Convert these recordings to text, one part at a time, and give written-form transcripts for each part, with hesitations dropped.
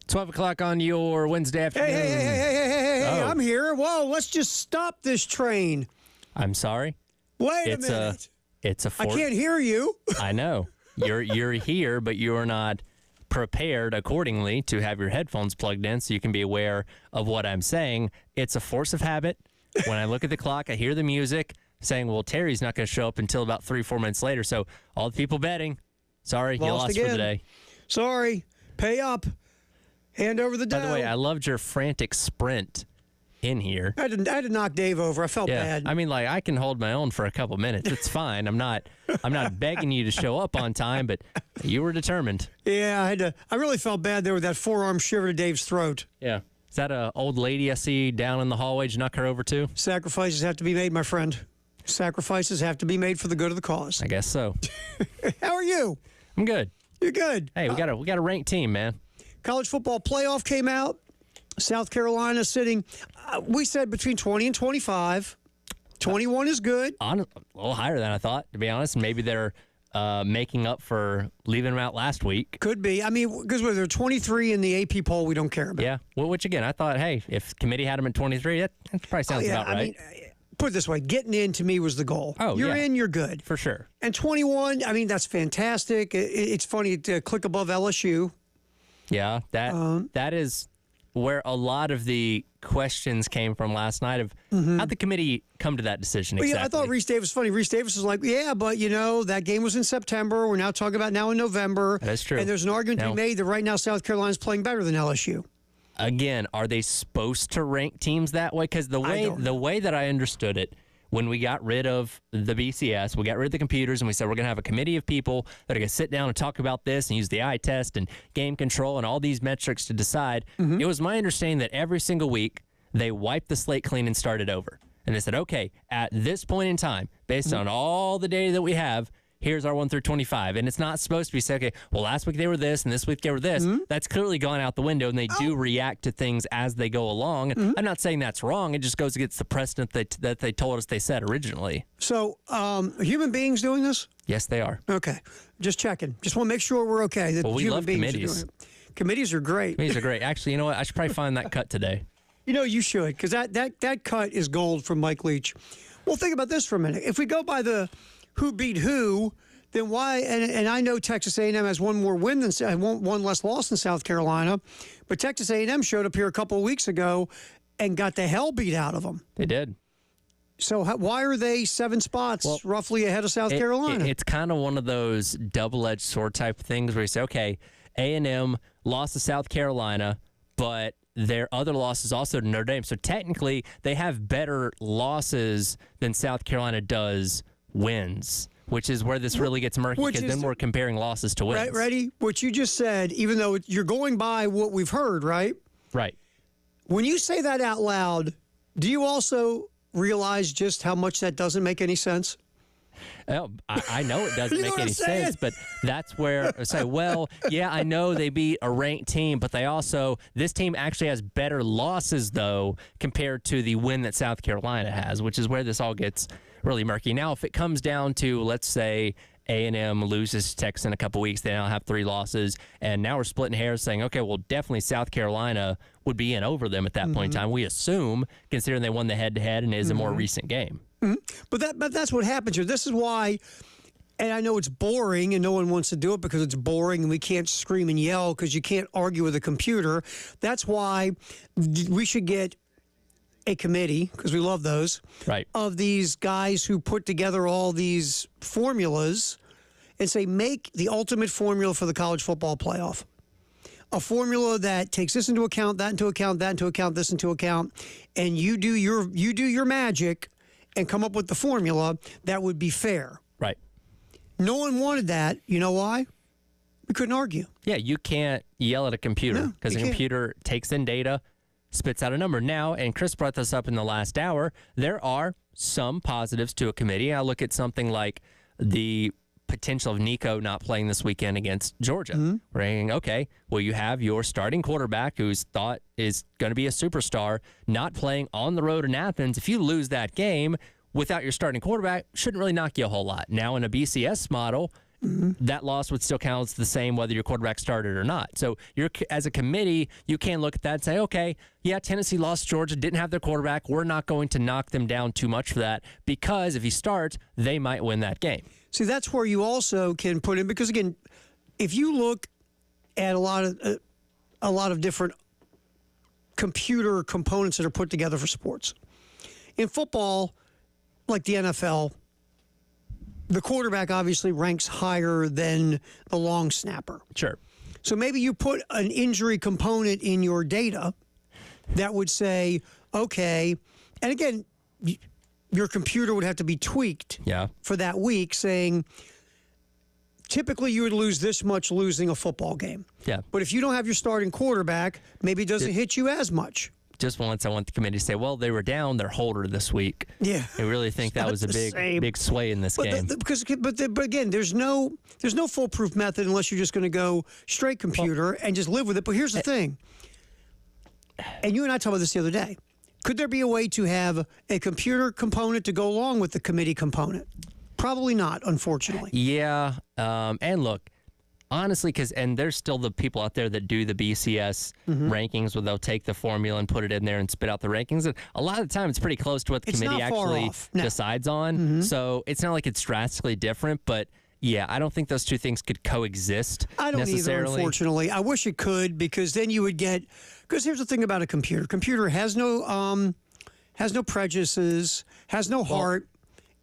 12 o'clock on your Wednesday afternoon. Hey, Oh. I'm here. Whoa, let's just stop this train. I'm sorry. Wait a minute. It's a I fort. can't hear you. I know. You're here, but you're not prepared accordingly to have your headphones plugged in so you can be aware of what I'm saying. It's a force of habit. When I look at the clock, I hear the music saying, well, Terry's not going to show up until about 3-4 minutes later. So all the people betting, sorry, you lost again. for the day. Sorry. Pay up. Hand over the dough. By the way, I loved your frantic sprint in here. I had to knock Dave over. I felt bad. I mean, like, I can hold my own for a couple minutes. It's fine. I'm not begging you to show up on time, but you were determined. Yeah, I really felt bad there with that forearm shiver to Dave's throat. Yeah. Is that a old lady I see down in the hallway? Did you knock her over too? Sacrifices have to be made, my friend. Sacrifices have to be made for the good of the cause. I guess so. How are you? I'm good. You're good. Hey, we got a ranked team, man. College football playoff came out. South Carolina sitting, we said between 20 and 25. 21 is good. A little higher than I thought, to be honest. Maybe they're making up for leaving them out last week. Could be. I mean, because they're 23 in the AP poll, we don't care about. Yeah. Well, which again, I thought, hey, if committee had them at 23, that probably sounds about right. I mean, put it this way, getting in to me was the goal. Oh, you're yeah. in, you're good. For sure. And 21, I mean, that's fantastic. It's funny to click above LSU. Yeah, that is where a lot of the questions came from last night of how'd the committee come to that decision exactly. Yeah, I thought Reese Davis was funny. Reese Davis was like, yeah, but, that game was in September. We're now talking about now in November. That's true. And there's an argument to be made that right now South Carolina's playing better than LSU. Again, are they supposed to rank teams that way? Because the way that I understood it, when we got rid of the BCS, we got rid of the computers, and we said we're going to have a committee of people that are going to sit down and talk about this and use the eye test and game control and all these metrics to decide. It was my understanding that every single week they wiped the slate clean and started over. And they said, okay, at this point in time, based on all the data that we have, here's our 1 through 25. And it's not supposed to be said, okay, well, last week they were this and this week they were this. That's clearly gone out the window, and they do react to things as they go along. And I'm not saying that's wrong. It just goes against the precedent that they told us they set originally. So, human beings doing this? Yes, they are. Okay. Just checking. Just want to make sure we're okay. That Well, we human love beings committees. Are doing it. Committees are great. Committees are great. Actually, you know what? I should probably find that cut today. You should, because that cut is gold from Mike Leach. Well, think about this for a minute. If we go by the who beat who, then why? And I know Texas A&M has one more win than one less loss than South Carolina, but Texas A&M showed up here a couple of weeks ago and got the hell beat out of them. They did. So why are they 7 spots roughly ahead of South Carolina? It's kind of one of those double-edged sword type things where you say, okay, A&M lost to South Carolina, but their other losses also to Notre Dame. So technically, they have better losses than South Carolina does wins, which is where this really gets murky, because then we're comparing losses to wins. Right, ready? What you just said, even though you're going by what we've heard, right? Right. When you say that out loud, do you also realize just how much that doesn't make any sense? Oh, I know it doesn't You know make what any I'm saying? sense, but that's where I say, well, yeah, I know they beat a ranked team, but this team actually has better losses, though, compared to the win that South Carolina has, which is where this all gets really murky. Now, if it comes down to, let's say, A&M loses to Texas in a couple weeks, they now have 3 losses, and now we're splitting hairs saying, okay, well, definitely South Carolina would be in over them at that point in time. We assume, considering they won the head-to-head and it is a more recent game. But that's what happens here. This is why, and I know it's boring and no one wants to do it because it's boring and we can't scream and yell because you can't argue with a computer. That's why we should get a committee, because we love those, right, of these guys who put together all these formulas and say, make the ultimate formula for the college football playoff. A formula that takes this into account, that into account, that into account, this into account, and you do your magic and come up with the formula that would be fair. Right. No one wanted that. You know why? We couldn't argue. Yeah, you can't yell at a computer because a computer takes in data, spits out a number. Now, and Chris brought this up in the last hour, there are some positives to a committee. I look at something like the potential of Nico not playing this weekend against Georgia. Saying, okay, well, you have your starting quarterback who's thought is going to be a superstar not playing on the road in Athens. If you lose that game without your starting quarterback, shouldn't really knock you a whole lot. Now, in a BCS model, that loss would still count the same whether your quarterback started or not. So you're, as a committee, you can look at that and say, okay, yeah, Tennessee lost Georgia, didn't have their quarterback. We're not going to knock them down too much for that because if he starts, they might win that game. See, that's where you also can put in, because again, if you look at a lot of different computer components that are put together for sports. In football, like the NFL, the quarterback obviously ranks higher than the long snapper. Sure. So maybe you put an injury component in your data that would say, okay, and again, your computer would have to be tweaked for that week, saying typically you would lose this much losing a football game. Yeah. But if you don't have your starting quarterback, maybe it doesn't hit you as much. Just once I want the committee to say, well, they were down their holder this week. Yeah. I really think that was a big sway in this game. But again, there's no foolproof method unless you're just going to go straight computer and just live with it. But here's the thing. And you and I talked about this the other day. Could there be a way to have a computer component to go along with the committee component? Probably not, unfortunately. Yeah. And look, honestly, and there's still the people out there that do the BCS rankings where they'll take the formula and put it in there and spit out the rankings. And a lot of the time it's pretty close to what the committee actually decides on. So it's not like it's drastically different, but yeah, I don't think those two things could coexist necessarily. Either, unfortunately. I wish it could, because then you would get, because here's the thing about a computer. Computer has no prejudices, has no heart.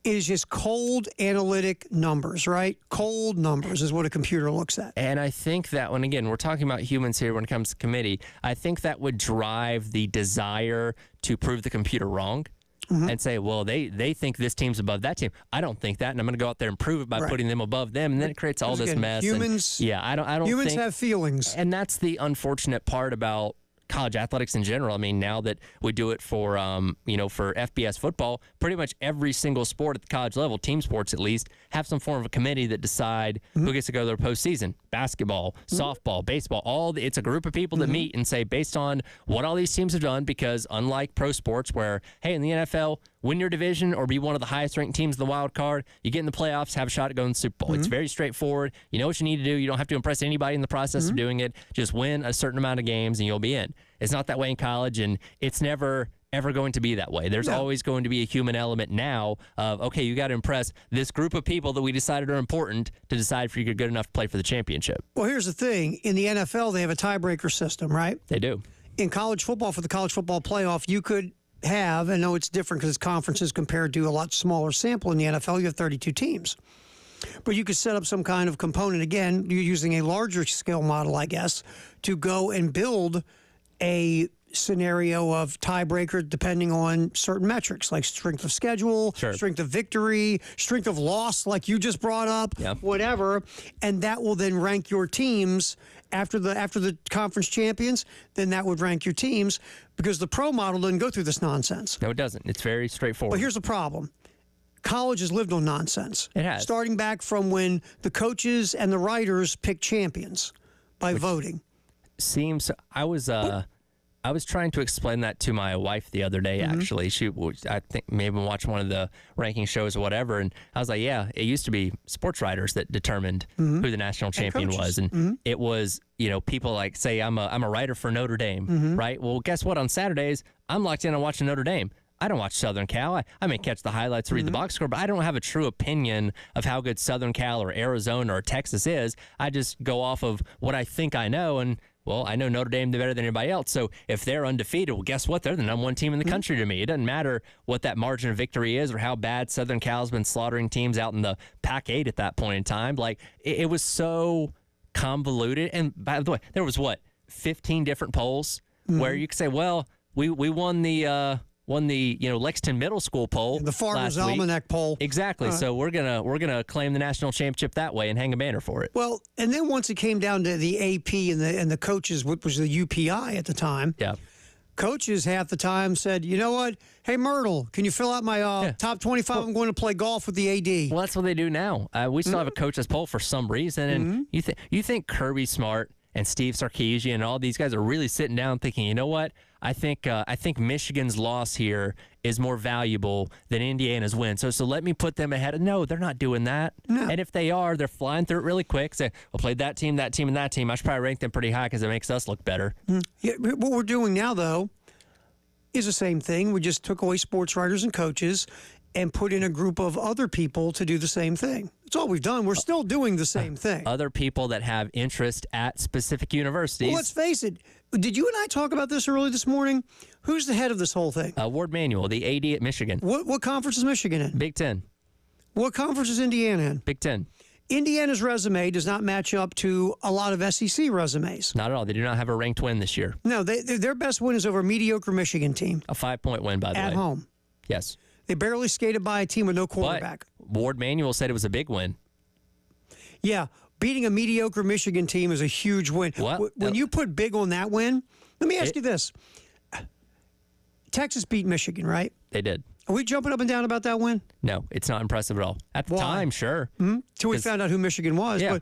It is just cold analytic numbers, right? Cold numbers is what a computer looks at. And I think that when, again, we're talking about humans here when it comes to committee, I think that would drive the desire to prove the computer wrong and say, well, they think this team's above that team. I don't think that, and I'm going to go out there and prove it by putting them above them, and then it creates all this mess. Humans, I don't humans think, have feelings. And that's the unfortunate part about college athletics in general. I mean, now that we do it for for FBS football, pretty much every single sport at the college level, team sports at least, have some form of a committee that decide who gets to go to their postseason. Basketball, softball, baseball, it's a group of people that meet and say, based on what all these teams have done, because unlike pro sports where, hey, in the NFL, win your division or be one of the highest ranked teams in the wild card, you get in the playoffs, have a shot at going to the Super Bowl. It's very straightforward. You know what you need to do. You don't have to impress anybody in the process of doing it. Just win a certain amount of games and you'll be in. It's not that way in college, and it's never ever going to be that way. There's always going to be a human element now of, okay, you got to impress this group of people that we decided are important to decide if you're good enough to play for the championship. Well, here's the thing. In the NFL, they have a tiebreaker system, right? They do. In college football, for the college football playoff, you could have, and no, it's different because it's conferences compared to a lot smaller sample in the NFL, you have 32 teams. But you could set up some kind of component, again, you're using a larger scale model, I guess, to go and build a scenario of tiebreaker depending on certain metrics like strength of schedule, strength of victory, strength of loss, like you just brought up, whatever, and that will then rank your teams after the conference champions. Then that would rank your teams, because the pro model doesn't go through this nonsense. No, it doesn't. It's very straightforward. But here's the problem. College has lived on nonsense. It has. Starting back from when the coaches and the writers picked champions by voting. I was trying to explain that to my wife the other day, actually. I think maybe watching one of the ranking shows or whatever, and I was like, yeah, it used to be sports writers that determined who the national champion was. And it was, people like, say, I'm a writer for Notre Dame, right? Well, guess what? On Saturdays, I'm locked in on watching Notre Dame. I don't watch Southern Cal. I may catch the highlights or read the box score, but I don't have a true opinion of how good Southern Cal or Arizona or Texas is. I just go off of what I think I know, and well, I know Notre Dame better than anybody else. So if they're undefeated, well, guess what? They're the number one team in the country to me. It doesn't matter what that margin of victory is or how bad Southern Cal's been slaughtering teams out in the Pac-8 at that point in time. Like, it was so convoluted. And by the way, there was 15 different polls where you could say, well, we won the Lexington Middle School poll, the Farmer's Almanac poll. Exactly. So we're gonna claim the national championship that way and hang a banner for it. Well, and then once it came down to the AP and the coaches, which was the UPI at the time. Yeah. Coaches half the time said, you know what? Hey, Myrtle, can you fill out my top 25? I'm going to play golf with the AD. Well, that's what they do now. We still have a coaches poll for some reason, and you think Kirby Smart and Steve Sarkisian and all these guys are really sitting down thinking, you know what? I think Michigan's loss here is more valuable than Indiana's win. So let me put them ahead. No, they're not doing that. No. And if they are, they're flying through it really quick. Say, well, played that team, and that team. I should probably rank them pretty high because it makes us look better. Yeah, what we're doing now, though, is the same thing. We just took away sports writers and coaches and put in a group of other people to do the same thing. That's all we've done. We're still doing the same thing. Other people that have interest at specific universities. Well, let's face it. Did you and I talk about this early this morning? Who's the head of this whole thing? Ward Manuel, the AD at Michigan. What conference is Michigan in? Big Ten. What conference is Indiana in? Big Ten. Indiana's resume does not match up to a lot of SEC resumes. Not at all. They do not have a ranked win this year. No, their best win is over a mediocre Michigan team. A 5-point win, by the way. At home. Yes. They barely skated by a team with no quarterback. But Ward Manuel said it was a big win. Yeah, beating a mediocre Michigan team is a huge win. What? When you put big on that win, let me ask you this. Texas beat Michigan, right? They did. Are we jumping up and down about that win? No, it's not impressive at all. At the time, sure. Till we found out who Michigan was. Yeah.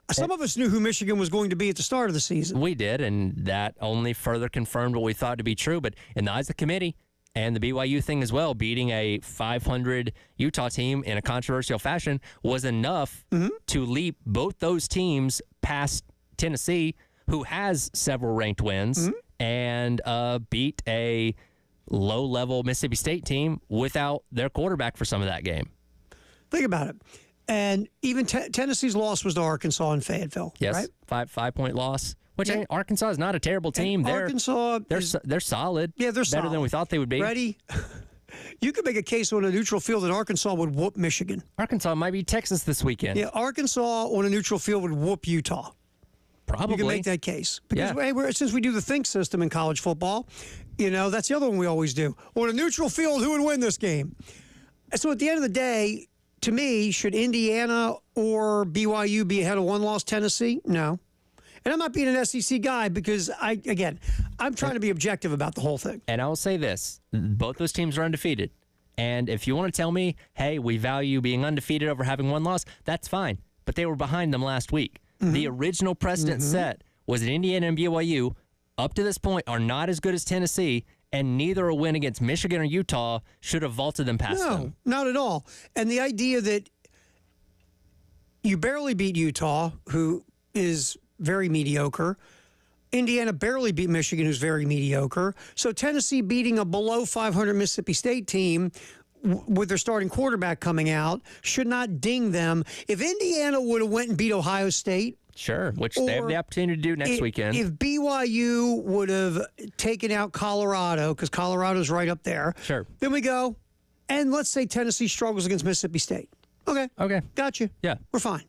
But some of us knew who Michigan was going to be at the start of the season. We did, and that only further confirmed what we thought to be true. But in the eyes of the committee and the BYU thing as well, beating a 500 Utah team in a controversial fashion was enough to leap both those teams past Tennessee, who has several ranked wins, and beat a low-level Mississippi State team without their quarterback for some of that game. Think about it. And even Tennessee's loss was to Arkansas and Fayetteville. Yes, right? 5-point loss. Which Arkansas is not a terrible team. Arkansas, they're solid. Yeah, they're better than we thought they would be. Ready? You could make a case on a neutral field that Arkansas would whoop Michigan. Arkansas might be Texas this weekend. Yeah, Arkansas on a neutral field would whoop Utah. Probably. You can make that case. Because since we do the think system in college football, that's the other one we always do. On a neutral field, who would win this game? So at the end of the day, to me, should Indiana or BYU be ahead of one-loss Tennessee? No. And I'm not being an SEC guy because, I'm trying to be objective about the whole thing. And I will say this. Both those teams are undefeated. And if you want to tell me, hey, we value being undefeated over having one loss, that's fine. But they were behind them last week. The original precedent set was that Indiana and BYU, up to this point, are not as good as Tennessee, and neither a win against Michigan or Utah should have vaulted them past them. No, not at all. And the idea that you barely beat Utah, who is very mediocre. Indiana barely beat Michigan, who's very mediocre. So Tennessee beating a below 500 Mississippi State team with their starting quarterback coming out should not ding them. If Indiana would have went and beat Ohio State, sure, which they have the opportunity to do next weekend. If BYU would have taken out Colorado, because Colorado's right up there, sure. Then we go, and let's say Tennessee struggles against Mississippi State. Okay. Gotcha. Yeah. We're fine.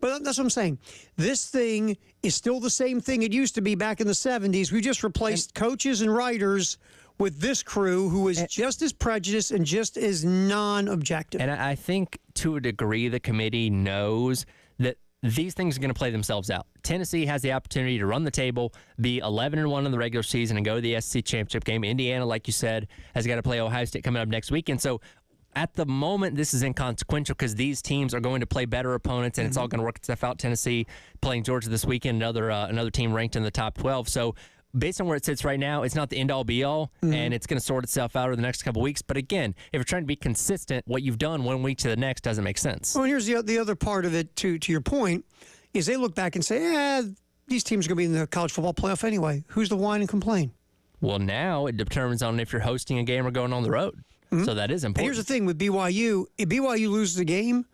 But that's what I'm saying. This thing is still the same thing it used to be back in the 70s. We just replaced coaches and writers with this crew who is just as prejudiced and just as non-objective. And I think to a degree the committee knows that these things are going to play themselves out. Tennessee has the opportunity to run the table, be 11-1 in the regular season, and go to the SEC championship game. Indiana, like you said, has got to play Ohio State coming up next week. And so at the moment, this is inconsequential because these teams are going to play better opponents, and it's all going to work itself out. Tennessee playing Georgia this weekend, another team ranked in the top 12. So based on where it sits right now, it's not the end-all, be-all, and it's going to sort itself out over the next couple of weeks. But again, if you're trying to be consistent, what you've done one week to the next doesn't make sense. Well, and here's the other part of it, to your point, is they look back and say, these teams are going to be in the college football playoff anyway. Who's to whine and complain? Well, now it determines on if you're hosting a game or going on the road. So that is important. And here's the thing with BYU. If BYU loses a game,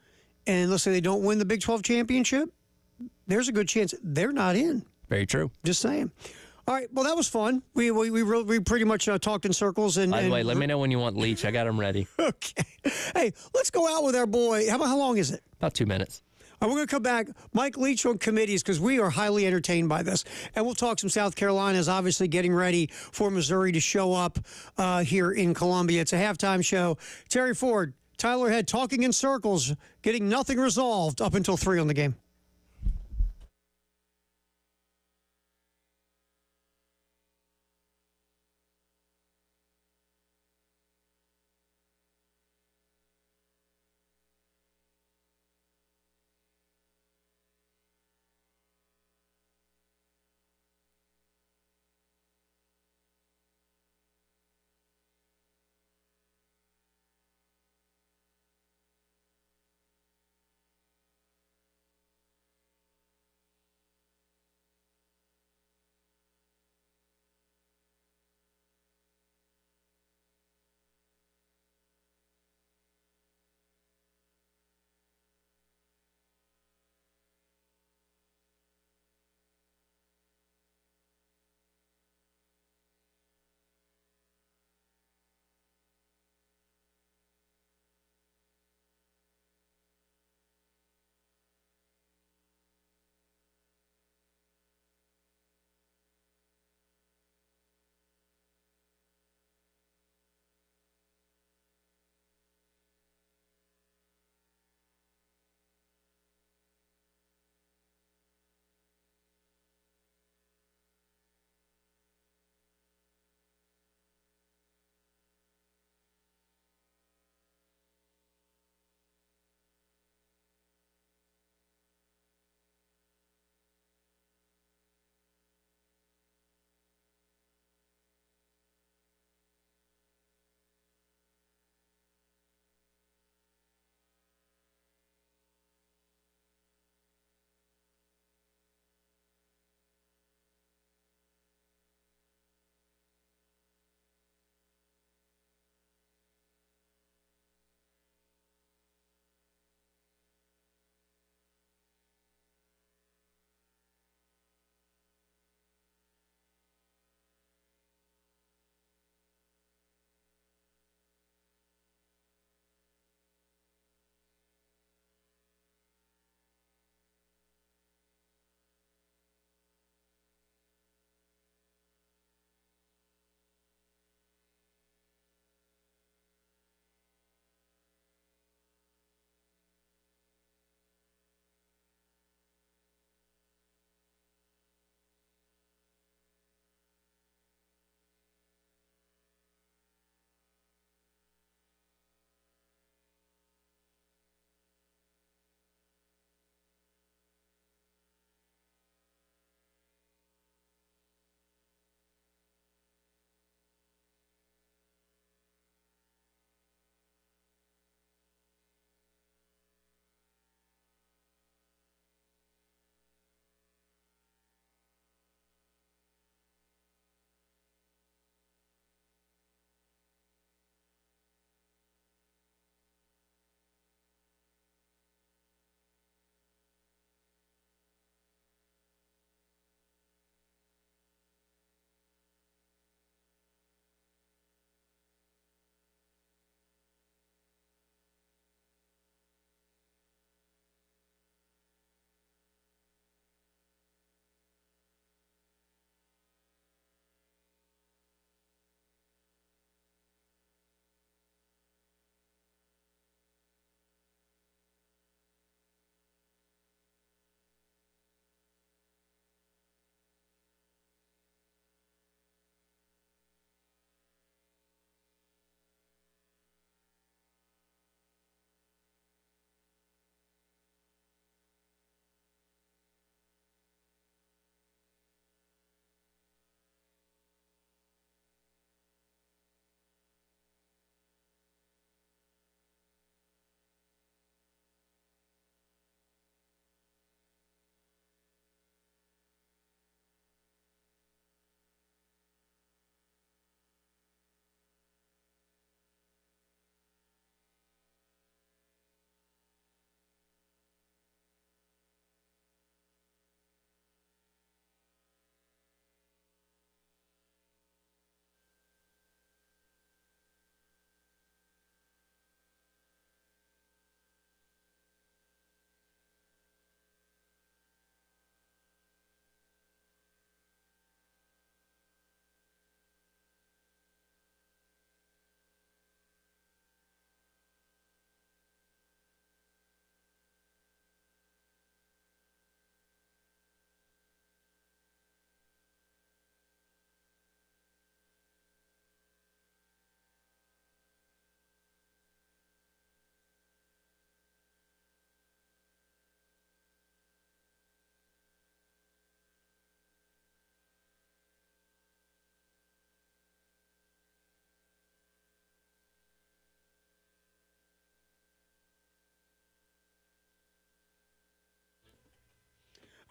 and let's say they don't win the Big 12 championship, there's a good chance they're not in. Very true. Just saying. All right. Well, that was fun. We pretty much talked in circles. By the way, let me know when you want Leach. I got him ready. Okay. Hey, let's go out with our boy. How long is it? About 2 minutes. We're going to come back. Mike Leach on committees because we are highly entertained by this. And we'll talk some South Carolina's obviously getting ready for Missouri to show up here in Columbia. It's a halftime show. Terry Ford, Tyler Head talking in circles, getting nothing resolved up until 3 on the game.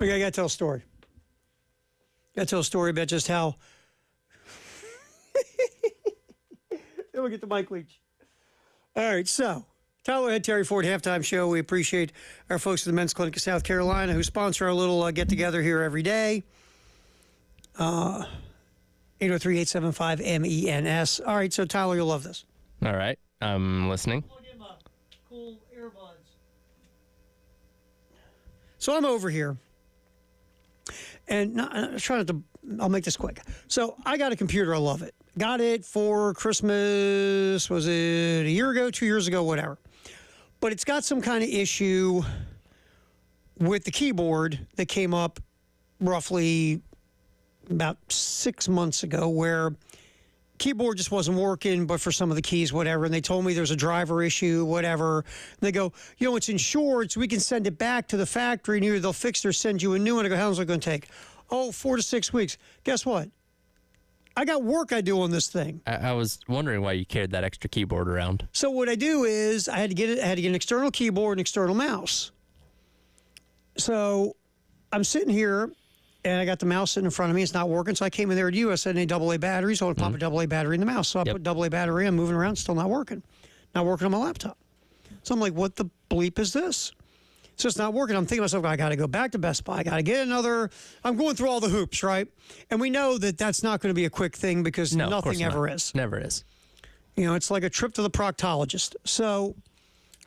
Okay, I got to tell a story. Got to tell a story about just how. Then we'll get to Mike Leach. All right, so Tyler Head, Terry Ford halftime show. We appreciate our folks at the Men's Clinic of South Carolina who sponsor our little get together here every day. 803-875-MENS. All right, so Tyler, you'll love this. All right, I'm listening. Plug in my cool earbuds. So I'm over here, and I'm trying to. I'll make this quick. So I got a computer. I love it. Got it for Christmas. Was it a year ago, 2 years ago, whatever. But it's got some kind of issue with the keyboard that came up roughly about 6 months ago, where keyboard just wasn't working, but for some of the keys, whatever. And they told me there's a driver issue, whatever. And they go, it's insured, so we can send it back to the factory, and either they'll fix it or send you a new one. I go, how long is it going to take? 4 to 6 weeks. Guess what? I got work I do on this thing. I was wondering why you carried that extra keyboard around. So what I do is I had to get an external keyboard and external mouse. So I'm sitting here, and I got the mouse sitting in front of me. It's not working, so I came in there at you. I said, any AA batteries? So I want to pop a AA battery in the mouse. So I put AA battery in, moving around, still not working. Not working on my laptop. So I'm like, what the bleep is this? So it's not working. I'm thinking to myself, I got to go back to Best Buy. I got to get another. I'm going through all the hoops, right? And we know that that's not going to be a quick thing because nothing ever is. Never is. It's like a trip to the proctologist. So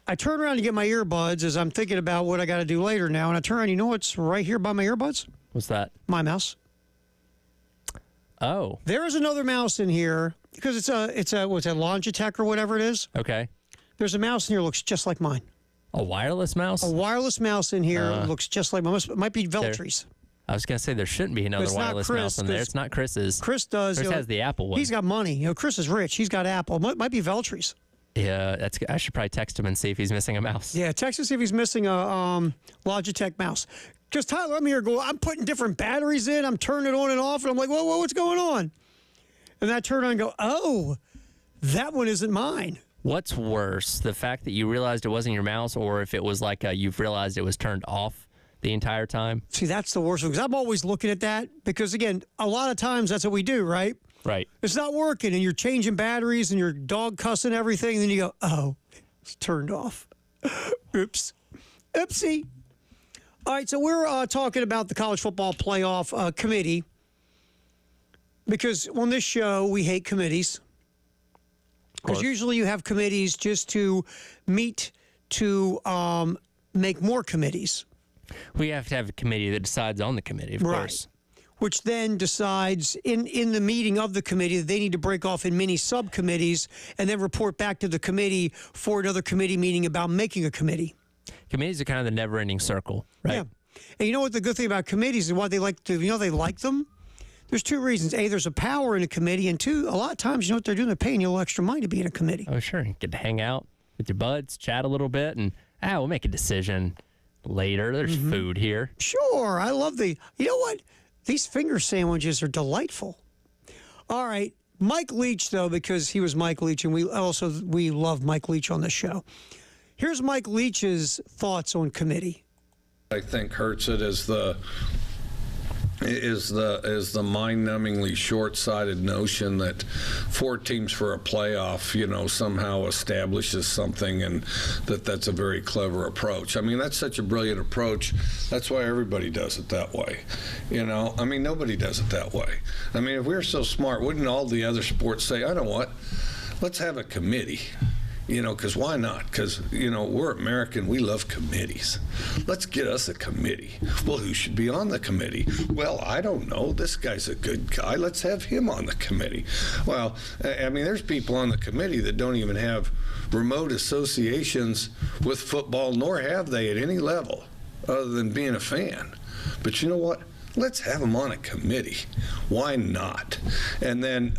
I turn around to get my earbuds as I'm thinking about what I got to do later now. And I turn around, you know what's right here by my earbuds? What's that? My mouse. Oh. There is another mouse in here because it's a what's that, Logitech or whatever it is. Okay. There's a mouse in here that looks just like mine. A wireless mouse? A wireless mouse in here looks just like mine. It might be Veltry's. I was going to say there shouldn't be another wireless mouse in there. It's not Chris's. Chris does. Chris has the Apple one. He's got money. Chris is rich. He's got Apple. Might be Veltry's. Yeah, I should probably text him and see if he's missing a mouse. Yeah, text him see if he's missing a Logitech mouse. Because Tyler, I'm here I'm putting different batteries in. I'm turning it on and off, and I'm like, whoa, what's going on? And I turn on and go, oh, that one isn't mine. What's worse, the fact that you realized it wasn't your mouse, or if it was like you've realized it was turned off the entire time? See, that's the worst one, because I'm always looking at that, because, again, a lot of times that's what we do, right? Right. It's not working, and you're changing batteries, and your dog cussing everything, and then you go, oh, it's turned off. Oops. Oopsie. All right, so we're talking about the College Football Playoff Committee, because on this show, we hate committees. Because usually you have committees just to meet to make more committees. We have to have a committee that decides on the committee, of course. Which then decides in the meeting of the committee that they need to break off in mini subcommittees and then report back to the committee for another committee meeting about making a committee. Committees are kind of the never-ending circle, right? Yeah. And you know what the good thing about committees is why they like to, they like them? There's two reasons. A, there's a power in a committee, and two, a lot of times, you know what they're doing? They're paying you a little extra money to be in a committee. Oh, sure. You get to hang out with your buds, chat a little bit, and we'll make a decision later. There's food here. Sure. I love you know what? These finger sandwiches are delightful. All right. Mike Leach, though, because he was Mike Leach, and we love Mike Leach on this show. Here's Mike Leach's thoughts on committee. I think hurts it is the mind-numbingly short-sighted notion that 4 teams for a playoff, somehow establishes something, and that's a very clever approach. I mean, that's such a brilliant approach. That's why everybody does it that way. Nobody does it that way. I mean, if we were so smart, wouldn't all the other sports say, I know what, let's have a committee? Because why not? Because, we're American. We love committees. Let's get us a committee. Well, who should be on the committee? Well, I don't know. This guy's a good guy. Let's have him on the committee. Well, there's people on the committee that don't even have remote associations with football, nor have they at any level other than being a fan. But you know what? Let's have them on a committee. Why not? And then,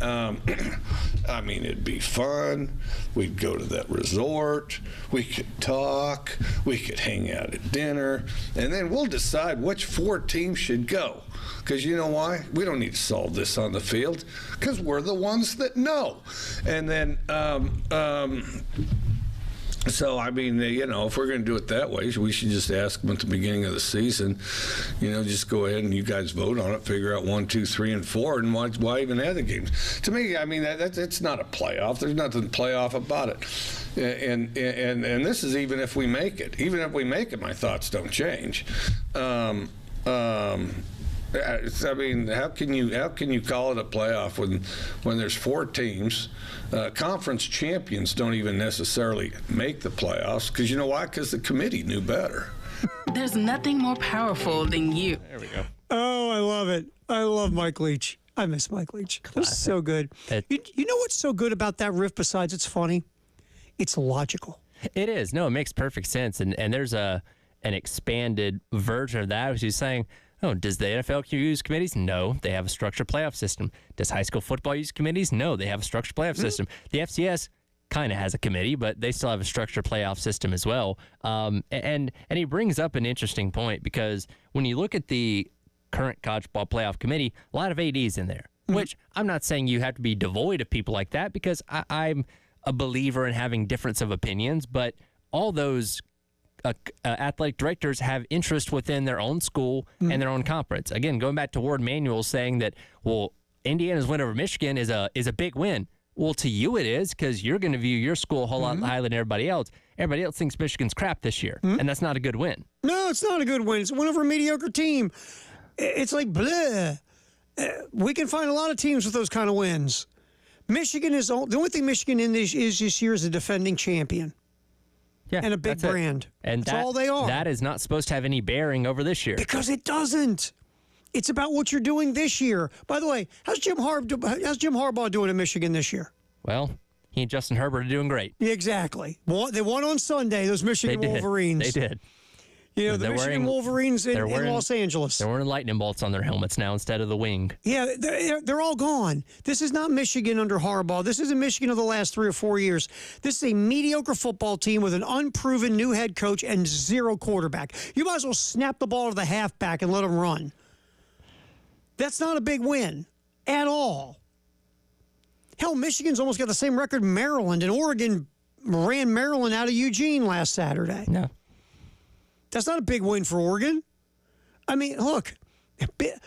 it'd be fun. We'd go to that resort. We could talk. We could hang out at dinner. And then we'll decide which 4 teams should go. Because you know why? We don't need to solve this on the field. Because we're the ones that know. And then, So, I mean, if we're going to do it that way, we should just ask them at the beginning of the season, just go ahead and you guys vote on it, figure out 1, 2, 3, and 4, and why even have the games? To me, I mean, it's not a playoff. There's nothing playoff about it. And this is even if we make it. Even if we make it, my thoughts don't change. I mean, how can you call it a playoff when there's 4 teams? Conference champions don't even necessarily make the playoffs because you know why? Because the committee knew better. There's nothing more powerful than you. There we go. Oh, I love it. I love Mike Leach. I miss Mike Leach. This is so good. You know what's so good about that riff besides it's funny? It's logical. It is. No, it makes perfect sense. And there's an expanded version of that, which is saying, oh, does the NFL use committees? No, they have a structured playoff system. Does high school football use committees? No, they have a structured playoff system. The FCS kind of has a committee, but they still have a structured playoff system as well. And he brings up an interesting point because when you look at the current college football playoff committee, a lot of ADs in there, which I'm not saying you have to be devoid of people like that because I'm a believer in having difference of opinions, but all those athletic directors have interest within their own school and their own conference. Again, going back to Ward Manuel saying that, well, Indiana's win over Michigan is a big win. Well, to you it is because you're going to view your school a whole lot higher than everybody else. Everybody else thinks Michigan's crap this year, and that's not a good win. No, it's not a good win. It's a win over a mediocre team. It's like, bleh. We can find a lot of teams with those kind of wins. Michigan is the only thing Michigan is this year is a defending champion. Yeah, and a big brand. And that's all they are. That is not supposed to have any bearing over this year. Because it doesn't. It's about what you're doing this year. By the way, how's Jim Harbaugh doing in Michigan this year? Well, he and Justin Herbert are doing great. Exactly. Well, they won on Sunday, those Michigan Wolverines. They did. The Michigan Wolverines in Los Angeles. They're wearing lightning bolts on their helmets now instead of the wing. Yeah, they're all gone. This is not Michigan under Harbaugh. This isn't Michigan of the last 3 or 4 years. This is a mediocre football team with an unproven new head coach and 0 quarterback. You might as well snap the ball to the halfback and let him run. That's not a big win at all. Hell, Michigan's almost got the same record Maryland, and Oregon ran Maryland out of Eugene last Saturday. No. That's not a big win for Oregon. I mean, look,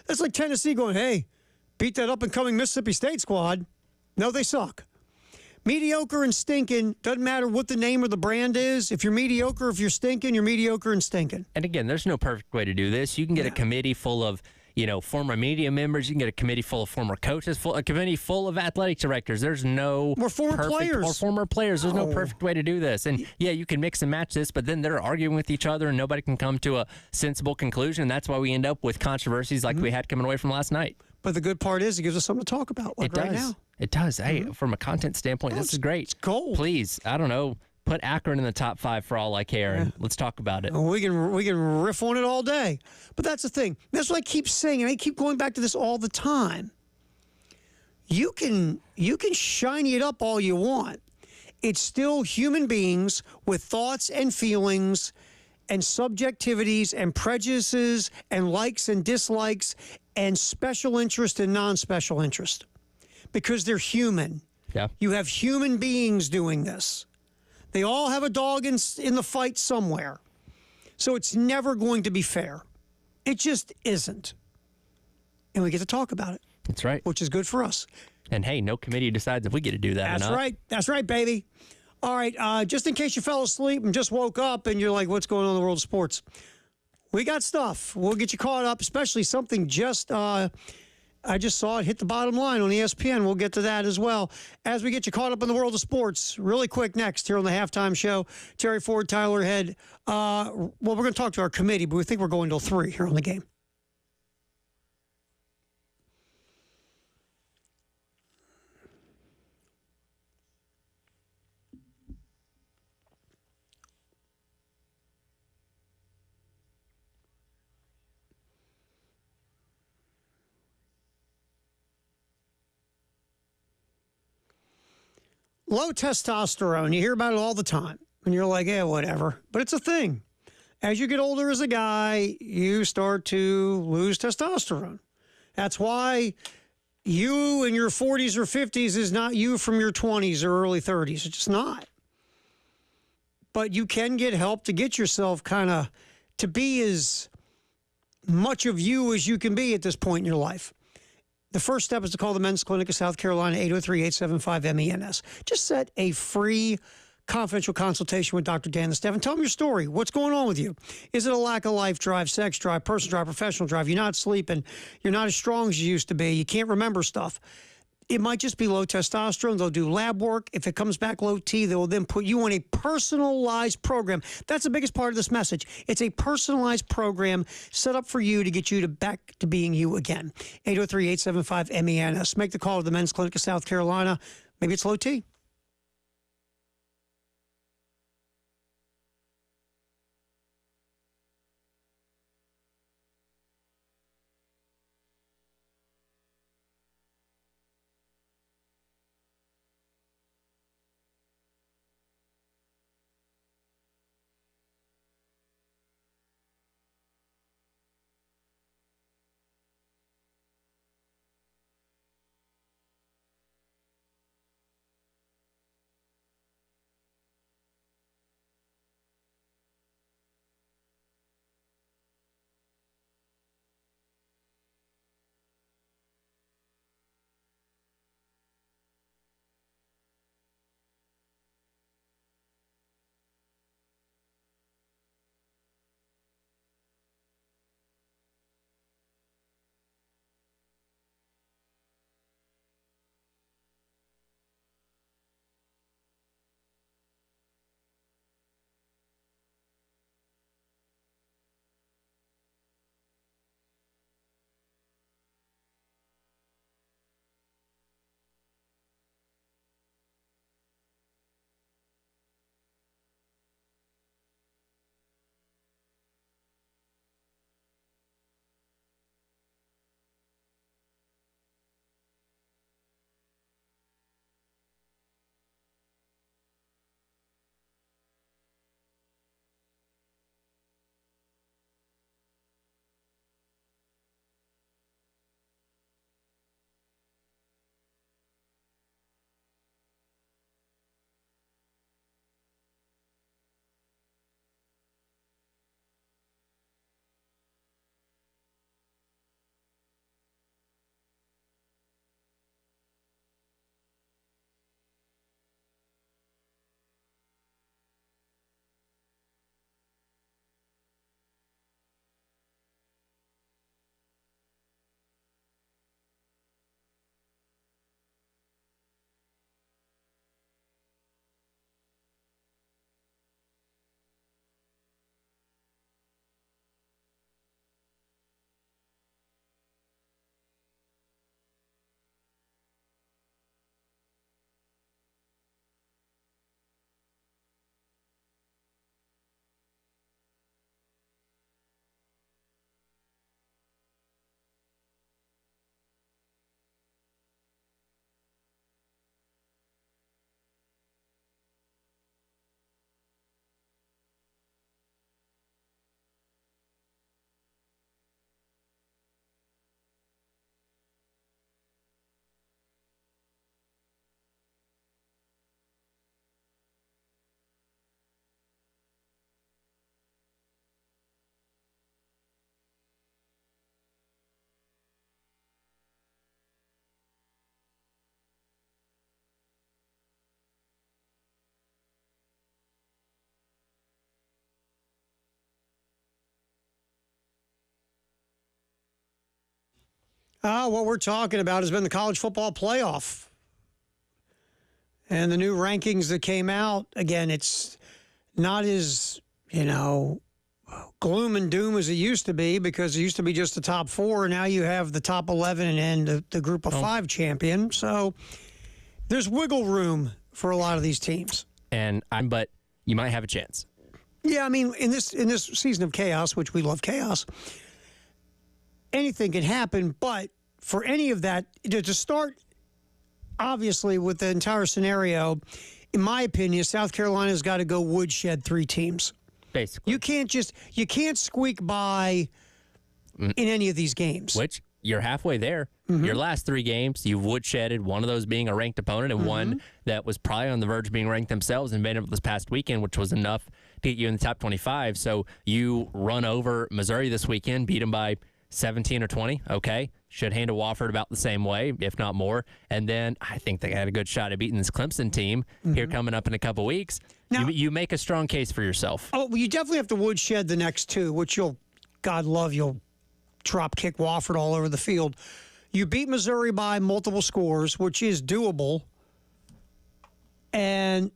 that's like Tennessee going, hey, beat that up-and-coming Mississippi State squad. No, they suck. Mediocre and stinking, doesn't matter what the name or the brand is. If you're mediocre, if you're stinking, you're mediocre and stinking. And again, there's no perfect way to do this. You can get a committee full of former media members. You can get a committee full of former coaches, a committee full of athletic directors. There's no former players. There's no perfect way to do this. And yeah, you can mix and match this, but then they're arguing with each other and nobody can come to a sensible conclusion. That's why we end up with controversies like we had coming away from last night. But the good part is it gives us something to talk about right now. It does. Hey, from a content standpoint, this is great. It's gold. Please, I don't know, put Akron in the top 5 for all I care, and let's talk about it. We can riff on it all day. But that's the thing. That's what I keep saying, and I keep going back to this all the time. You can shiny it up all you want. It's still human beings with thoughts and feelings and subjectivities and prejudices and likes and dislikes and special interest and non-special interest. Because they're human. Yeah. You have human beings doing this. They all have a dog in the fight somewhere. So it's never going to be fair. It just isn't. And we get to talk about it. That's right. Which is good for us. And hey, no committee decides if we get to do that or not. That's right. That's right, baby. All right, just in case you fell asleep and just woke up and you're like, what's going on in the world of sports? We got stuff. We'll get you caught up, especially something I just saw it hit the bottom line on ESPN. We'll get to that as well. As we get you caught up in the world of sports, really quick next here on the Halftime Show, Terry Ford, Tyler Head. We're going to talk to our committee, but we think we're going till 3 here on the game. Low testosterone, you hear about it all the time. And you're like, yeah, whatever. But it's a thing. As you get older as a guy, you start to lose testosterone. That's why you in your 40s or 50s is not you from your 20s or early 30s. It's just not. but you can get help to get yourself kind of to be as much of you as you can be at this point in your life. The first step is to call the Men's Clinic of South Carolina, 803-875-MENS. Just set a free confidential consultation with Dr. Dan the Staff and tell them your story. What's going on with you? Is it a lack of life drive, sex drive, personal drive, professional drive? You're not sleeping. You're not as strong as you used to be. You can't remember stuff. It might just be low testosterone. They'll do lab work. If it comes back low T, they will then put you on a personalized program. That's the biggest part of this message. It's a personalized program set up for you to get you back to being you again. 803-875-MENS. Make the call to the Men's Clinic of South Carolina. Maybe it's low T. What we're talking about has been the college football playoff. And the new rankings that came out, again, it's not as, gloom and doom as it used to be, because it used to be just the top four. And now you have the top 11 and the group of five champion. So there's wiggle room for a lot of these teams. But you might have a chance. Yeah, I mean, in this season of chaos, which we love chaos, anything can happen. But for any of that, to start, obviously, with the entire scenario, in my opinion, South Carolina's got to go woodshed 3 teams. Basically. You can't squeak by in any of these games. Which you're halfway there. Your last 3 games, you've woodshedded, one of those being a ranked opponent and one that was probably on the verge of being ranked themselves and made it this past weekend, which was enough to get you in the top 25. So you run over Missouri this weekend, beat them by 17 or 20. Okay. Should handle Wofford about the same way, if not more. And then I think they had a good shot at beating this Clemson team here coming up in a couple weeks. Now, you make a strong case for yourself. Oh, well, you definitely have to woodshed the next 2, which you'll drop kick Wofford all over the field. You beat Missouri by multiple scores, which is doable. And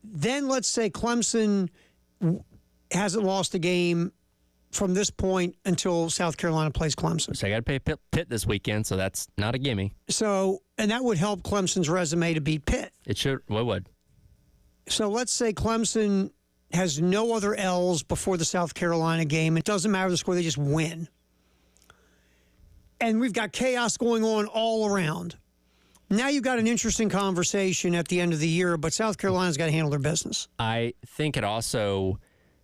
then let's say Clemson hasn't lost a game from this point until South Carolina plays Clemson. So I got to pay Pitt this weekend, so that's not a gimme. So, and that would help Clemson's resume to beat Pitt. It should. What would? So let's say Clemson has no other L's before the South Carolina game. It doesn't matter the score, they just win. And we've got chaos going on all around. Now you've got an interesting conversation at the end of the year, but South Carolina's got to handle their business. I think it also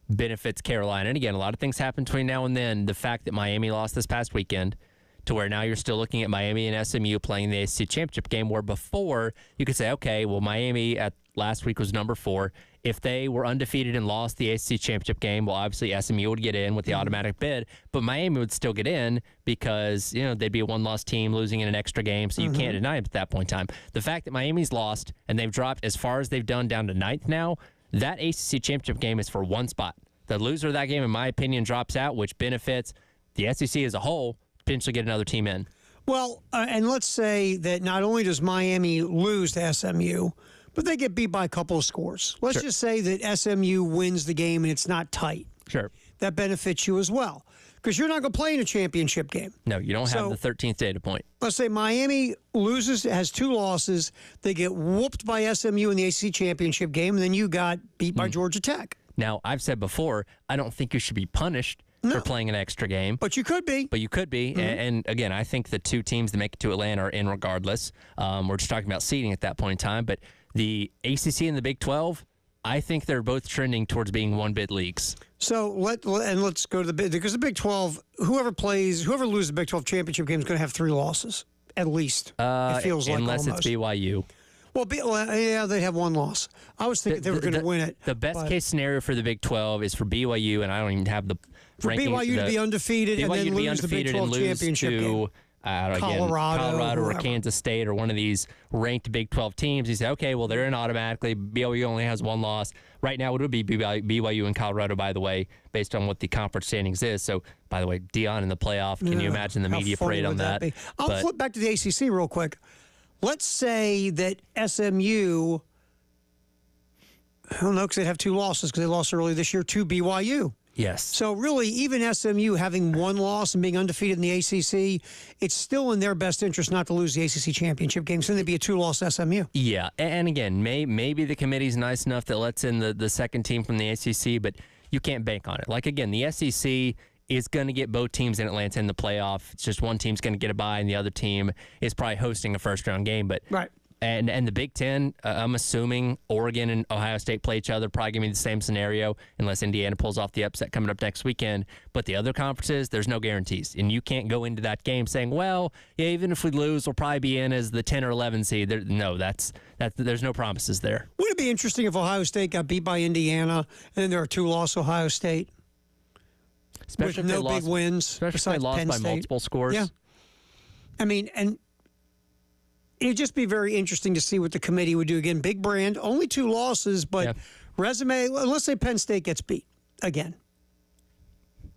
benefits Carolina. And again, a lot of things happen between now and then. The fact that Miami lost this past weekend to where now you're still looking at Miami and SMU playing the ACC championship game, where before you could say, okay, well, Miami at last week was number 4. If they were undefeated and lost the ACC championship game, well, obviously SMU would get in with the automatic bid, but Miami would still get in because, they'd be a one-loss team losing in an extra game, so you can't deny it at that point in time. The fact that Miami's lost and they've dropped as far as they've done down to 9th now, that ACC championship game is for one spot. The loser of that game, in my opinion, drops out, which benefits the SEC as a whole, potentially get another team in. Well, and let's say that not only does Miami lose to SMU, but they get beat by a couple of scores. Let's just say that SMU wins the game and it's not tight. Sure. That benefits you as well because you're not going to play in a championship game. No, you don't have the 13th data point. Let's say Miami loses, has 2 losses. They get whooped by SMU in the ACC championship game, and then you got beat by Georgia Tech. Now, I've said before, I don't think you should be punished for playing an extra game. But you could be. But you could be. And again, I think the 2 teams that make it to Atlanta are in regardless. We're just talking about seeding at that point in time. But the ACC and the Big 12, I think they're both trending towards being one-bid leagues. So let's go to the Big, because the Big 12, whoever loses the Big 12 championship game is going to have 3 losses, at least. It feels like unless almost. it's BYU. Well, yeah, they have 1 loss. I was thinking they were going to win it. The best case scenario for the Big 12 is for BYU, and I don't even have the rankings. BYU to be undefeated and then lose the Big 12 championship game. Colorado or Kansas State or one of these ranked Big 12 teams. You say, okay, well, they're in automatically. BYU only has 1 loss. Right now, it would be BYU and Colorado, by the way, based on what the conference standings is. So, by the way, Deion in the playoff. Can you imagine the media parade on that? I'll flip back to the ACC real quick. Let's say that SMU, I don't know, because they'd have 2 losses because they lost earlier this year to BYU. Yes. So really, even SMU having 1 loss and being undefeated in the ACC, it's still in their best interest not to lose the ACC championship game. So they'd be a 2-loss SMU. Yeah, and again, maybe the committee's nice enough that lets in the second team from the ACC, but you can't bank on it. Like, again, the SEC is going to get both teams in Atlanta in the playoff. It's just one team's going to get a bye, and the other team is probably hosting a first-round game. But right. And the Big Ten, I'm assuming Oregon and Ohio State play each other, probably going to be the same scenario unless Indiana pulls off the upset coming up next weekend. But the other conferences, there's no guarantees. And you can't go into that game saying, well, yeah, even if we lose, we'll probably be in as the 10 or 11 seed. There's no promises there. Would it be interesting if Ohio State got beat by Indiana and then there are 2-loss Ohio State? Especially with no big wins. Especially if they lost Penn by State. multiple scores. Yeah. I mean, and it'd just be very interesting to see what the committee would do. Again, big brand, only 2 losses, but resume, let's say Penn State gets beat again.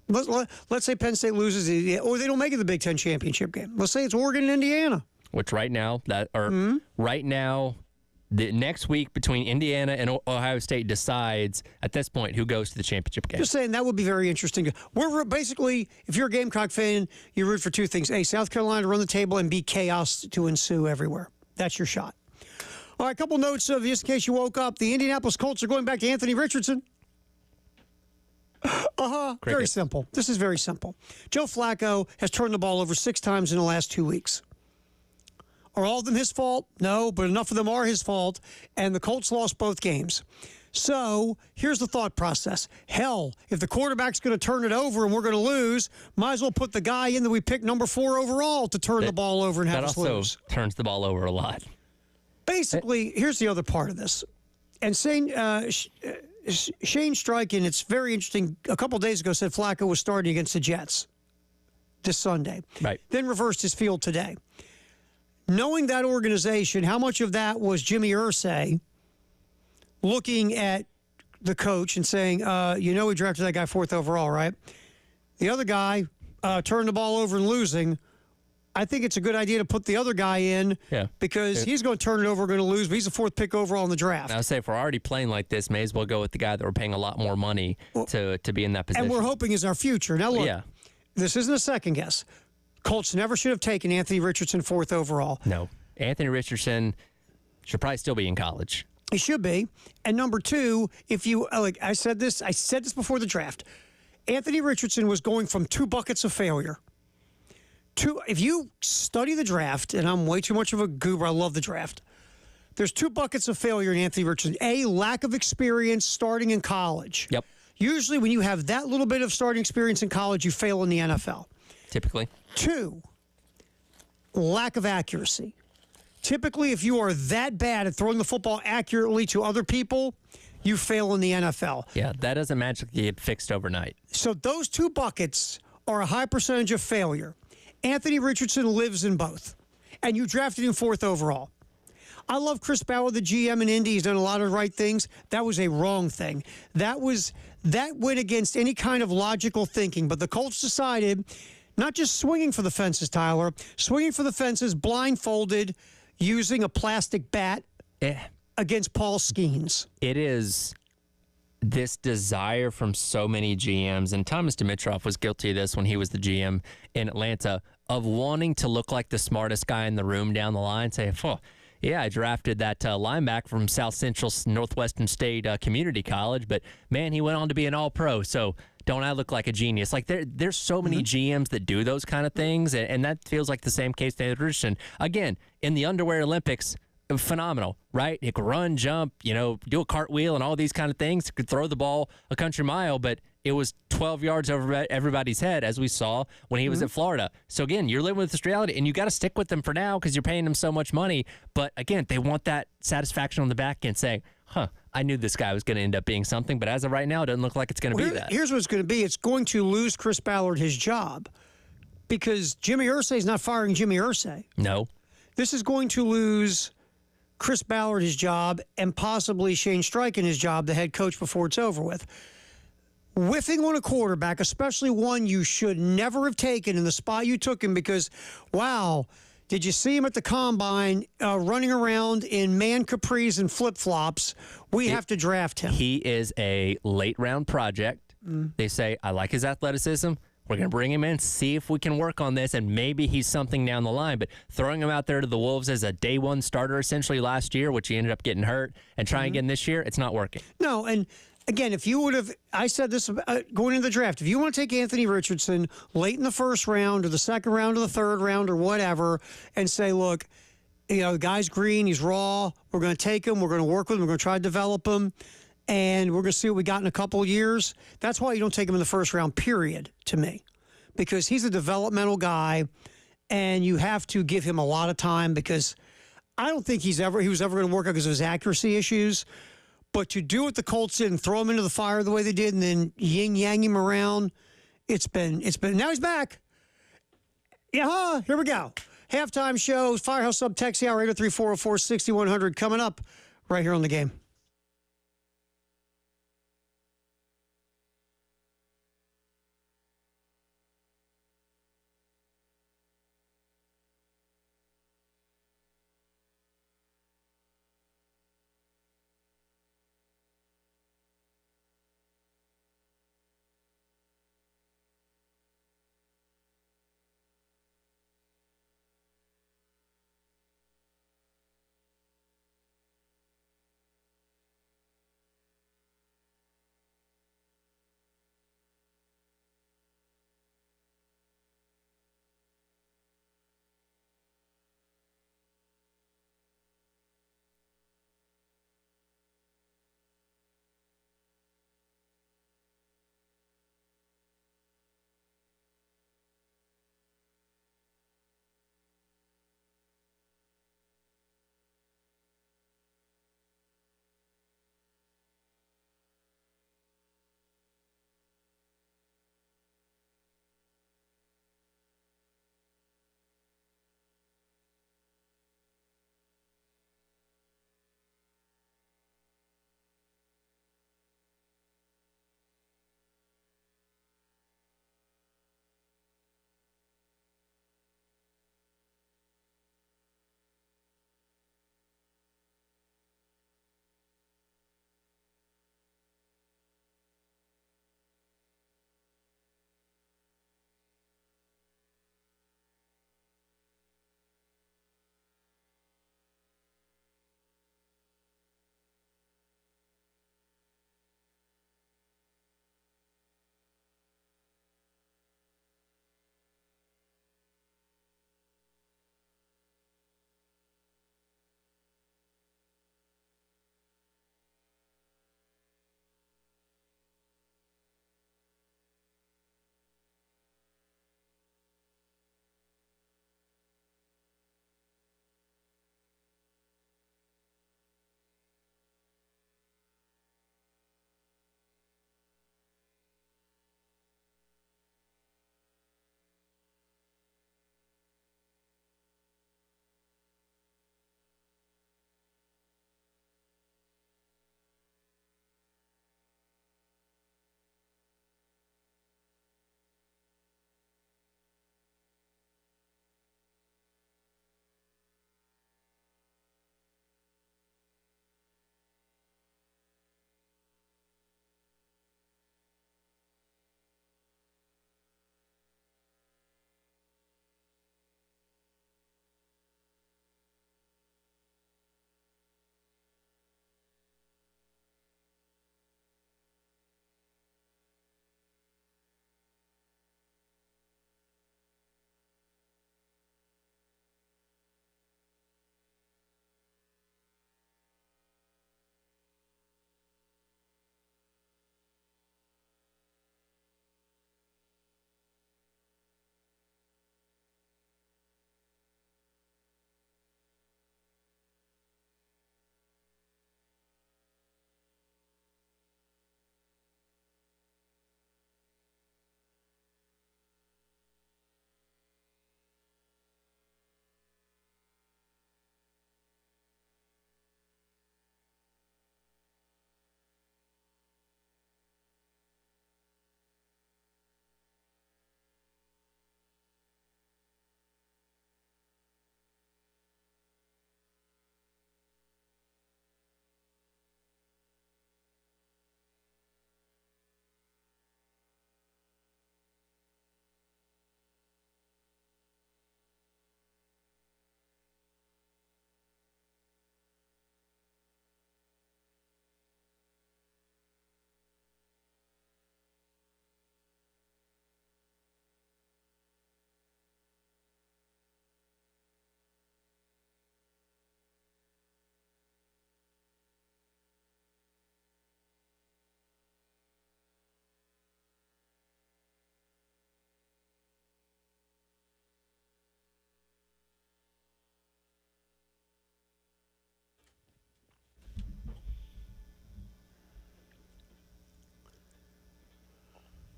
Let's say Penn State loses, or they don't make it to the Big Ten championship game. Let's say it's Oregon and Indiana. Which right now, the next week between Indiana and Ohio State decides at this point who goes to the championship game. Just saying that would be very interesting. We're basically, if you're a Gamecock fan, you root for 2 things: A, South Carolina to run the table, and B, chaos to ensue everywhere. That's your shot. All right, a couple notes just in case you woke up. The Indianapolis Colts are going back to Anthony Richardson. Very simple. This is very simple. Joe Flacco has turned the ball over 6 times in the last 2 weeks. Are all of them his fault? No, but enough of them are his fault, and the Colts lost both games. So here's the thought process. Hell, if the quarterback's going to turn it over and we're going to lose, might as well put the guy in that we picked number 4 overall to turn the ball over and have us lose. That also turns the ball over a lot. Basically, here's the other part of this. And Shane Steichen, it's very interesting, a couple days ago said Flacco was starting against the Jets this Sunday. Right. Then reversed his field today. Knowing that organization, how much of that was Jimmy Irsay looking at the coach and saying, we drafted that guy 4th overall, right? The other guy turned the ball over and losing. I think it's a good idea to put the other guy in because he's going to turn it over, we're going to lose, but he's the 4th pick overall in the draft. I would say if we're already playing like this, may as well go with the guy that we're paying a lot more money to be in that position. And we're hoping is our future. Now, look, this isn't a second guess. Colts never should have taken Anthony Richardson 4th overall. No. Anthony Richardson should probably still be in college. He should be. And number 2, if you I said this before the draft. Anthony Richardson was going from 2 buckets of failure. If you study the draft, and I'm way too much of a goober, I love the draft. There's 2 buckets of failure in Anthony Richardson. A, lack of experience starting in college. Yep. Usually when you have that little bit of starting experience in college, you fail in the NFL. Typically. 2, lack of accuracy. Typically, if you are that bad at throwing the football accurately to other people, you fail in the NFL. Yeah, that doesn't magically get fixed overnight. So those 2 buckets are a high percentage of failure. Anthony Richardson lives in both. And you drafted him 4th overall. I love Chris Ballard, the GM in Indy. He's done a lot of right things. That was a wrong thing. That went against any kind of logical thinking. But the Colts decided not just swinging for the fences, Tyler, swinging for the fences blindfolded using a plastic bat against Paul Skeens. It is this desire from so many GMs, and Thomas Dimitroff was guilty of this when he was the GM in Atlanta, of wanting to look like the smartest guy in the room down the line, say, I drafted that linebacker from South Central Northwestern State Community College, but man, he went on to be an all-pro, so don't I look like a genius? Like there's so many GMs that do those kind of things, and that feels like the same case to Richardson. Again, in the underwear Olympics, phenomenal, right? He could run, jump, do a cartwheel and all these kind of things. He could throw the ball a country mile, but it was 12 yards over everybody's head, as we saw when he was at Florida. So again, you're living with this reality, and you got to stick with them for now because you're paying them so much money. But again, they want that satisfaction on the back end, saying, I knew this guy was going to end up being something, but as of right now, it doesn't look like it's going to be that. Here's what it's going to be. It's going to lose Chris Ballard his job because Jimmy Irsay is not firing Jimmy Irsay. No. This is going to lose Chris Ballard his job and possibly Shane Steichen his job, the head coach, before it's over with. Whiffing on a quarterback, especially one you should never have taken in the spot you took him because, wow, did you see him at the combine running around in man capris and flip-flops? We have to draft him. He is a late-round project. They say, I like his athleticism. We're going to bring him in, see if we can work on this, and maybe he's something down the line. But throwing him out there to the Wolves as a day one starter essentially last year, which he ended up getting hurt, and trying again this year, it's not working. No, and again, if you would have, I said this going into the draft, if you want to take Anthony Richardson late in the 1st round or the 2nd round or the 3rd round or whatever and say, look, the guy's green, he's raw, we're going to take him, we're going to work with him, we're going to try to develop him, and we're going to see what we got in a couple of years. That's why you don't take him in the 1st round, period, to me, because he's a developmental guy, and you have to give him a lot of time because I don't think he was ever going to work out because of his accuracy issues. But to do what the Colts did and throw him into the fire the way they did and then yin-yang him around, it's been now he's back. Yeah, here we go. Halftime show, Firehouse Sub Text Hour, 803-404-6100 coming up right here on The Game.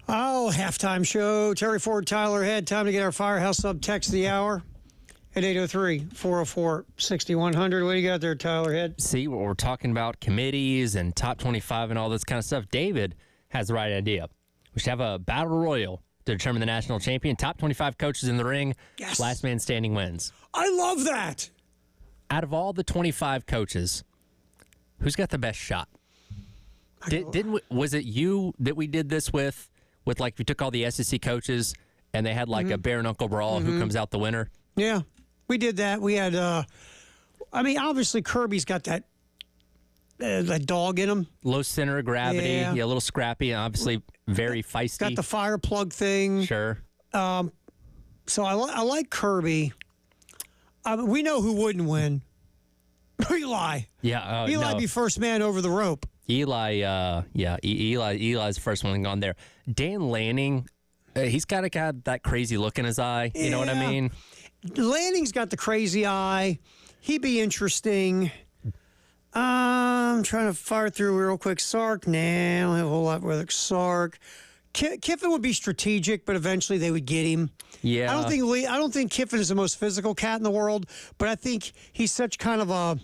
Oh, halftime show. Terry Ford, Tyler Head. Time to get our Firehouse Sub text of the hour at 803-404-6100. What do you got there, Tyler Head? See, we're talking about committees and top 25 and all this kind of stuff. David has the right idea. We should have a battle royal to determine the national champion. Top 25 coaches in the ring. Yes. Last man standing wins. I love that. Out of all the 25 coaches, who's got the best shot? Was it you that we did this with like, we took all the SEC coaches and they had like a bare knuckle brawl who comes out the winner? Yeah, we did that. We had, obviously Kirby's got that dog in him. Low center of gravity, Yeah. a little scrappy, and obviously very feisty. Got the fire plug thing. Sure. So I like Kirby. We know who wouldn't win. Eli. Yeah. Eli no. be first man over the rope. Eli's the first one gone there. Dan Lanning, he's kind of got that crazy look in his eye. You know what I Yeah. mean? Lanning's got the crazy eye. He'd be interesting. I'm trying to fire through real quick. Sark, nah, I don't have a whole lot with Sark. Kiffin would be strategic, but eventually they would get him. Yeah. I don't think Kiffin is the most physical cat in the world, but I think he's such kind of a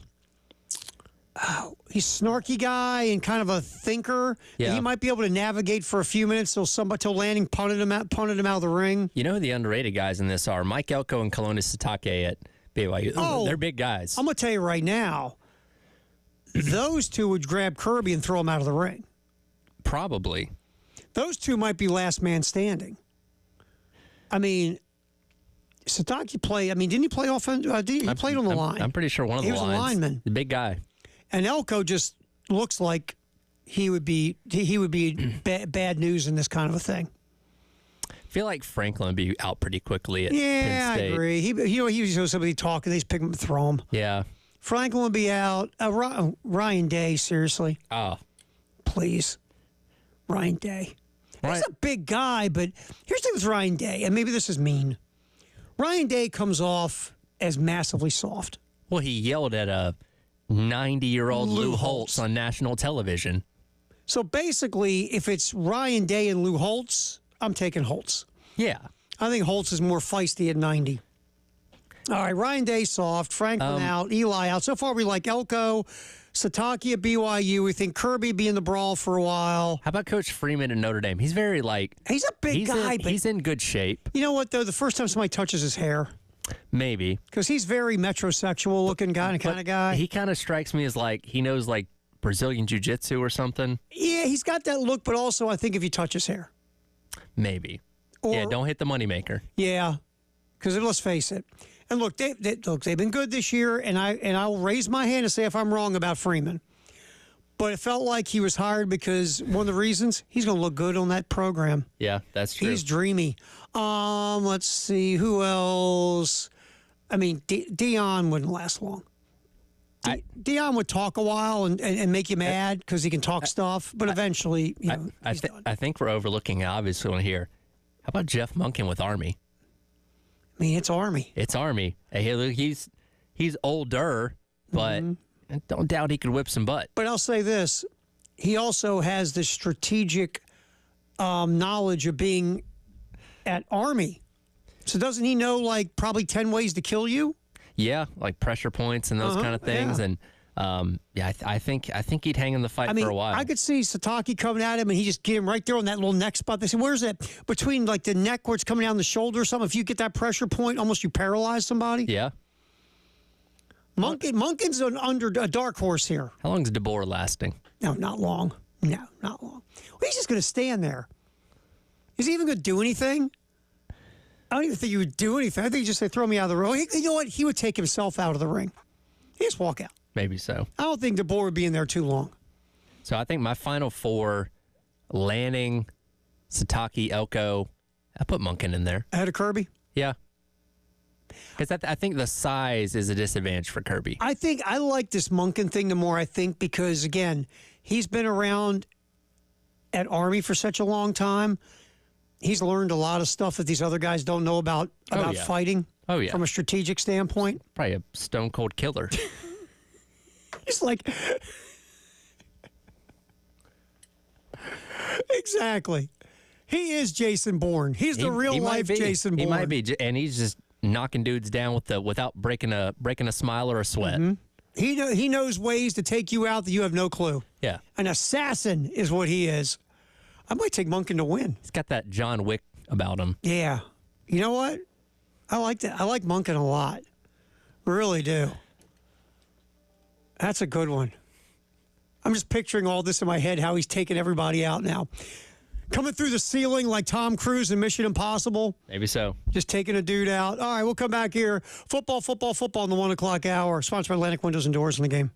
he's snarky guy and kind of a thinker. Yeah. He might be able to navigate for a few minutes till Lanning punted him out of the ring. You know who the underrated guys in this are? Mike Elko and Kalonis Sitake at BYU. Oh, they're big guys. I'm going to tell you right now, those two would grab Kirby and throw him out of the ring. Probably. Those two might be last man standing. I mean, Sitake played. Didn't he play offense? He played on the line. I'm pretty sure one of the lines. He was a lineman. The big guy. And Elko just looks like he would be bad news in this kind of a thing. I feel like Franklin would be out pretty quickly at Penn Yeah, I State. agree. He was somebody talking. They just pick him up and throw him. Yeah. Franklin would be out. Ryan Day, seriously, Oh. please, Ryan Day. He's Right. a big guy, but here's the thing with Ryan Day, and maybe this is mean. Ryan Day comes off as massively soft. Well, he yelled at a 90-year-old Lou Holtz on national television. So basically, if it's Ryan Day and Lou Holtz, I'm taking Holtz. Yeah. I think Holtz is more feisty at 90. All right, Ryan Day soft, Franklin out, Eli out. So far, we like Elko, Sitake at BYU. We think Kirby be in the brawl for a while. How about Coach Freeman in Notre Dame? He's very He's a big guy, but he's in good shape. you know what, though? The first time somebody touches his hair, Maybe. because he's very metrosexual looking kind of guy. He kind of strikes me as like he knows like Brazilian jiu-jitsu or something. Yeah, he's got that look, but also I think if you touch his hair. Maybe. Or, Yeah, don't hit the moneymaker. Yeah, because let's face it. And look, they've been good this year, and I'll raise my hand and say if I'm wrong about Freeman. But it felt like he was hired because one of the reasons he's going to look good on that program. Yeah, that's true. He's dreamy. Let's see who else. Dion wouldn't last long. Dion would talk a while and make you mad because he can talk stuff, but eventually, he's done. I think we're overlooking an obvious one here. How about Jeff Monken with Army? It's Army. It's Army. Hey, look, he's older, but I don't doubt he could whip some butt. But I'll say this. He also has the strategic knowledge of being at Army. So doesn't he know, like, probably 10 ways to kill you? Yeah, like pressure points and those kind of things. yeah. And I think he'd hang in the fight for a while. I could see Sitake coming at him and he just get him right there on that little neck spot. They say, where's that? Between like the neck where it's coming down the shoulder or something. If you get that pressure point, almost you paralyze somebody. Yeah. Monken's a dark horse here. How long is DeBoer lasting? No, not long. No, not long. Well, he's just going to stand there. Is he even going to do anything? I don't even think he would do anything. I think he'd just say, throw me out of the ring. You know what? He would take himself out of the ring. He'd just walk out. Maybe so. I don't think DeBoer would be in there too long. So I think my final four: Lanning, Sitake, Elko. I put Monken in there. Ahead of Kirby? Yeah. Because I think the size is a disadvantage for Kirby. I like this Monken thing the more I think because, again, he's been around at Army for such a long time. He's learned a lot of stuff that these other guys don't know about yeah. fighting. Oh, yeah. From a strategic standpoint. Probably a stone cold killer. He's like, exactly. He is Jason Bourne. He's the real life Jason Bourne. He might be, and he's just knocking dudes down without breaking a smile or a sweat. Mm-hmm. He knows ways to take you out that you have no clue. Yeah, an assassin is what he is. I might take Monken to win. He's got that John Wick about him. Yeah, you know what? I like that. I like Monken a lot. Really do. That's a good one. I'm just picturing all this in my head, how he's taking everybody out now. Coming through the ceiling like Tom Cruise in Mission Impossible. Maybe so. Just taking a dude out. All right, we'll come back here. Football in the 1 o'clock hour. Sponsored by Atlantic Windows and Doors in the game.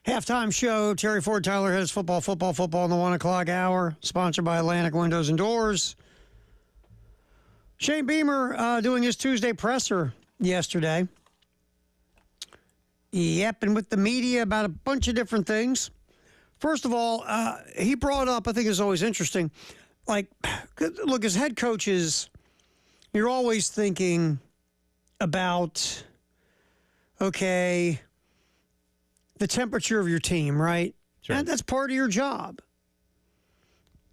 Halftime show, Terry Ford, Tyler Hess, football in the 1 o'clock hour, sponsored by Atlantic Windows and Doors. Shane Beamer doing his Tuesday presser yesterday. Yapping with the media about a bunch of different things. First of all, he brought up, I think it's always interesting, like, look, as head coaches, you're always thinking about, okay, the temperature of your team, right? Sure. And that's part of your job,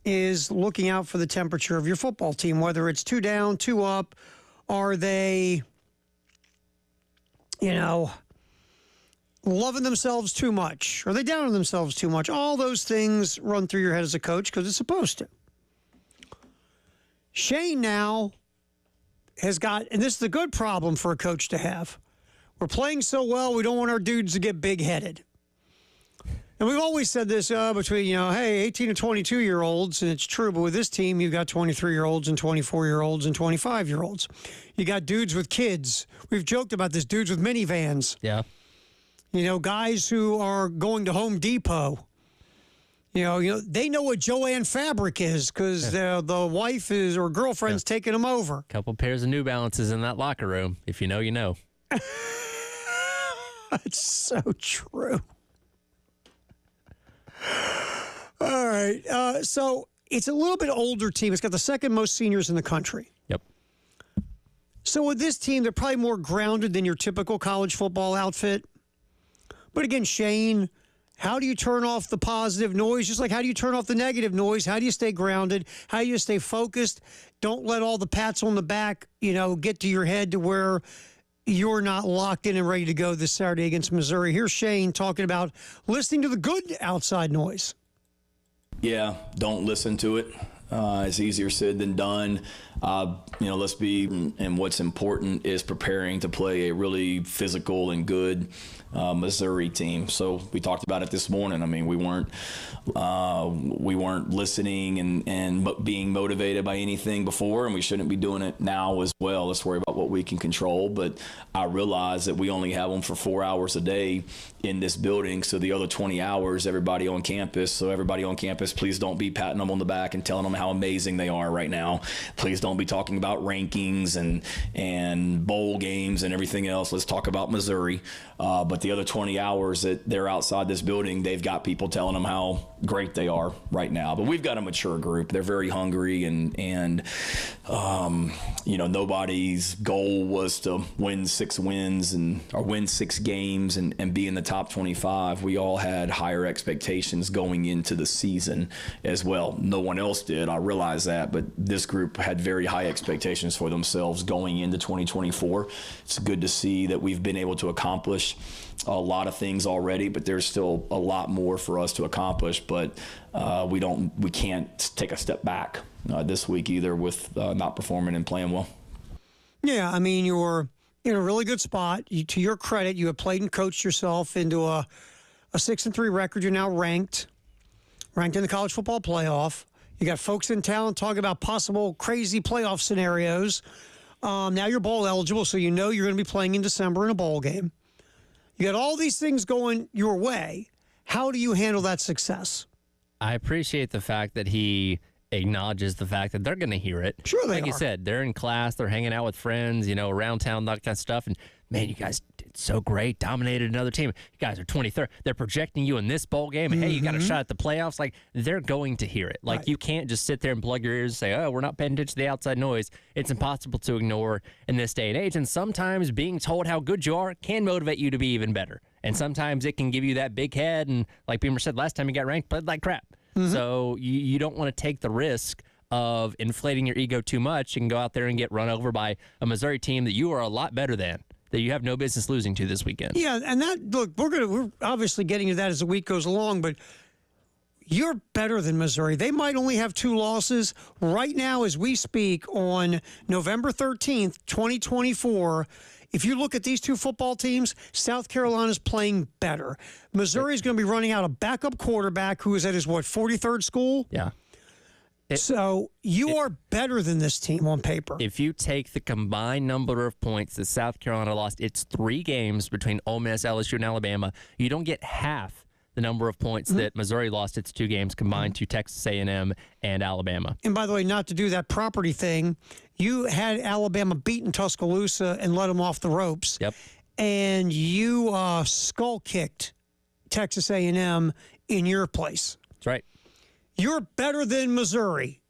is looking out for the temperature of your football team, whether it's 2 down, 2 up. Are they, loving themselves too much? Are they down on themselves too much? All those things run through your head as a coach because it's supposed to. Shane now has got, and this is a good problem for a coach to have, we're playing so well, we don't want our dudes to get big-headed. And we've always said this between, 18 and 22-year-olds, and it's true, but with this team, you've got 23-year-olds and 24-year-olds and 25-year-olds. You got dudes with kids. We've joked about this, dudes with minivans. Yeah. Guys who are going to Home Depot. They know what Joanne fabric is because the wife is or girlfriend's taking them over. Couple pairs of New Balances in that locker room. If you know, you know. That's so true. All right. So it's a little bit older team. It's got the second most seniors in the country. Yep. So with this team, they're probably more grounded than your typical college football outfit. But again, Shane, how do you turn off the positive noise? Just like how do you turn off the negative noise? How do you stay grounded? How do you stay focused? Don't let all the pats on the back, get to your head to where you're not locked in and ready to go this Saturday against Missouri. Here's Shane talking about listening to the good outside noise. Yeah, don't listen to it. It's easier said than done. Let's be, and what's important is preparing to play a really physical and good Missouri team. So we talked about it this morning. I mean, we weren't listening and being motivated by anything before, and we shouldn't be doing it now as well. Let's worry about what we can control. But I realize that we only have them for 4 hours a day in this building. So the other 20 hours, everybody on campus. So everybody on campus, please don't be patting them on the back and telling them how amazing they are right now. Please don't be talking about rankings and bowl games and everything else. Let's talk about Missouri. But the other 20 hours that they're outside this building, they've got people telling them how great they are right now. But we've got a mature group. They're very hungry, and nobody's goal was to win 6 wins or win 6 games and be in the top 25. We all had higher expectations going into the season as well. No one else did. I realize that, but this group had very high expectations for themselves going into 2024. It's good to see that we've been able to accomplish a lot of things already, but there's still a lot more for us to accomplish. But we can't take a step back this week either with not performing and playing well. Yeah, I mean, you're in a really good spot. To your credit, you have played and coached yourself into a 6-3 record. You're now ranked in the college football playoff. You got folks in town talking about possible crazy playoff scenarios. Now you're bowl eligible, so you're going to be playing in December in a bowl game. You got all these things going your way. How do you handle that success? I appreciate the fact that he acknowledges the fact that they're going to hear it. Sure they are. Like you said, they're in class, they're hanging out with friends, around town, that kind of stuff. And, man, you guys did so great, dominated another team. You guys are 23rd. They're projecting you in this bowl game, and, hey, you got a shot at the playoffs. Like, they're going to hear it. Like, right. You can't just sit there and plug your ears and say, oh, we're not paying attention to the outside noise. It's impossible to ignore in this day and age. And sometimes being told how good you are can motivate you to be even better. And sometimes it can give you that big head. And like Beamer said, last time you got ranked, played like crap. So you don't want to take the risk of inflating your ego too much and go out there and get run over by a Missouri team that you are a lot better than, that you have no business losing to this weekend. Yeah, and we're obviously getting to that as the week goes along, but you're better than Missouri. They might only have 2 losses right now as we speak on November 13th, 2024. If you look at these 2 football teams, South Carolina's playing better. Missouri's going to be running out a backup quarterback who is at his, 43rd school? Yeah. So you are better than this team on paper. If you take the combined number of points that South Carolina lost, it's 3 games between Ole Miss, LSU, and Alabama. You don't get half the number of points that Missouri lost its 2 games combined to Texas A&M and Alabama. And by the way, not to do that property thing, you had Alabama beating Tuscaloosa and let them off the ropes. Yep. And you skull kicked Texas A&M in your place. That's right. You're better than Missouri.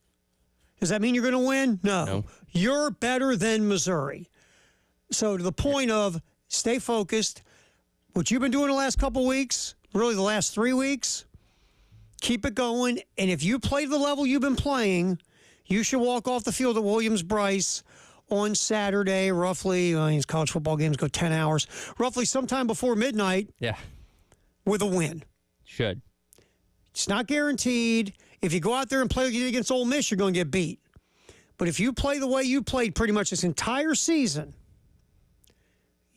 Does that mean you're going to win? No. You're better than Missouri. So to the point of stay focused, what you've been doing the last couple weeks, really the last 3 weeks, keep it going. And if you play the level you've been playing, you should walk off the field at Williams-Brice on Saturday, roughly, these college football games go 10 hours, roughly sometime before midnight. Yeah. With a win. Should. It's not guaranteed. If you go out there and play against Ole Miss, you're going to get beat. But if you play the way you played pretty much this entire season,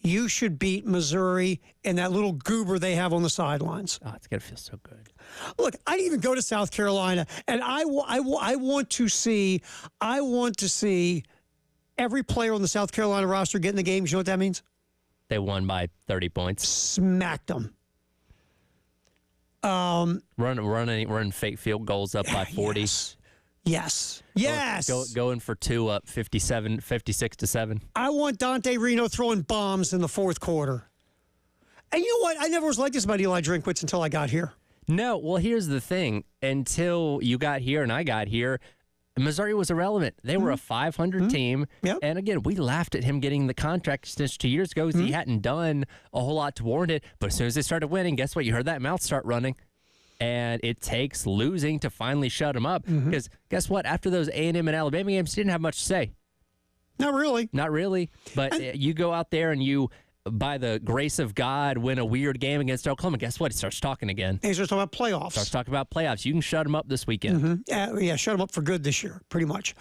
you should beat Missouri and that little goober they have on the sidelines. Oh, it's going to feel so good. Look, I didn't even go to South Carolina, and I want to see every player on the South Carolina roster get in the games. You know what that means? They won by 30 points. Smacked them. Run fake field goals up by 40. Yes. Going for 2 up 56-7. I want Dante Reno throwing bombs in the fourth quarter. And you know what? I never was like this about Eli Drinkwitz until I got here. No, well, here's the thing. Until you got here and I got here, Missouri was irrelevant. They were a 500 team. Yep. And again, we laughed at him getting the contract extension 2 years ago because he hadn't done a whole lot to warrant it. But as soon as they started winning, guess what? You heard that mouth start running. And it takes losing to finally shut him up. Because guess what? After those A&M and Alabama games, he didn't have much to say. Not really. Not really. But you go out there and you, by the grace of God, win a weird game against Oklahoma. Guess what? He starts talking again. He starts talking about playoffs. Starts talking about playoffs. You can shut him up this weekend. Yeah, shut him up for good this year, pretty much.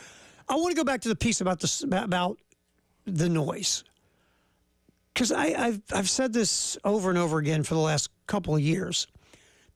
I want to go back to the piece about the noise. Because I've said this over and over again for the last couple of years.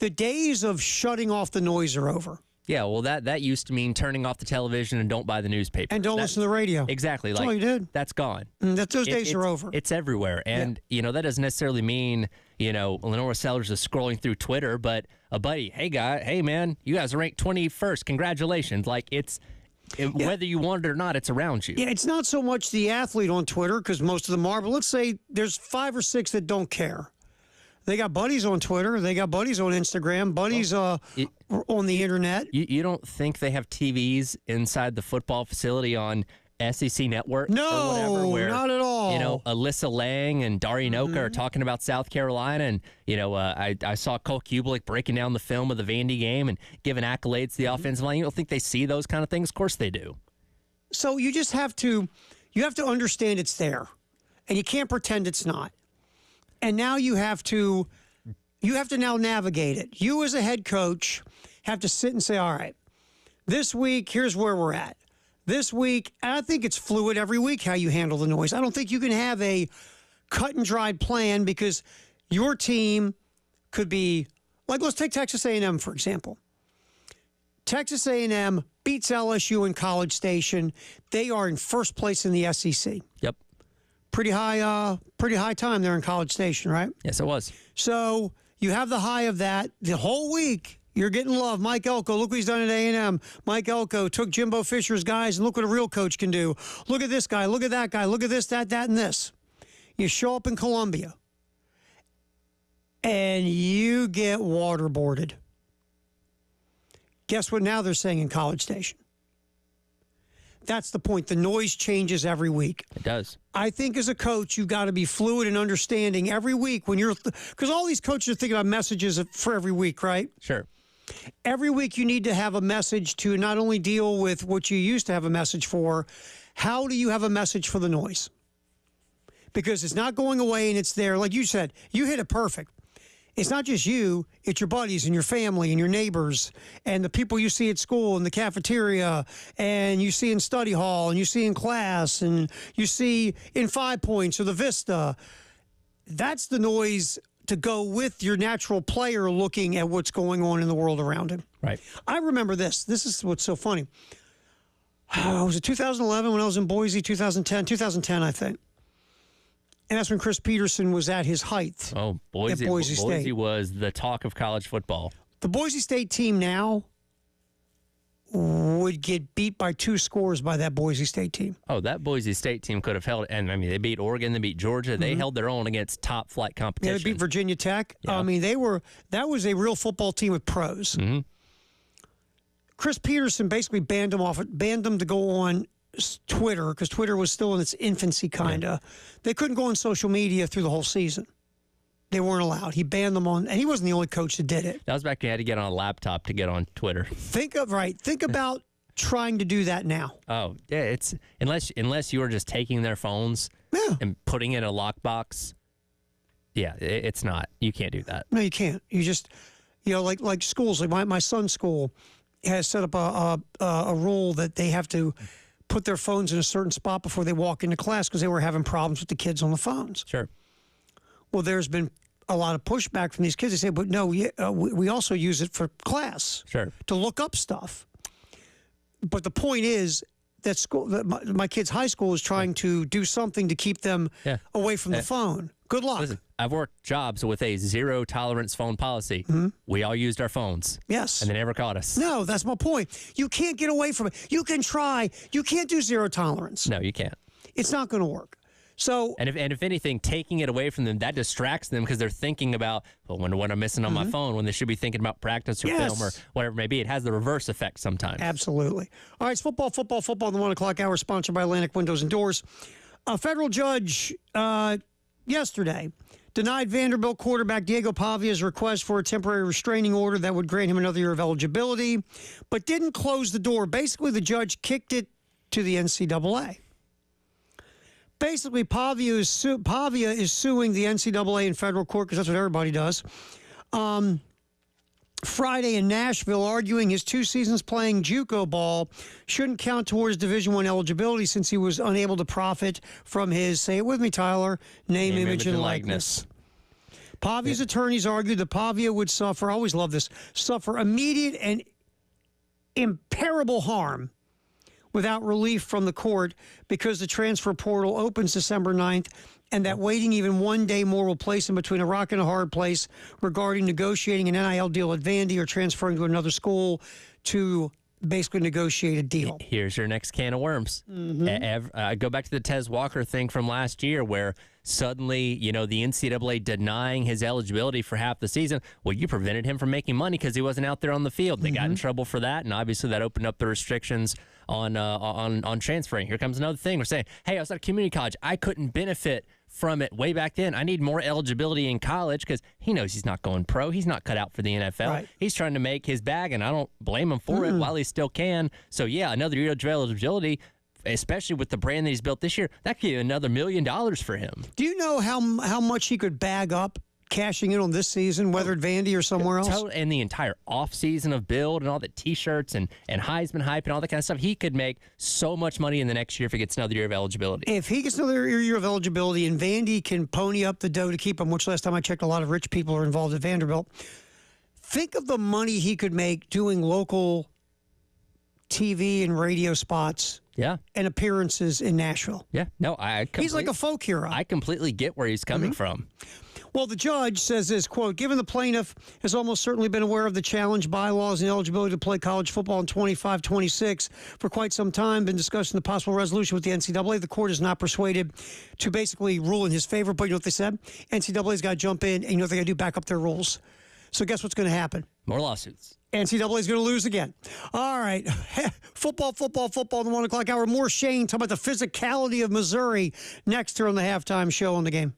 The days of shutting off the noise are over. Yeah, well, that used to mean turning off the television and don't buy the newspaper. And don't listen to the radio. Exactly. That's all you did. That's gone. Those days are over. It's everywhere. And, that doesn't necessarily mean, Lenora Sellers is scrolling through Twitter, but a buddy, hey, man, you guys are ranked 21st. Congratulations. Whether you want it or not, it's around you. Yeah, it's not so much the athlete on Twitter, because most of them are, but let's say there's 5 or 6 that don't care. They got buddies on Twitter. They got buddies on Instagram, buddies on the internet. You don't think they have TVs inside the football facility on SEC Network? No, or whatever, where, not at all. Alyssa Lang and Dari Noka are talking about South Carolina. And, I saw Cole Kubelik breaking down the film of the Vandy game and giving accolades to the offensive line. You don't think they see those kind of things? Of course they do. So you just have to understand it's there. And you can't pretend it's not. And now you have to now navigate it. You as a head coach have to sit and say, all right, this week, here's where we're at. This week, and I think it's fluid every week how you handle the noise. I don't think you can have a cut and dried plan because your team could be, let's take Texas A&M, for example. Texas A&M beats LSU in College Station. They are in first place in the SEC. Yep. Pretty high time there in College Station, right? Yes, it was. So you have the high of that. The whole week, you're getting love. Mike Elko, look what he's done at A&M. Mike Elko took Jimbo Fisher's guys, and look what a real coach can do. Look at this guy. Look at that guy. Look at this, that, and this. You show up in Columbia, and you get waterboarded. Guess what now they're saying in College Station? That's the point. The noise changes every week. It does. I think as a coach, you've got to be fluid and understanding every week when because all these coaches are thinking about messages for every week, right? Sure. Every week you need to have a message to not only deal with what you used to have a message for, how do you have a message for the noise? Because it's not going away and it's there. Like you said, you hit it perfect. It's not just you, it's your buddies and your family and your neighbors and the people you see at school in the cafeteria and you see in study hall and you see in class and you see in 5 Points or the Vista. That's the noise to go with your natural player looking at what's going on in the world around him. Right. I remember this. This is what's so funny. Was it 2011 when I was in Boise, 2010, I think. And that's when Chris Peterson was at his height. Oh, Boise State. Boise was the talk of college football. The Boise State team now would get beat by 2 scores by that Boise State team. Oh, that Boise State team could have held, and I mean, they beat Oregon, they beat Georgia. They held their own against top flight competition. Yeah, they beat Virginia Tech. Yeah. I mean, that was a real football team with pros. Mm-hmm. Chris Peterson basically banned them to go on Twitter because Twitter was still in its infancy, kind of. Yeah. They couldn't go on social media through the whole season. They weren't allowed. He banned them on, and he wasn't the only coach that did it. That was back when you had to get on a laptop to get on Twitter. Think about trying to do that now. Oh, yeah, it's unless you are just taking their phones and putting it in a lockbox. Yeah, it's not. You can't do that. No, you can't. You just, like schools, like my son's school has set up a rule that they have to put their phones in a certain spot before they walk into class because they were having problems with the kids on the phones. Sure. Well, there's been a lot of pushback from these kids. They say, but no, we also use it for class. Sure. To look up stuff. But the point is that my kid's high school is trying to do something to keep them away from the phone. Good luck. Listen, I've worked jobs with a 0 tolerance phone policy. Mm-hmm. We all used our phones. Yes. And they never caught us. No, that's my point. You can't get away from it. You can try. You can't do 0 tolerance. No, you can't. It's not going to work. So, and if anything, taking it away from them, that distracts them because they're thinking about, when I'm missing on my phone, when they should be thinking about practice or film or whatever it may be. It has the reverse effect sometimes. Absolutely. All right, it's football in the 1 o'clock hour, sponsored by Atlantic Windows and Doors. A federal judge yesterday denied Vanderbilt quarterback Diego Pavia's request for a temporary restraining order that would grant him another year of eligibility, but didn't close the door. Basically, the judge kicked it to the NCAA. Basically, Pavia is suing the NCAA in federal court because that's what everybody does. Friday in Nashville, arguing his 2 seasons playing JUCO ball shouldn't count towards Division I eligibility since he was unable to profit from his, say it with me, Tyler, name image, and likeness. Pavia's attorneys argued that Pavia would suffer, I always love this, suffer immediate and irreparable harm without relief from the court because the transfer portal opens December 9th and that waiting even 1 day more will place him between a rock and a hard place regarding negotiating an NIL deal at Vandy or transferring to another school to basically negotiate a deal. Here's your next can of worms. Mm-hmm. Go back to the Tez Walker thing from last year where suddenly, the NCAA denying his eligibility for half the season. Well, you prevented him from making money because he wasn't out there on the field. They got in trouble for that, and obviously that opened up the restrictions on transferring. Here comes another thing. We're saying, hey, I was at a community college. I couldn't benefit from it way back then. I need more eligibility in college because he knows he's not going pro. He's not cut out for the NFL. Right. He's trying to make his bag, and I don't blame him for it while he still can. So, yeah, another year of eligibility, especially with the brand that he's built this year, that could be another $1 million for him. Do you know how much he could bag up cashing in on this season, whether at Vandy or somewhere else? And the entire offseason of build and all the T-shirts and Heisman hype and all that kind of stuff, he could make so much money in the next year if he gets another year of eligibility. If he gets another year of eligibility and Vandy can pony up the dough to keep him, which last time I checked, a lot of rich people are involved at Vanderbilt, think of the money he could make doing local TV and radio spots. Yeah. And appearances in Nashville. Yeah. No, he's like a folk hero. I completely get where he's coming from. Well, the judge says this, quote, given the plaintiff has almost certainly been aware of the challenge bylaws and eligibility to play college football in 25-26 for quite some time, been discussing the possible resolution with the NCAA. The court is not persuaded to basically rule in his favor. But you know what they said? NCAA's got to jump in, and you know what they got to do? Back up their rules. So guess what's going to happen? More lawsuits. NCAA is going to lose again. All right. Football in the 1 o'clock hour. More Shane talking about the physicality of Missouri next here on the halftime show on the game.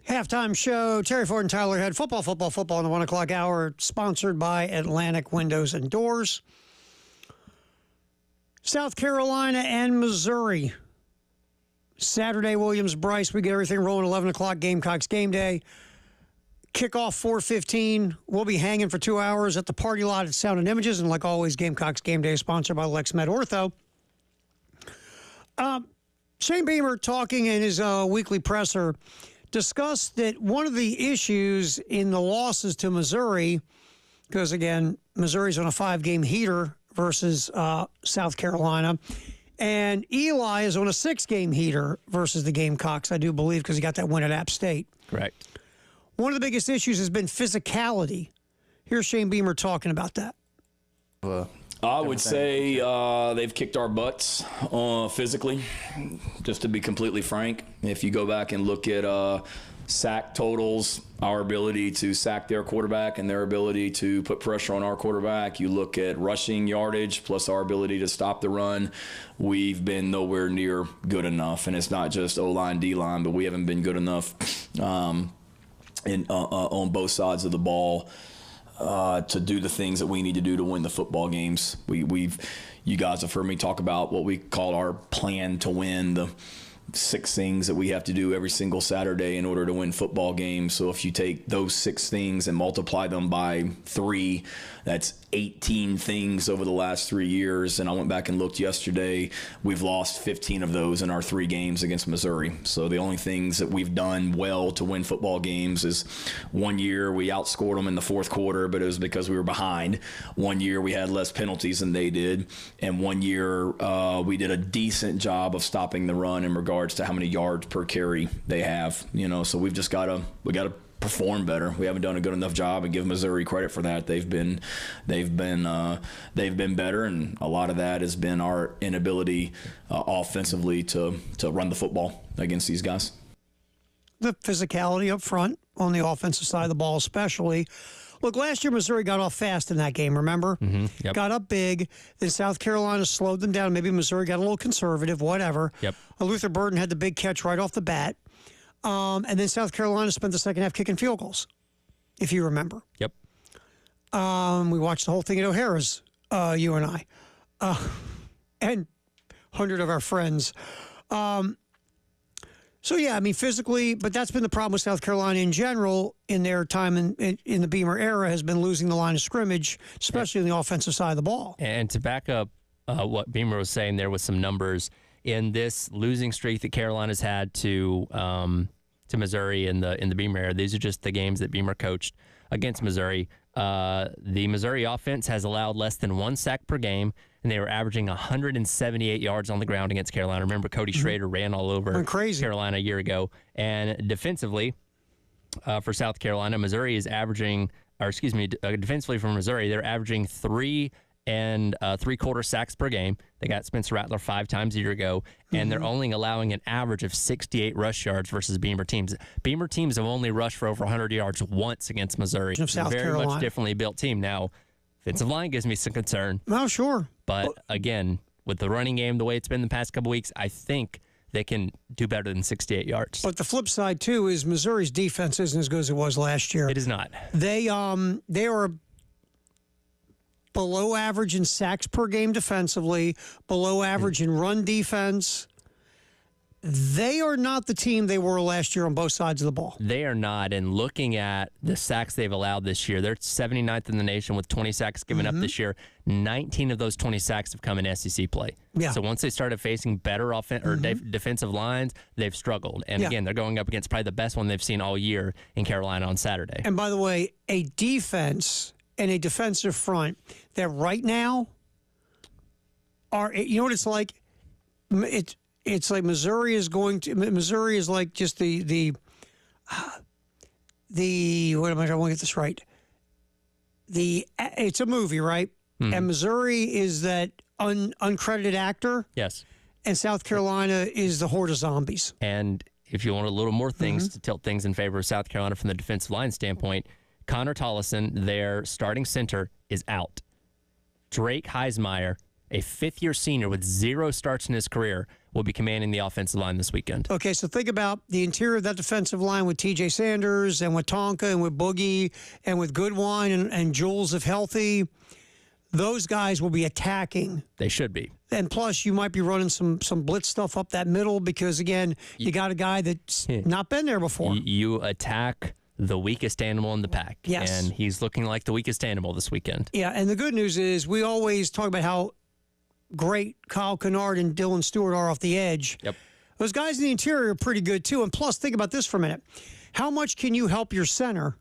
Halftime show, Terry Ford and Tyler Head, football in the 1 o'clock hour, sponsored by Atlantic Windows and Doors. South Carolina and Missouri. Saturday, Williams-Brice. We get everything rolling, 11 o'clock, Gamecocks game day. Kickoff 4:15. We'll be hanging for 2 hours at the party lot at Sound and Images. And like always, Gamecocks game day is sponsored by LexMed Ortho. Shane Beamer, talking in his weekly presser, discussed that one of the issues in the losses to Missouri, because again, Missouri's on a 5-game heater versus South Carolina, and Eli is on a 6-game heater versus the Gamecocks, I do believe, because he got that win at App State. Correct. One of the biggest issues has been physicality. Here's Shane Beamer talking about that. I would say they've kicked our butts physically, just to be completely frank. If you go back and look at sack totals, our ability to sack their quarterback and their ability to put pressure on our quarterback, you look at rushing yardage plus our ability to stop the run, we've been nowhere near good enough. And it's not just O-line, D-line, but we haven't been good enough on both sides of the ball to do the things that we need to do to win the football games. You guys have heard me talk about what we call our plan to win, the 6 things that we have to do every single Saturday in order to win football games. So if you take those 6 things and multiply them by 3, that's 18 things over the last 3 years. And I went back and looked yesterday. We've lost 15 of those in our 3 games against Missouri. So the only things that we've done well to win football games is one year we outscored them in the 4th quarter, but it was because we were behind. One year we had less penalties than they did. And one year we did a decent job of stopping the run in regards to how many yards per carry they have. So we've just got to perform better. We haven't done a good enough job, and give Missouri credit for that. They've been better, and a lot of that has been our inability offensively to run the football against these guys. The physicality up front on the offensive side of the ball, especially. Look, last year Missouri got off fast in that game, remember? Mm-hmm. Yep. Got up big. Then South Carolina slowed them down. Maybe Missouri got a little conservative, whatever. Yep. Luther Burden had the big catch right off the bat. And then South Carolina spent the second half kicking field goals, if you remember. Yep. We watched the whole thing at O'Hara's, you and I, and 100 of our friends. So, yeah, I mean, physically, but that's been the problem with South Carolina in general in their time in the Beamer era, has been losing the line of scrimmage, especially on the offensive side of the ball. And to back up what Beamer was saying there with some numbers, in this losing streak that Carolina's had to Missouri in the Beamer era, these are just the games that Beamer coached against Missouri. The Missouri offense has allowed less than 1 sack per game, and they were averaging 178 yards on the ground against Carolina. Remember, Cody Schrader ran all over Carolina a year ago. And defensively, for South Carolina, Missouri is averaging, defensively for Missouri, they're averaging 3 3/4 sacks per game. They got Spencer Rattler 5 times a year ago, and they're only allowing an average of 68 rush yards versus Beamer teams. Beamer teams have only rushed for over 100 yards once against Missouri. Very much differently built team. Now, offensive line gives me some concern. Oh, sure. But again, with the running game the way it's been the past couple weeks, I think they can do better than 68 yards. But the flip side, too, is Missouri's defense isn't as good as it was last year. It is not. They are below average in sacks per game defensively, below average in run defense. They are not the team they were last year on both sides of the ball. They are not. And looking at the sacks they've allowed this year, they're 79th in the nation with 20 sacks given up this year. 19 of those 20 sacks have come in SEC play. Yeah. So once they started facing better defensive lines, they've struggled. And again, they're going up against probably the best one they've seen all year in Carolina on Saturday. And by the way, a defense and a defensive front that right now are, you know what it's like? It's like Missouri is like just the what am I trying to get this right? It's a movie, right? Mm-hmm. And Missouri is that uncredited actor. Yes. And South Carolina is the horde of zombies. And if you want a little more things to tilt things in favor of South Carolina from the defensive line standpoint, Connor Tollison, their starting center, is out. Drake Heismeyer, a 5th-year senior with 0 starts in his career, will be commanding the offensive line this weekend. Okay, so think about the interior of that defensive line with TJ Sanders and with Tonka and with Boogie and with Goodwine and Jules if healthy. Those guys will be attacking. They should be. And plus, you might be running some blitz stuff up that middle because, again, you got a guy that's not been there before. You attack the weakest animal in the pack. Yes. And he's looking like the weakest animal this weekend. Yeah, and the good news is we always talk about how great Kyle Kennard and Dylan Stewart are off the edge. Yep. Those guys in the interior are pretty good, too. And plus, think about this for a minute. How much can you help your center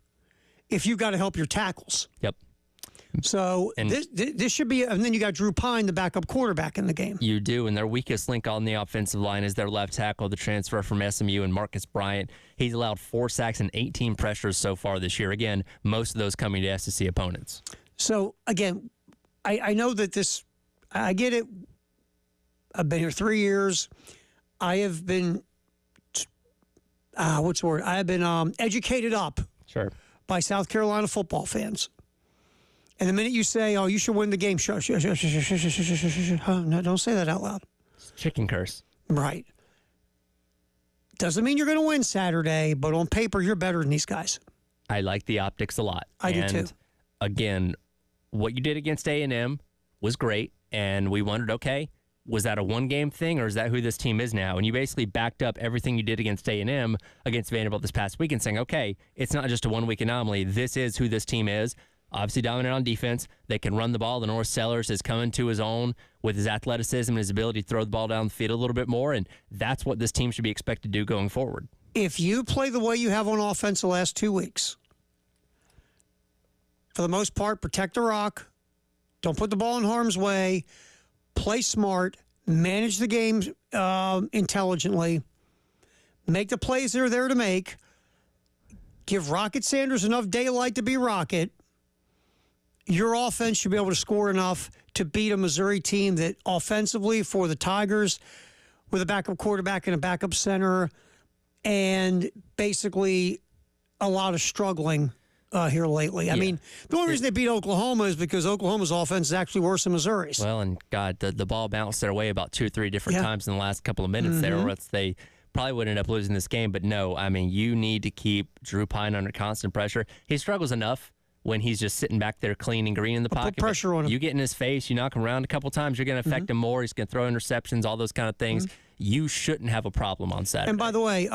if you've got to help your tackles? Yep. So this should be, and then you got Drew Pine, the backup quarterback in the game. You do, and their weakest link on the offensive line is their left tackle, the transfer from SMU, and Marcus Bryant. He's allowed 4 sacks and 18 pressures so far this year. Again, most of those coming to SEC opponents. So, again, I know that this, I get it. I've been here 3 years. I have been, what's the word? I have been educated up Sure. by South Carolina football fans. And the minute you say, "Oh, you should win the game," shush. No, don't say that out loud. Chicken curse. Right. Doesn't mean you're going to win Saturday, but on paper, you're better than these guys. I like the optics a lot. I do too. Again, what you did against A&M was great, and we wondered, okay, was that a one-game thing, or is that who this team is now? And you basically backed up everything you did against A&M against Vanderbilt this past weekend, saying, okay, it's not just a one-week anomaly. This is who this team is. Obviously dominant on defense. They can run the ball. The North Sellers is coming to his own with his athleticism and his ability to throw the ball down the field a little bit more, and that's what this team should be expected to do going forward. If you play the way you have on offense the last 2 weeks, for the most part, protect the rock, don't put the ball in harm's way, play smart, manage the game intelligently, make the plays that are there to make, give Rocket Sanders enough daylight to be Rocket, your offense should be able to score enough to beat a Missouri team that offensively for the Tigers with a backup quarterback and a backup center and basically a lot of struggling here lately. I mean, the only reason they beat Oklahoma is because Oklahoma's offense is actually worse than Missouri's. Well, and God, the ball bounced their way about 2 or 3 different times in the last couple of minutes there, or else they probably would end up losing this game. But no, I mean, you need to keep Drew Pine under constant pressure. He struggles enough when he's just sitting back there clean and green in the pocket. Put pressure on him. You get in his face, you knock him around a couple times, you're going to affect him more. He's going to throw interceptions, all those kind of things. You shouldn't have a problem on Saturday. And by the way,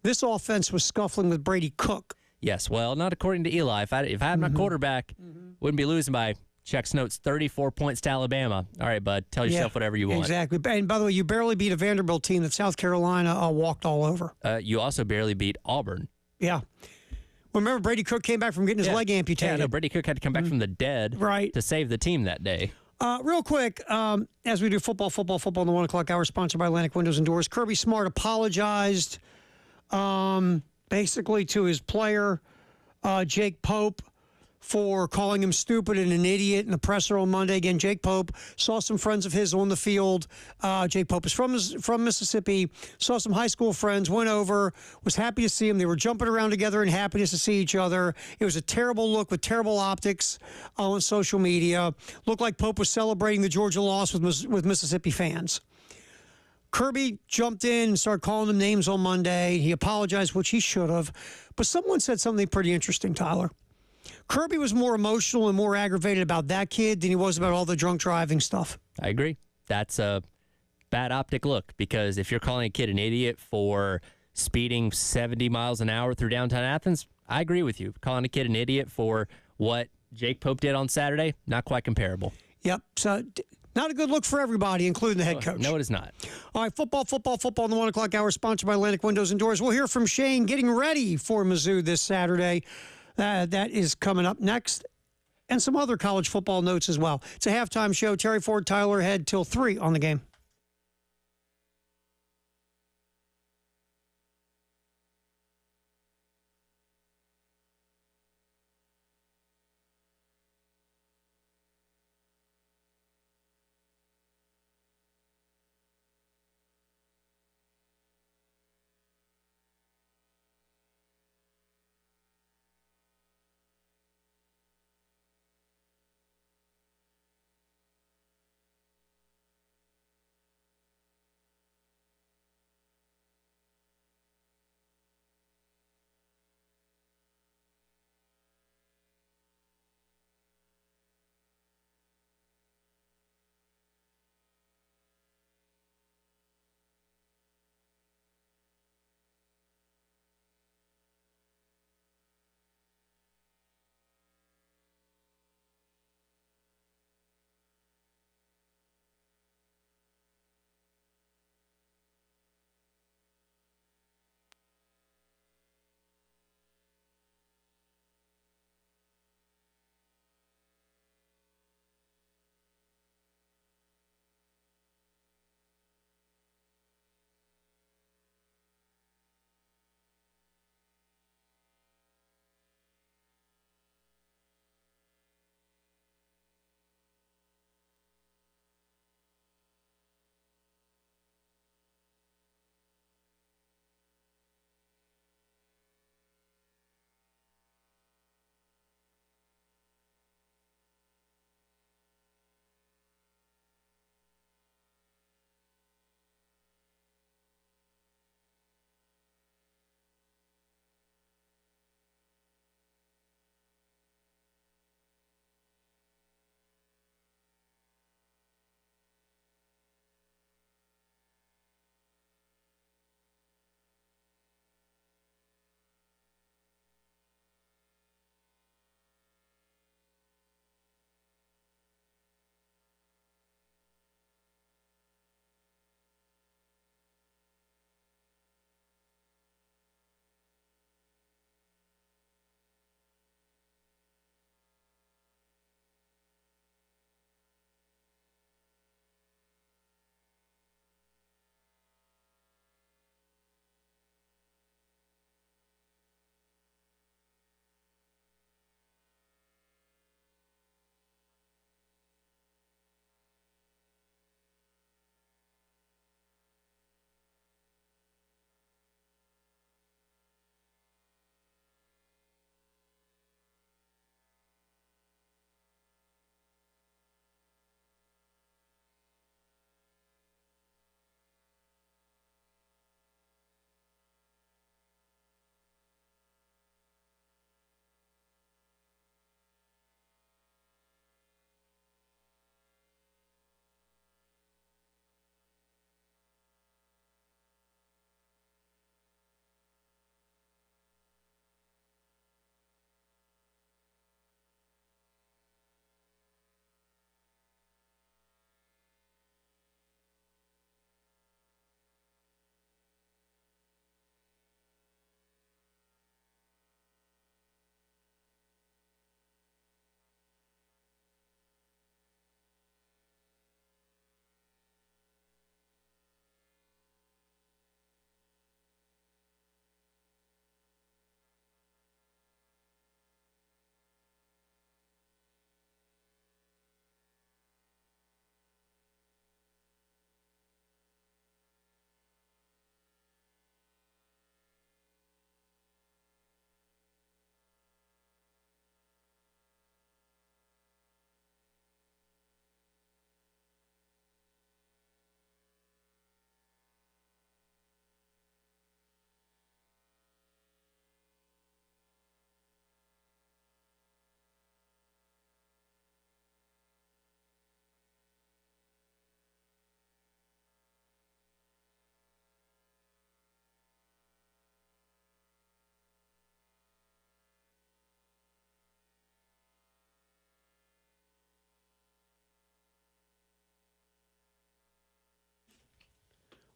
this offense was scuffling with Brady Cook. Yes, well, not according to Eli. If I had my quarterback, wouldn't be losing by, checks notes, 34 points to Alabama. All right, bud, tell yourself whatever you want. Exactly. And by the way, you barely beat a Vanderbilt team that South Carolina walked all over. You also barely beat Auburn. Yeah. Well, remember, Brady Cook came back from getting his leg amputated. Yeah, no, Brady Cook had to come back from the dead to save the team that day. Real quick, as we do football in the 1 o'clock hour, sponsored by Atlantic Windows and Doors, Kirby Smart apologized basically to his player, Jake Pope, for calling him stupid and an idiot in the presser on Monday. Again, Jake Pope saw some friends of his on the field. Jake Pope is from Mississippi, saw some high school friends, went over, was happy to see him. They were jumping around together in happiness to see each other. It was a terrible look with terrible optics on social media. Looked like Pope was celebrating the Georgia loss with Mississippi fans. Kirby jumped in and started calling them names on Monday. He apologized, which he should have. But someone said something pretty interesting, Tyler. Kirby was more emotional and more aggravated about that kid than he was about all the drunk driving stuff. I agree. That's a bad optic look, because if you're calling a kid an idiot for speeding 70 miles an hour through downtown Athens, I agree with you. Calling a kid an idiot for what Jake Pope did on Saturday, not quite comparable. Yep. So not a good look for everybody, including the head coach. No, it is not. All right, football in the 1 o'clock hour, sponsored by Atlantic Windows and Doors. We'll hear from Shane getting ready for Mizzou this Saturday. That is coming up next. And some other college football notes as well. It's a halftime show. Terry Ford, Tyler Head till 3 on the game.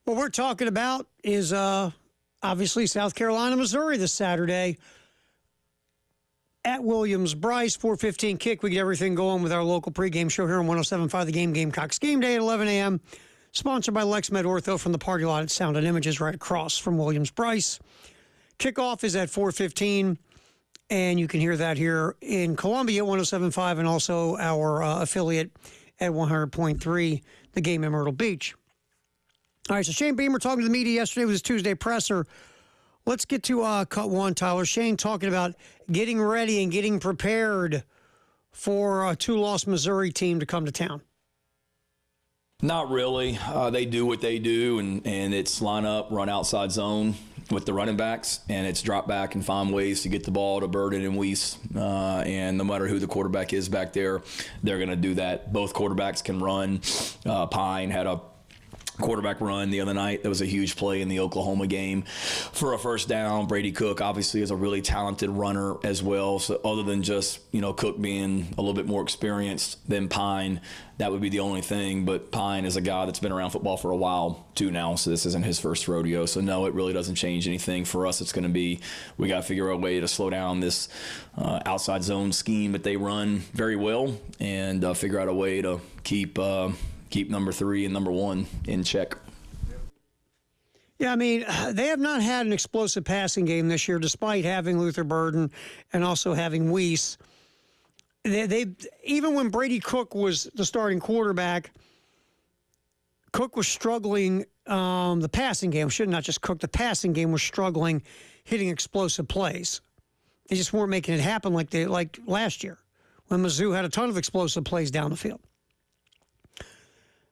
What we're talking about is obviously South Carolina, Missouri this Saturday at Williams-Brice, 4:15 kick. We get everything going with our local pregame show here on 107.5 The Game, Gamecocks Game Day at 11 a.m. Sponsored by LexMed Ortho from the party lot at Sound and Images right across from Williams-Brice. Kickoff is at 4:15, and you can hear that here in Columbia, 107.5, and also our affiliate at 100.3, The Game in Myrtle Beach. All right, so Shane Beamer talking to the media yesterday with his Tuesday presser. Let's get to cut one, Tyler. Shane talking about getting ready and getting prepared for a two-loss Missouri team to come to town. Not really. They do what they do, and it's line up, run outside zone with the running backs, and it's drop back and find ways to get the ball to Burden and Weiss. And no matter who the quarterback is back there, they're going to do that. Both quarterbacks can run. Pine had a quarterback run the other night. That was a huge play in the Oklahoma game for a first down. Brady Cook obviously is a really talented runner as well. So other than just, Cook being a little bit more experienced than Pine, that would be the only thing. But Pine is a guy that's been around football for a while too now, so this isn't his first rodeo. So no, it really doesn't change anything for us. It's going to be, we got to figure out a way to slow down this outside zone scheme that they run very well, and figure out a way to keep number 3 and number 1 in check. Yeah, I mean, they have not had an explosive passing game this year, despite having Luther Burden and also having Weiss. They even when Brady Cook was the starting quarterback, Cook was struggling. The passing game, not just Cook, the passing game was struggling, hitting explosive plays. They just weren't making it happen like last year when Mizzou had a ton of explosive plays down the field.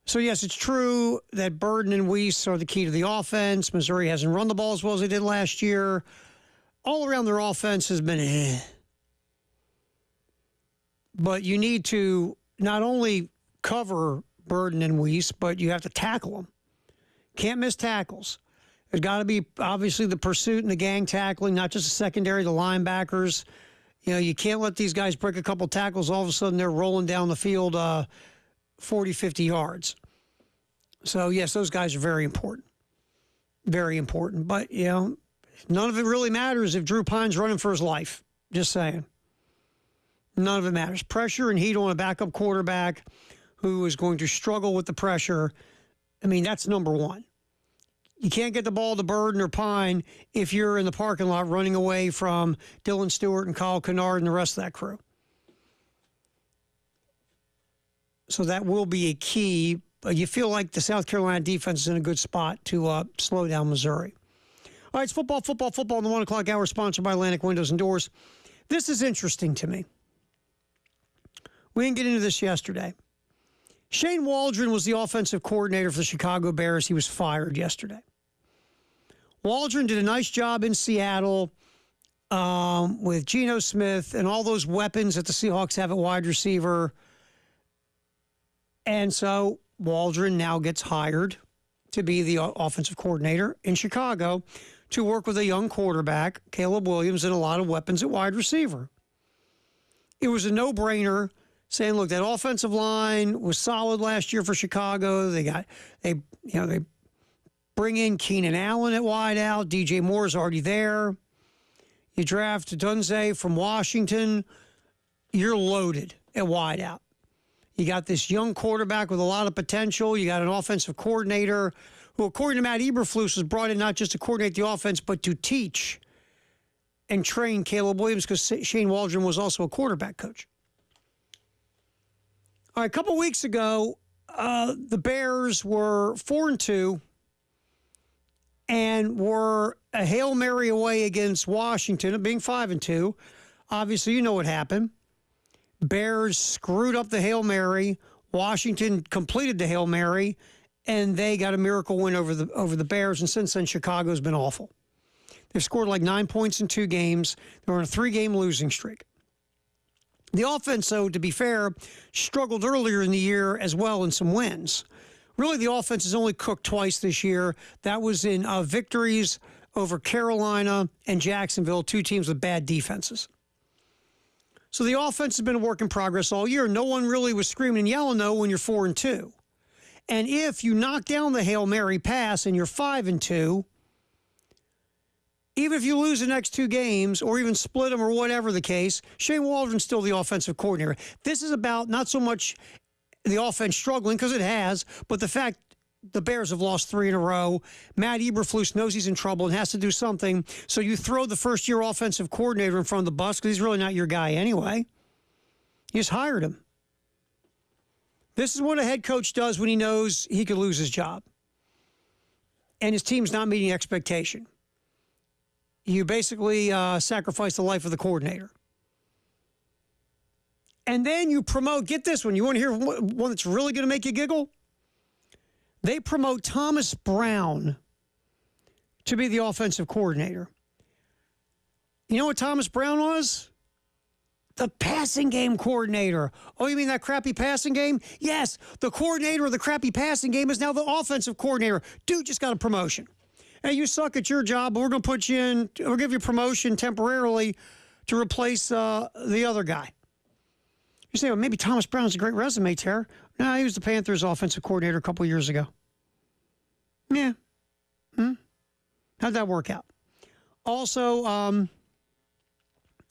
So, yes, it's true that Burden and Weiss are the key to the offense. Missouri hasn't run the ball as well as they did last year. All around their offense has been But you need to not only cover Burden and Weiss, but you have to tackle them. Can't miss tackles. There's got to be, obviously, the pursuit and the gang tackling, not just the secondary, the linebackers. You can't let these guys break a couple tackles. All of a sudden, they're rolling down the field 40, 50 yards. So, yes, those guys are very important. Very important. But, none of it really matters if Drew Pine's running for his life. Just saying. None of it matters. Pressure and heat on a backup quarterback who is going to struggle with the pressure, I mean, that's number one. You can't get the ball to Burden or Pine if you're in the parking lot running away from Dylan Stewart and Kyle Kennard and the rest of that crew. So that will be a key. You feel like the South Carolina defense is in a good spot to slow down Missouri. All right, it's football in the 1 o'clock hour, sponsored by Atlantic Windows and Doors. This is interesting to me. We didn't get into this yesterday. Shane Waldron was the offensive coordinator for the Chicago Bears. He was fired yesterday. Waldron did a nice job in Seattle with Geno Smith and all those weapons that the Seahawks have at wide receiver. And so Waldron now gets hired to be the offensive coordinator in Chicago to work with a young quarterback, Caleb Williams, and a lot of weapons at wide receiver. It was a no-brainer saying, look, that offensive line was solid last year for Chicago. They bring in Keenan Allen at wide out. DJ Moore's already there. You draft Dunze from Washington. You're loaded at wide out. You got this young quarterback with a lot of potential. You got an offensive coordinator who, according to Matt Eberflus, was brought in not just to coordinate the offense, but to teach and train Caleb Williams, because Shane Waldron was also a quarterback coach. All right, a couple weeks ago, the Bears were 4-2 and were a Hail Mary away against Washington, being 5-2. Obviously, you know what happened. Bears screwed up the Hail Mary. Washington completed the Hail Mary, and they got a miracle win over the Bears. And since then, Chicago's been awful. They've scored like 9 points in 2 games. They're on a 3-game losing streak. The offense, though, to be fair, struggled earlier in the year as well in some wins. Really, the offense has only cooked twice this year. That was in victories over Carolina and Jacksonville, 2 teams with bad defenses. So the offense has been a work in progress all year. No one really was screaming and yelling, though, when you're 4-2. And if you knock down the Hail Mary pass and you're 5-2, even if you lose the next 2 games or even split them or whatever the case, Shane Waldron's still the offensive coordinator. This is about not so much the offense struggling, because it has, but the fact the Bears have lost 3 in a row. Matt Eberflus knows he's in trouble and has to do something. So you throw the first-year offensive coordinator in front of the bus because he's really not your guy anyway. You just hired him. This is what a head coach does when he knows he could lose his job and his team's not meeting expectation. You basically sacrifice the life of the coordinator. And then you promote, get this one, you want to hear one that's really going to make you giggle? They promote Thomas Brown to be the offensive coordinator. You know what Thomas Brown was? The passing game coordinator. Oh, you mean that crappy passing game? Yes, the coordinator of the crappy passing game is now the offensive coordinator. Dude just got a promotion. Hey, you suck at your job, but we're going to put you in, we'll give you a promotion temporarily to replace the other guy. You say, well, maybe Thomas Brown's a great resume, Tara. No, he was the Panthers' offensive coordinator a couple years ago. Yeah. How'd that work out? Also,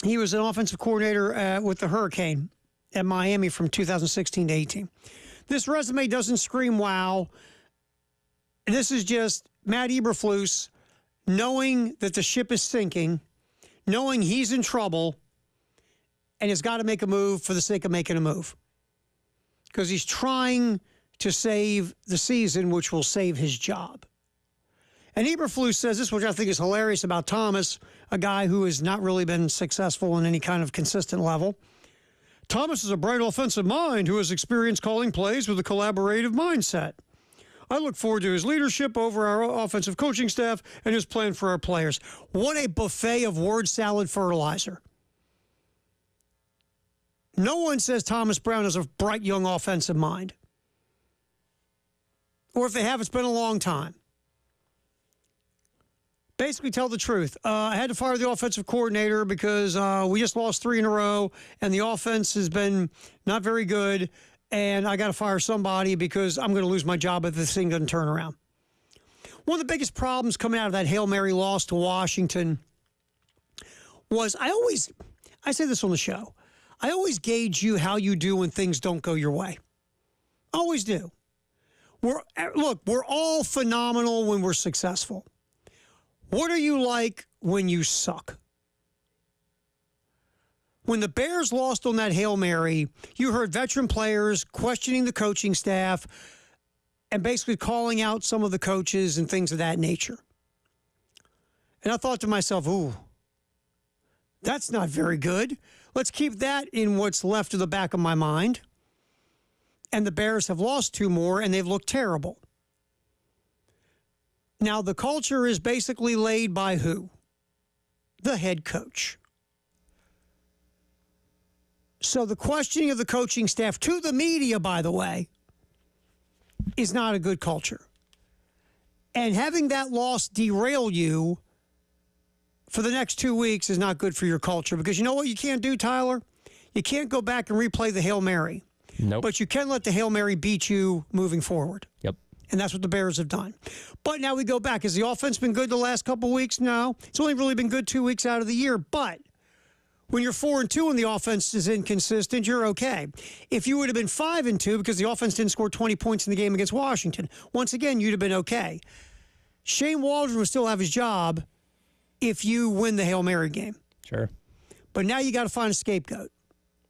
he was an offensive coordinator with the Hurricane at Miami from 2016 to 18. This resume doesn't scream wow. This is just Matt Eberflus knowing that the ship is sinking, knowing he's in trouble, and has got to make a move for the sake of making a move. Because he's trying to save the season, which will save his job. And Eberflus says this, which I think is hilarious about Thomas, a guy who has not really been successful in any kind of consistent level. Thomas is a bright offensive mind who has experience calling plays with a collaborative mindset. I look forward to his leadership over our offensive coaching staff and his plan for our players. What a buffet of word salad fertilizer. No one says Thomas Brown has a bright young offensive mind. Or if they have, it's been a long time. Basically, tell the truth. I had to fire the offensive coordinator because we just lost 3 in a row, and the offense has been not very good, and I got to fire somebody because I'm going to lose my job if this thing doesn't turn around. One of the biggest problems coming out of that Hail Mary loss to Washington was I say this on the show, I always gauge you how you do when things don't go your way. Always do. We're all phenomenal when we're successful. What are you like when you suck? When the Bears lost on that Hail Mary, you heard veteran players questioning the coaching staff and basically calling out some of the coaches and things of that nature. And I thought to myself, ooh, that's not very good. Let's keep that in what's left of the back of my mind. And the Bears have lost 2 more, and they've looked terrible. Now, the culture is basically laid by who? The head coach. So the questioning of the coaching staff to the media, by the way, is not a good culture. And having that loss derail you for the next 2 weeks is not good for your culture, because you know what you can't do, Tyler? You can't go back and replay the Hail Mary. Nope. But you can let the Hail Mary beat you moving forward. Yep. And that's what the Bears have done. But now we go back. Has the offense been good the last couple of weeks? No. It's only really been good 2 weeks out of the year. But when you're 4-2 and the offense is inconsistent, you're okay. If you would have been 5-2 because the offense didn't score 20 points in the game against Washington, once again, you'd have been okay. Shane Waldron would still have his job if you win the Hail Mary game. Sure. But now you got to find a scapegoat,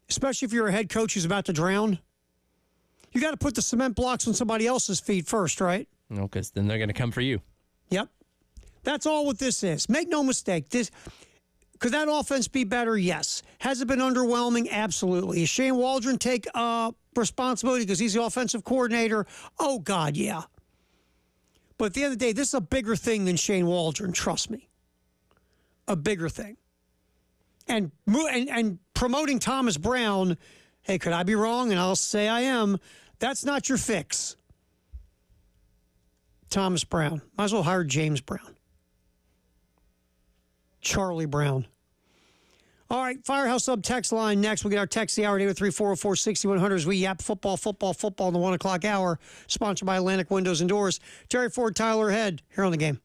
especially if you're a head coach who's about to drown. You got to put the cement blocks on somebody else's feet first, right? No, because then they're going to come for you. Yep. That's all what this is. Make no mistake. Could that offense be better? Yes. Has it been underwhelming? Absolutely. Is Shane Waldron take responsibility because he's the offensive coordinator? Oh, God, yeah. But at the end of the day, this is a bigger thing than Shane Waldron. Trust me. A bigger thing. And promoting Thomas Brown, hey, could I be wrong? And I'll say I am. That's not your fix. Thomas Brown. Might as well hire James Brown. Charlie Brown. All right, Firehouse Sub text line next. We'll get our text the hour today with 340-46100 as we yap football in the 1 o'clock hour. Sponsored by Atlantic Windows and Doors. Terry Ford, Tyler Head, here on the game.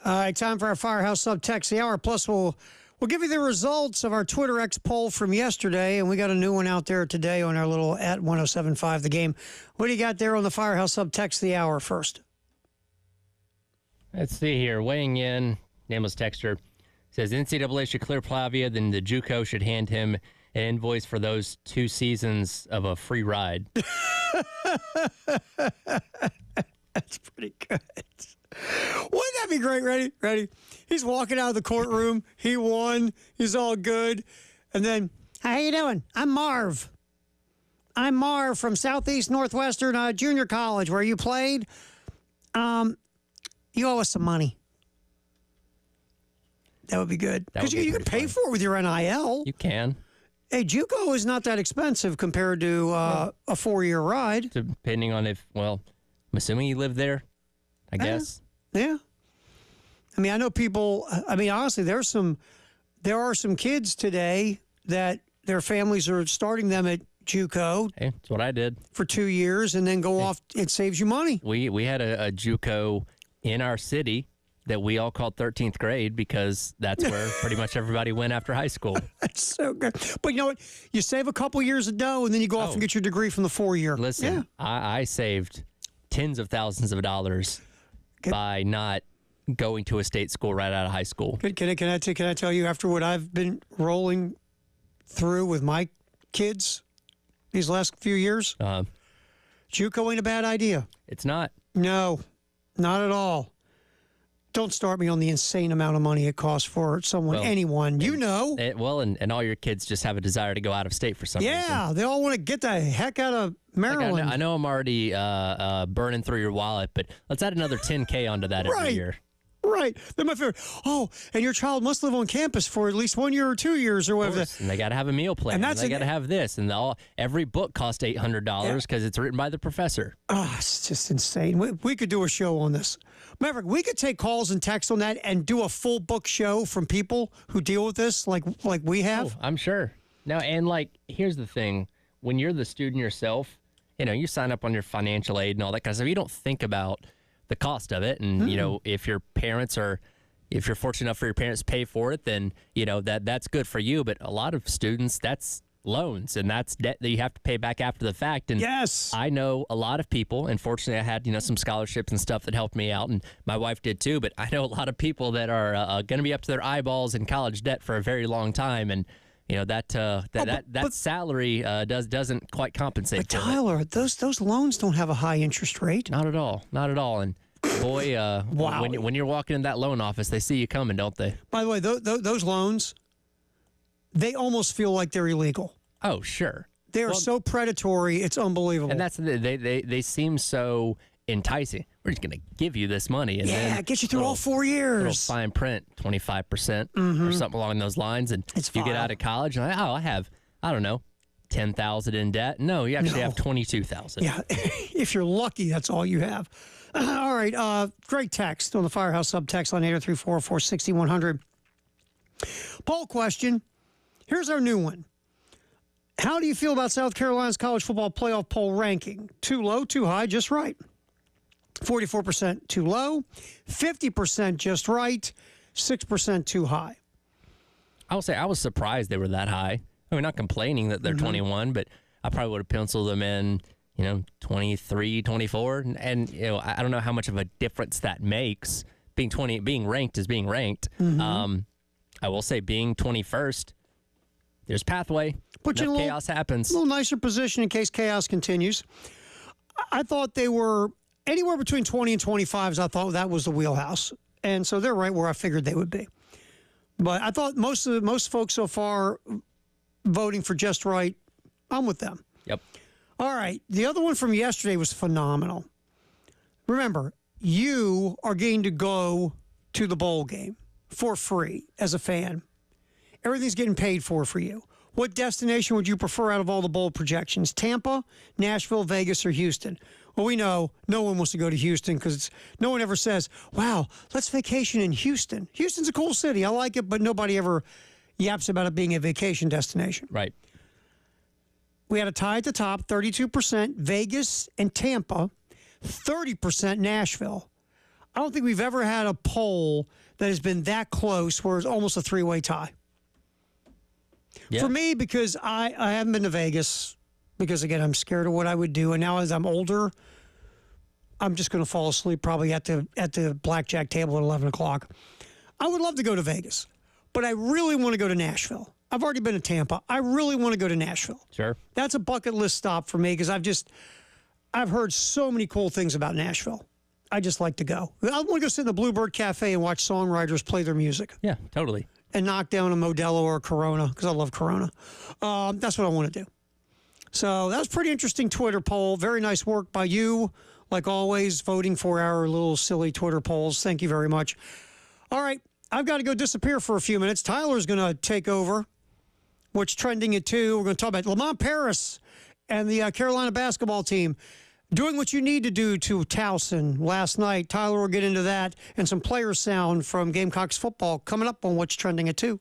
All right, time for our Firehouse Sub text the hour. Plus, we'll give you the results of our Twitter X poll from yesterday, and we got a new one out there today on our little at 1075 The Game. What do you got there on the Firehouse Sub text the hour first? Let's see here. Weighing in, nameless texter, says NCAA should clear Plavia, then the JUCO should hand him an invoice for those 2 seasons of a free ride. That's pretty good. Wouldn't that be be great. Ready? He's walking out of the courtroom. He won. He's all good. And then, how you doing? I'm Marv. I'm Marv from Southeast Northwestern Junior College, where you played. You owe us some money. That would be good. Because you can pay for it with your NIL. You can. Hey, JUCO is not that expensive compared to a 4-year ride. Depending on I'm assuming you live there, I guess. Yeah. I mean, I know people, honestly, there are some kids today that their families are starting them at JUCO. Hey, that's what I did. For 2 years and then go off. It saves you money. We had a JUCO in our city that we all called 13th grade because that's where pretty much everybody went after high school. That's so good. But you know what? You save a couple years of dough and then you go off and get your degree from the 4-year. Listen, I saved tens of thousands of dollars by not going to a state school right out of high school. Can I tell you, after what I've been rolling through with my kids these last few years, JUCO ain't a bad idea. It's not. No, not at all. Don't start me on the insane amount of money it costs for anyone. You know. And all your kids just have a desire to go out of state for some reason. Yeah, they all want to get the heck out of Maryland. Like I know I'm already burning through your wallet, but let's add another $10K onto that every year. Right. They're my favorite. Oh, and your child must live on campus for at least 1 year or 2 years or whatever. And they got to have a meal plan. And they got to have this. And every book costs $800 because it's written by the professor. Oh, it's just insane. We could do a show on this. Maverick, we could take calls and texts on that and do a full book show from people who deal with this like we have. Oh, I'm sure. Now, and here's the thing. When you're the student yourself, you sign up on your financial aid and all that kind of stuff. You don't think about the cost of it. And, if you're fortunate enough for your parents to pay for it, then, that's good for you. But a lot of students, that's loans and that's debt that you have to pay back after the fact. And yes, I know a lot of people, and fortunately I had, some scholarships and stuff that helped me out, and my wife did too. But I know a lot of people that are going to be up to their eyeballs in college debt for a very long time. And, that salary doesn't quite compensate. But Tyler, those loans don't have a high interest rate. Not at all. Not at all. And boy, wow. when you're walking in that loan office, they see you coming, don't they? By the way, those loans, they almost feel like they're illegal. Oh, sure. They are so predatory, it's unbelievable. And they seem so enticing. We're just going to give you this money. And then get you through all 4 years. Little fine print, 25% or something along those lines. And you get out of college, and I have, I don't know, $10,000 in debt. No, you actually have $22,000. Yeah, if you're lucky, that's all you have. All right, great text on the Firehouse subtext line 803-446-100. Poll question. Here's our new one. How do you feel about South Carolina's college football playoff poll ranking? Too low, too high, just right. 44% too low, 50% just right, 6% too high. I will say I was surprised they were that high. I mean, not complaining that they're 21, but I probably would have penciled them in, 23, 24. And I don't know how much of a difference that makes. Being ranked is being ranked. I will say being 21st, there's pathway. Put you in chaos happens. A little nicer position in case chaos continues. I thought they were anywhere between 20 and 25s. I thought that was the wheelhouse. And so they're right where I figured they would be. But I thought most folks so far voting for just right, I'm with them. Yep. All right. The other one from yesterday was phenomenal. Remember, you are getting to go to the bowl game for free as a fan. Everything's getting paid for you. What destination would you prefer out of all the bowl projections? Tampa, Nashville, Vegas, or Houston? Well, we know no one wants to go to Houston because no one ever says, wow, let's vacation in Houston. Houston's a cool city. I like it, but nobody ever yaps about it being a vacation destination. Right. We had a tie at the top, 32% Vegas and Tampa, 30% Nashville. I don't think we've ever had a poll that has been that close where it's almost a three-way tie. Yeah. For me, because I haven't been to Vegas because, again, I'm scared of what I would do. And now as I'm older, I'm just going to fall asleep probably at the blackjack table at 11 o'clock. I would love to go to Vegas, but I really want to go to Nashville. I've already been to Tampa. I really want to go to Nashville. Sure. That's a bucket list stop for me because I've heard so many cool things about Nashville. I just like to go. I want to go sit in the Bluebird Cafe and watch songwriters play their music Yeah, totally. and knock down a Modelo or a Corona because I love Corona. That's what I want to do. So that was pretty interesting Twitter poll. Very nice work by you, like always, voting for our little silly Twitter polls. Thank you very much. All right, I've got to go disappear for a few minutes. Tyler's going to take over. What's trending at 2? We're going to talk about Lamont Paris and the Carolina basketball team doing what you need to do to Towson last night. Tyler will get into that and some player sound from Gamecocks football coming up on What's Trending at 2.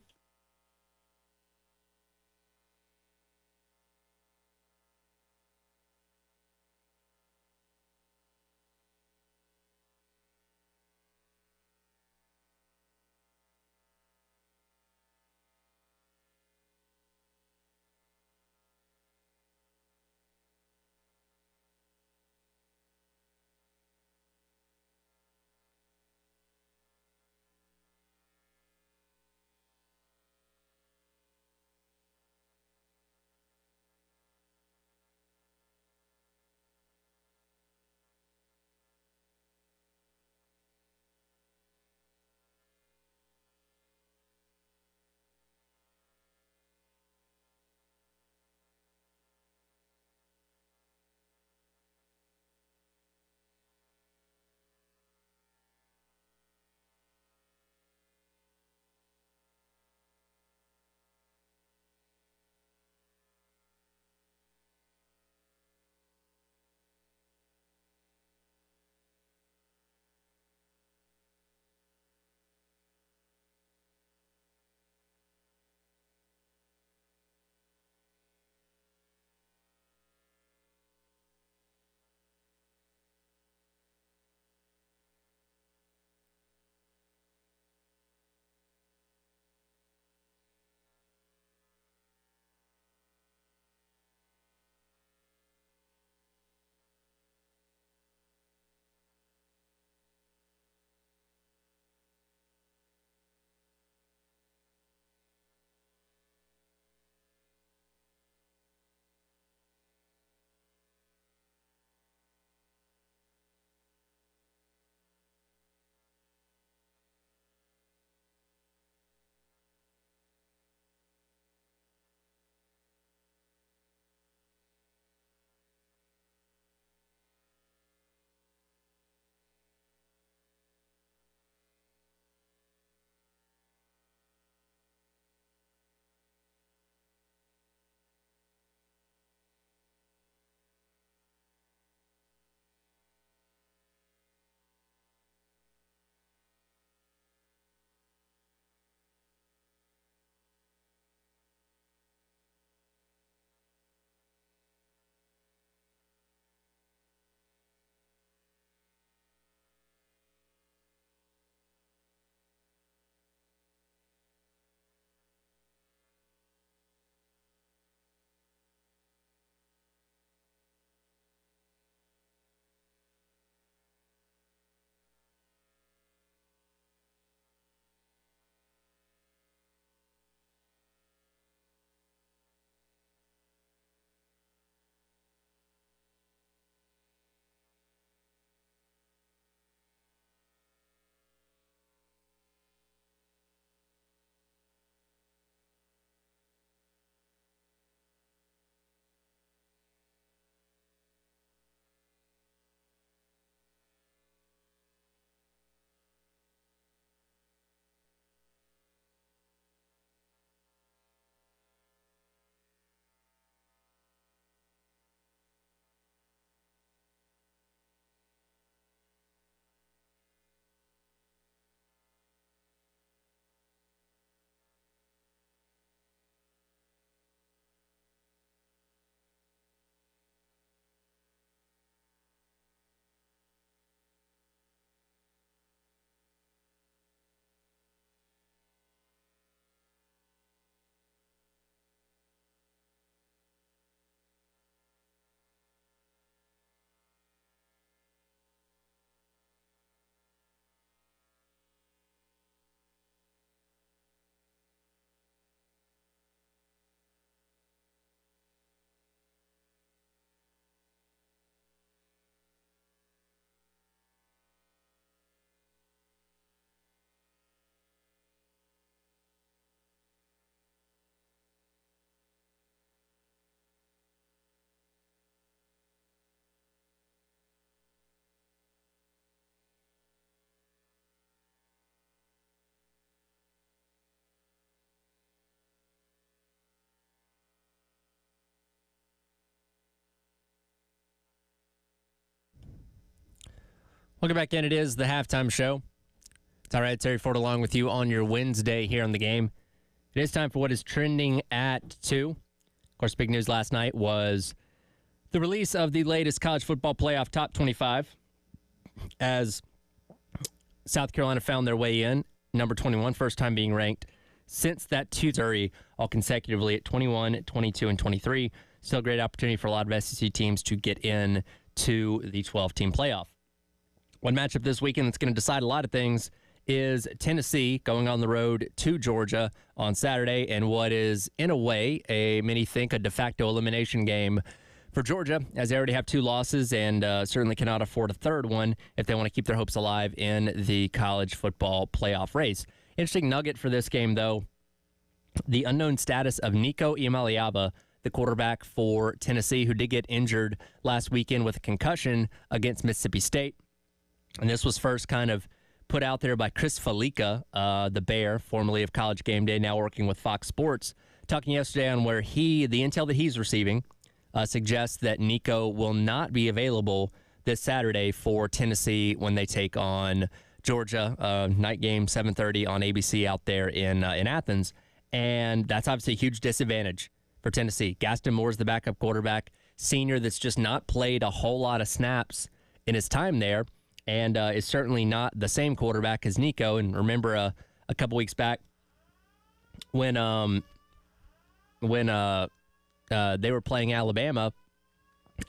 Welcome back in. It is the halftime show. It's all right. Terry Ford along with you on your Wednesday here on the game. It is time for what is trending at 2. Of course, big news last night was the release of the latest college football playoff top 25 as South Carolina found their way in. Number 21, first time being ranked since that Missouri, all consecutively at 21, 22, and 23. Still a great opportunity for a lot of SEC teams to get in to the 12-team playoff. One matchup this weekend that's going to decide a lot of things is Tennessee going on the road to Georgia on Saturday, and what is, in a way, many think a de facto elimination game for Georgia, as they already have 2 losses and certainly cannot afford a third one if they want to keep their hopes alive in the college football playoff race. Interesting nugget for this game, though, the unknown status of Nico Iamaleava, the quarterback for Tennessee, who did get injured last weekend with a concussion against Mississippi State. And this was first kind of put out there by Chris Falica, the Bear, formerly of College Game Day, now working with Fox Sports, talking yesterday on where the intel that he's receiving suggests that Nico will not be available this Saturday for Tennessee when they take on Georgia. Night game, 7:30 on ABC out there in Athens. And that's obviously a huge disadvantage for Tennessee. Gaston Moore's the backup quarterback, senior that's just not played a whole lot of snaps in his time there, and is certainly not the same quarterback as Nico. And remember a couple weeks back when they were playing Alabama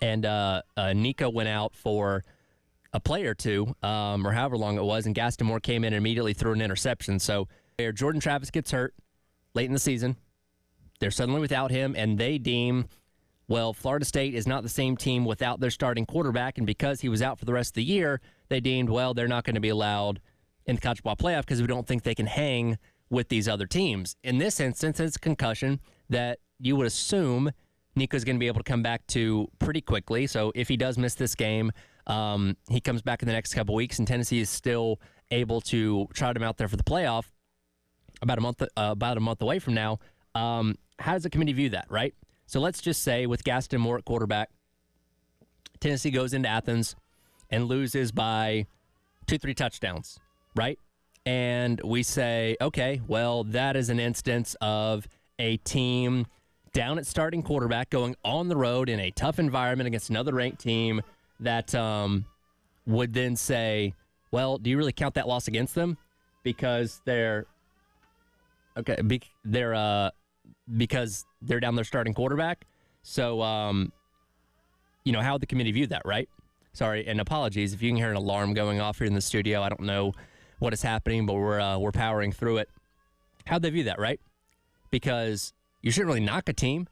and Nico went out for a play or two, or however long it was, and Gaston Moore came in and immediately threw an interception. So Jordan Travis gets hurt late in the season. They're suddenly without him, and they deem, well, Florida State is not the same team without their starting quarterback, and because he was out for the rest of the year, they deemed, well, they're not going to be allowed in the college football playoff because we don't think they can hang with these other teams. In this instance, it's a concussion that you would assume Nico's going to be able to come back to pretty quickly. So if he does miss this game, he comes back in the next couple weeks, and Tennessee is still able to trot him out there for the playoff about a month away from now. How does the committee view that, right? So let's just say with Gaston Moore at quarterback, Tennessee goes into Athens and loses by 2-3 touchdowns, right? And we say, okay, well, that is an instance of a team down at starting quarterback going on the road in a tough environment against another ranked team that would then say, well, do you really count that loss against them? Because because they're down their starting quarterback. So, how would the committee view that, right? Sorry, and apologies if you can hear an alarm going off here in the studio. I don't know what is happening, but we're powering through it. How'd they view that, right? Because you shouldn't really knock a team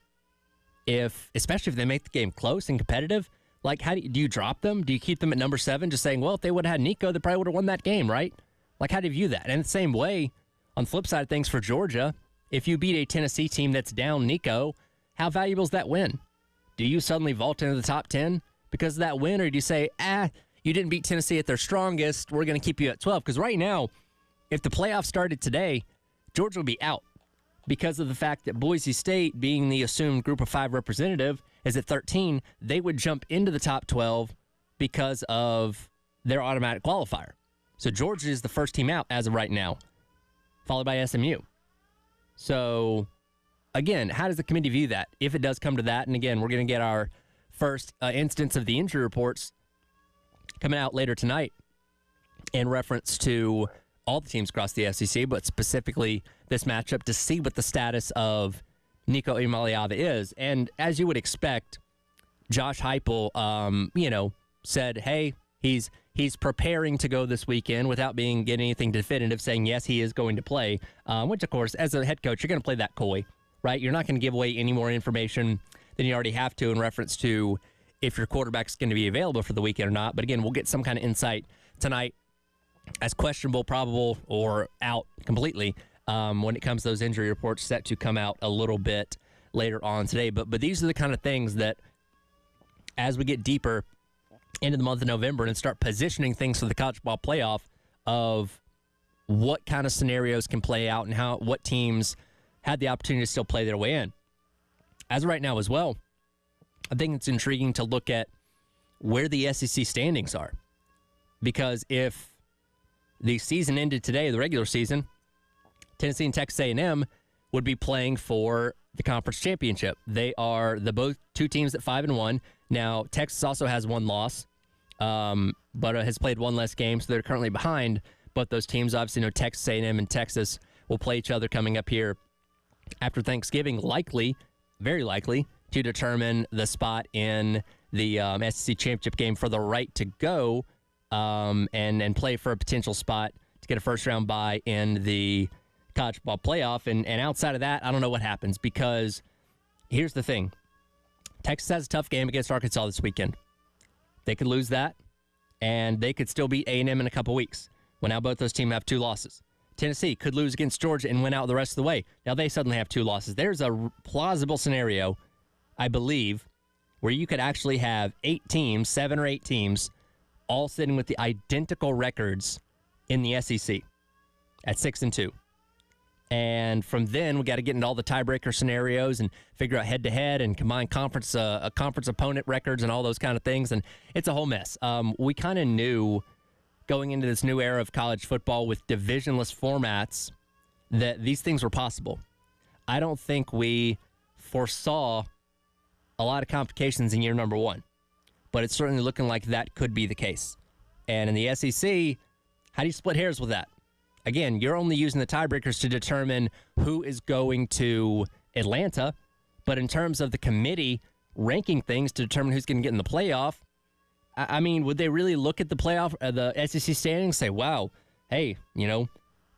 especially if they make the game close and competitive. Like, how do you drop them? Do you keep them at number 7, just saying, well, if they would have had Nico, they probably would have won that game, right? Like, how do you view that? And the same way, on the flip side of things for Georgia, if you beat a Tennessee team that's down Nico, how valuable is that win? Do you suddenly vault into the top 10 because of that win, or do you say, you didn't beat Tennessee at their strongest, we're going to keep you at 12? Because right now, if the playoffs started today, Georgia would be out because of the fact that Boise State, being the assumed group of 5 representative, is at 13. They would jump into the top 12 because of their automatic qualifier. So Georgia is the first team out as of right now, followed by SMU. So, again, how does the committee view that if it does come to that? And again, we're going to get our first instance of the injury reports coming out later tonight in reference to all the teams across the SEC, but specifically this matchup to see what the status of Nico Iamaleava is. And as you would expect, Josh Heupel, said, hey, he's preparing to go this weekend without getting anything definitive, saying, yes, he is going to play, which, of course, as a head coach, you're going to play that coy, right? You're not going to give away any more information than you already have to in reference to if your quarterback's going to be available for the weekend or not. But again, we'll get some kind of insight tonight as questionable, probable, or out completely when it comes to those injury reports set to come out a little bit later on today. But these are the kind of things that as we get deeper into the month of November and start positioning things for the college football playoff of what kind of scenarios can play out and what teams had the opportunity to still play their way in. As of right now as well, I think it's intriguing to look at where the SEC standings are. because if the season ended today, the regular season, Tennessee and Texas A&M would be playing for the conference championship. They are the both two teams at 5-1. Now, Texas also has one loss, but has played one less game, so they're currently behind. But those teams, obviously, Texas A&M and Texas will play each other coming up here after Thanksgiving, likely, very likely, to determine the spot in the SEC championship game for the right to go and play for a potential spot to get a first-round bye in the college football playoff. And outside of that, I don't know what happens, because here's the thing. Texas has a tough game against Arkansas this weekend. They could lose that, and they could still beat A&M in a couple weeks. Well, now both those teams have 2 losses. Tennessee could lose against Georgia and win out the rest of the way. Now they suddenly have 2 losses. There's a plausible scenario, I believe, where you could actually have 8 teams, 7 or 8 teams, all sitting with the identical records in the SEC at 6-2. And from then, we got to get into all the tiebreaker scenarios and figure out head-to-head and combine conference opponent records and all those kind of things. And it's a whole mess. We kind of knew going into this new era of college football with divisionless formats that these things were possible. I don't think we foresaw a lot of complications in year number 1, but it's certainly looking like that could be the case. And in the SEC, how do you split hairs with that? Again, you're only using the tiebreakers to determine who is going to Atlanta, but in terms of the committee ranking things to determine who's going to get in the playoff, I mean, would they really look at the playoff, the SEC standings, and say, wow, hey,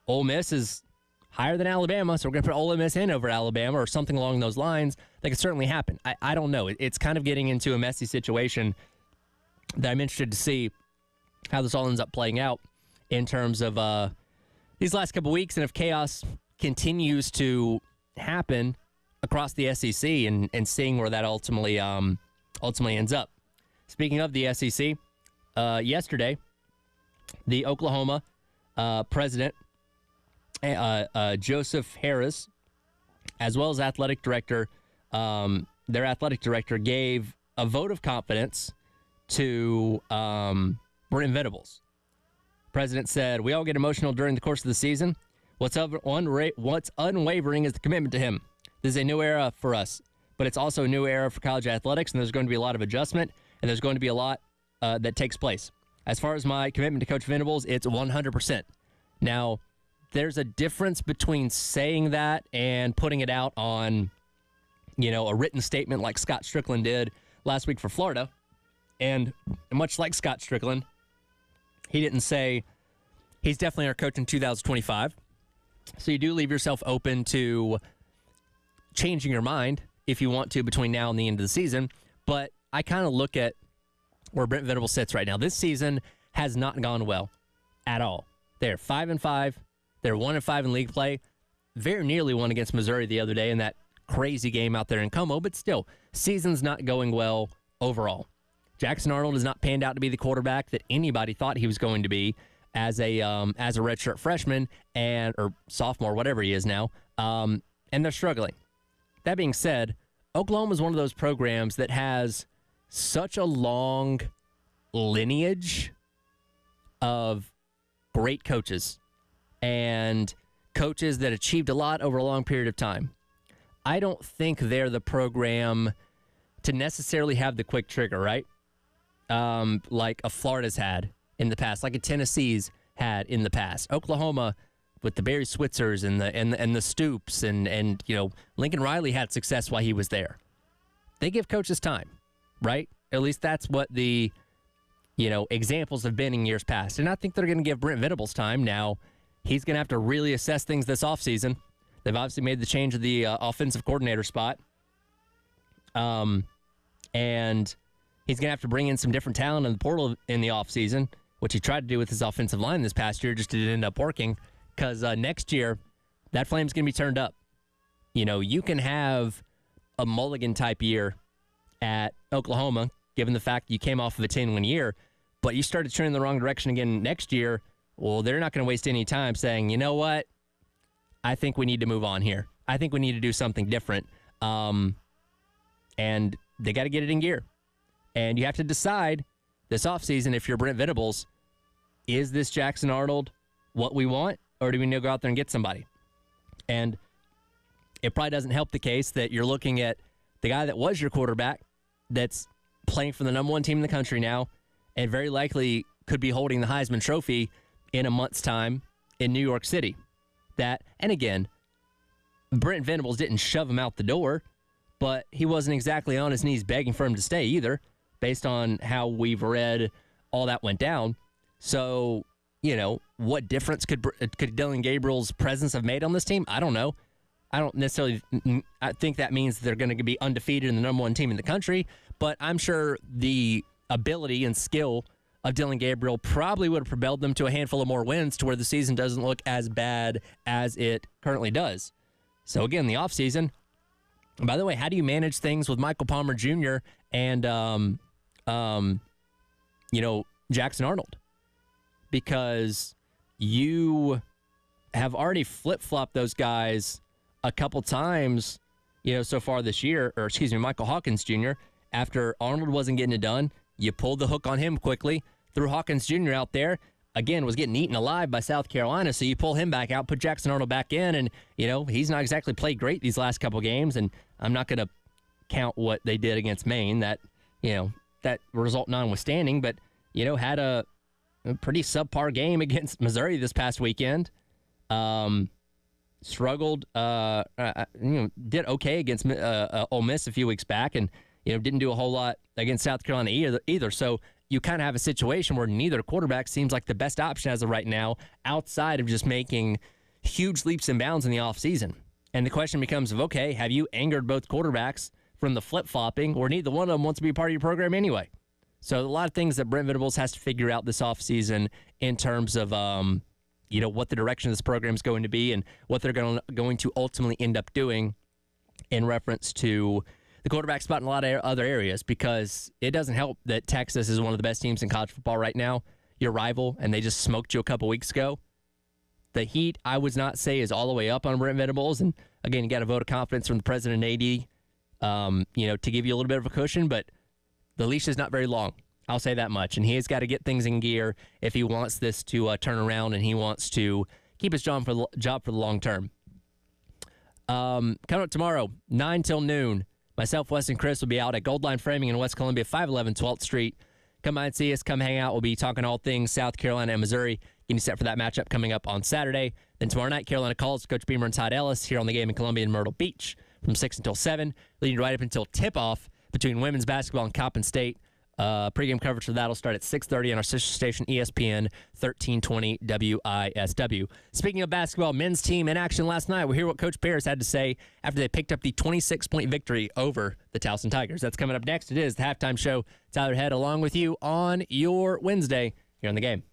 Ole Miss is higher than Alabama, so we're going to put Ole Miss in over Alabama or something along those lines? That could certainly happen. I don't know. It's kind of getting into a messy situation that I'm interested to see how this all ends up playing out in terms of these last couple weeks, and if chaos continues to happen across the SEC and seeing where that ultimately ends up. Speaking of the SEC, yesterday, the Oklahoma president, Joseph Harris, as well as athletic director, their athletic director gave a vote of confidence to Brent Venables. President said, "We all get emotional during the course of the season. What's unwavering is the commitment to him. This is a new era for us, but it's also a new era for college athletics, and there's going to be a lot of adjustment, and there's going to be a lot that takes place. As far as my commitment to Coach Venables, it's 100%. Now, there's a difference between saying that and putting it out on, a written statement like Scott Strickland did last week for Florida. And much like Scott Strickland, he didn't say he's definitely our coach in 2025. So you do leave yourself open to changing your mind if you want to between now and the end of the season. But I kind of look at where Brent Venables sits right now. This season has not gone well at all. They're 5-5. They're 1-5 in league play. Very nearly won against Missouri the other day in that crazy game out there in Como. But still, season's not going well overall. Jackson Arnold has not panned out to be the quarterback that anybody thought he was going to be as a redshirt freshman or sophomore, whatever he is now, and they're struggling. That being said, Oklahoma is one of those programs that has such a long lineage of great coaches and coaches that achieved a lot over a long period of time. I don't think they're the program to necessarily have the quick trigger, right? Like a Florida's had in the past, like a Tennessee's had in the past. Oklahoma with the Barry Switzers and the Stoops and Lincoln Riley had success while he was there. They give coaches time, right? At least that's what the examples have been in years past. And I think they're going to give Brent Venables time. Now, he's going to have to really assess things this offseason. They've obviously made the change of the offensive coordinator spot. And he's going to have to bring in some different talent in the portal in the offseason, which he tried to do with his offensive line this past year, just didn't end up working, because next year, that flame's going to be turned up. You can have a Mulligan-type year at Oklahoma, given the fact you came off of a 10-win year, but you started trending the wrong direction again next year. Well, they're not going to waste any time saying, you know what, I think we need to move on here. I think we need to do something different. And they got to get it in gear. And you have to decide this offseason, if you're Brent Venables, is this Jackson Arnold what we want, or do we need to go out there and get somebody? And it probably doesn't help the case that you're looking at the guy that was your quarterback that's playing for the number one team in the country now and very likely could be holding the Heisman Trophy in a month's time in New York City. And again, Brent Venables didn't shove him out the door, but he wasn't exactly on his knees begging for him to stay either, based on how we've read all that went down. So, what difference could Dillon Gabriel's presence have made on this team? I don't know. I don't necessarily I think that means they're going to be undefeated in the number one team in the country, but I'm sure the ability and skill of Dillon Gabriel probably would have propelled them to a handful of more wins to where the season doesn't look as bad as it currently does. So again, the offseason, by the way, how do you manage things with Michael Palmer Jr. and, Jackson Arnold? Because you have already flip-flopped those guys a couple times, so far this year, Michael Hawkins Jr., after Arnold wasn't getting it done, you pulled the hook on him quickly, threw Hawkins Jr. out there, again, was getting eaten alive by South Carolina, so you pull him back out, put Jackson Arnold back in, and, he's not exactly played great these last couple games, and I'm not going to count what they did against Maine, that result notwithstanding, but, had a pretty subpar game against Missouri this past weekend. Struggled, did okay against Ole Miss a few weeks back, and didn't do a whole lot against South Carolina either. So you kind of have a situation where neither quarterback seems like the best option as of right now, outside of just making huge leaps and bounds in the offseason. And the question becomes okay, have you angered both quarterbacks from the flip-flopping, or neither one of them wants to be part of your program anyway? So a lot of things that Brent Venables has to figure out this offseason in terms of what the direction of this program is going to be and what they're going to ultimately end up doing in reference to the quarterback spot in a lot of other areas, because it doesn't help that Texas is one of the best teams in college football right now, your rival, and they just smoked you a couple weeks ago. The heat, I would not say, is all the way up on Brent Venables, and again, you got a vote of confidence from the president and AD, to give you a little bit of a cushion, but the leash is not very long. I'll say that much. And he has got to get things in gear if he wants this to turn around and he wants to keep his job for the long term. Coming up tomorrow, 9 till noon, myself, Wes, and Chris will be out at Gold Line Framing in West Columbia, 511 12th Street. Come by and see us. Come hang out. We'll be talking all things South Carolina and Missouri. Getting you set for that matchup coming up on Saturday. Then tomorrow night, Carolina Calls, Coach Beamer and Todd Ellis here on the game in Columbia and Myrtle Beach from 6 until 7, leading right up until tip-off between women's basketball and Coppin State. Pregame coverage for that will start at 6:30 on our sister station, ESPN 1320 WISW. Speaking of basketball, men's team in action last night. We'll hear what Coach Bears had to say after they picked up the 26-point victory over the Towson Tigers. That's coming up next. It is the Halftime Show. Tyler Head along with you on your Wednesday here on the game.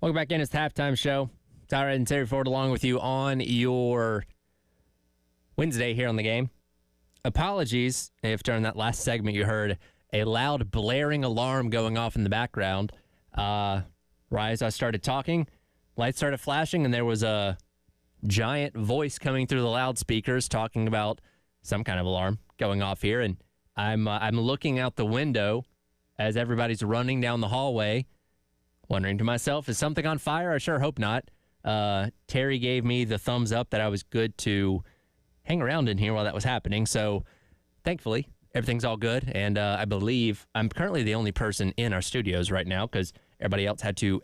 Welcome back in. It's the halftime show. Tyra and Terry Ford along with you on your Wednesday here on the game. Apologies if during that last segment you heard a loud blaring alarm going off in the background. Right as I started talking, lights started flashing, and there was a giant voice coming through the loudspeakers talking about some kind of alarm going off here. And I'm looking out the window as everybody's running down the hallway, wondering to myself, is something on fire? I sure hope not. Terry gave me the thumbs up that I was good to hang around in here while that was happening. So thankfully, everything's all good. And I believe I'm currently the only person in our studios right now because everybody else had to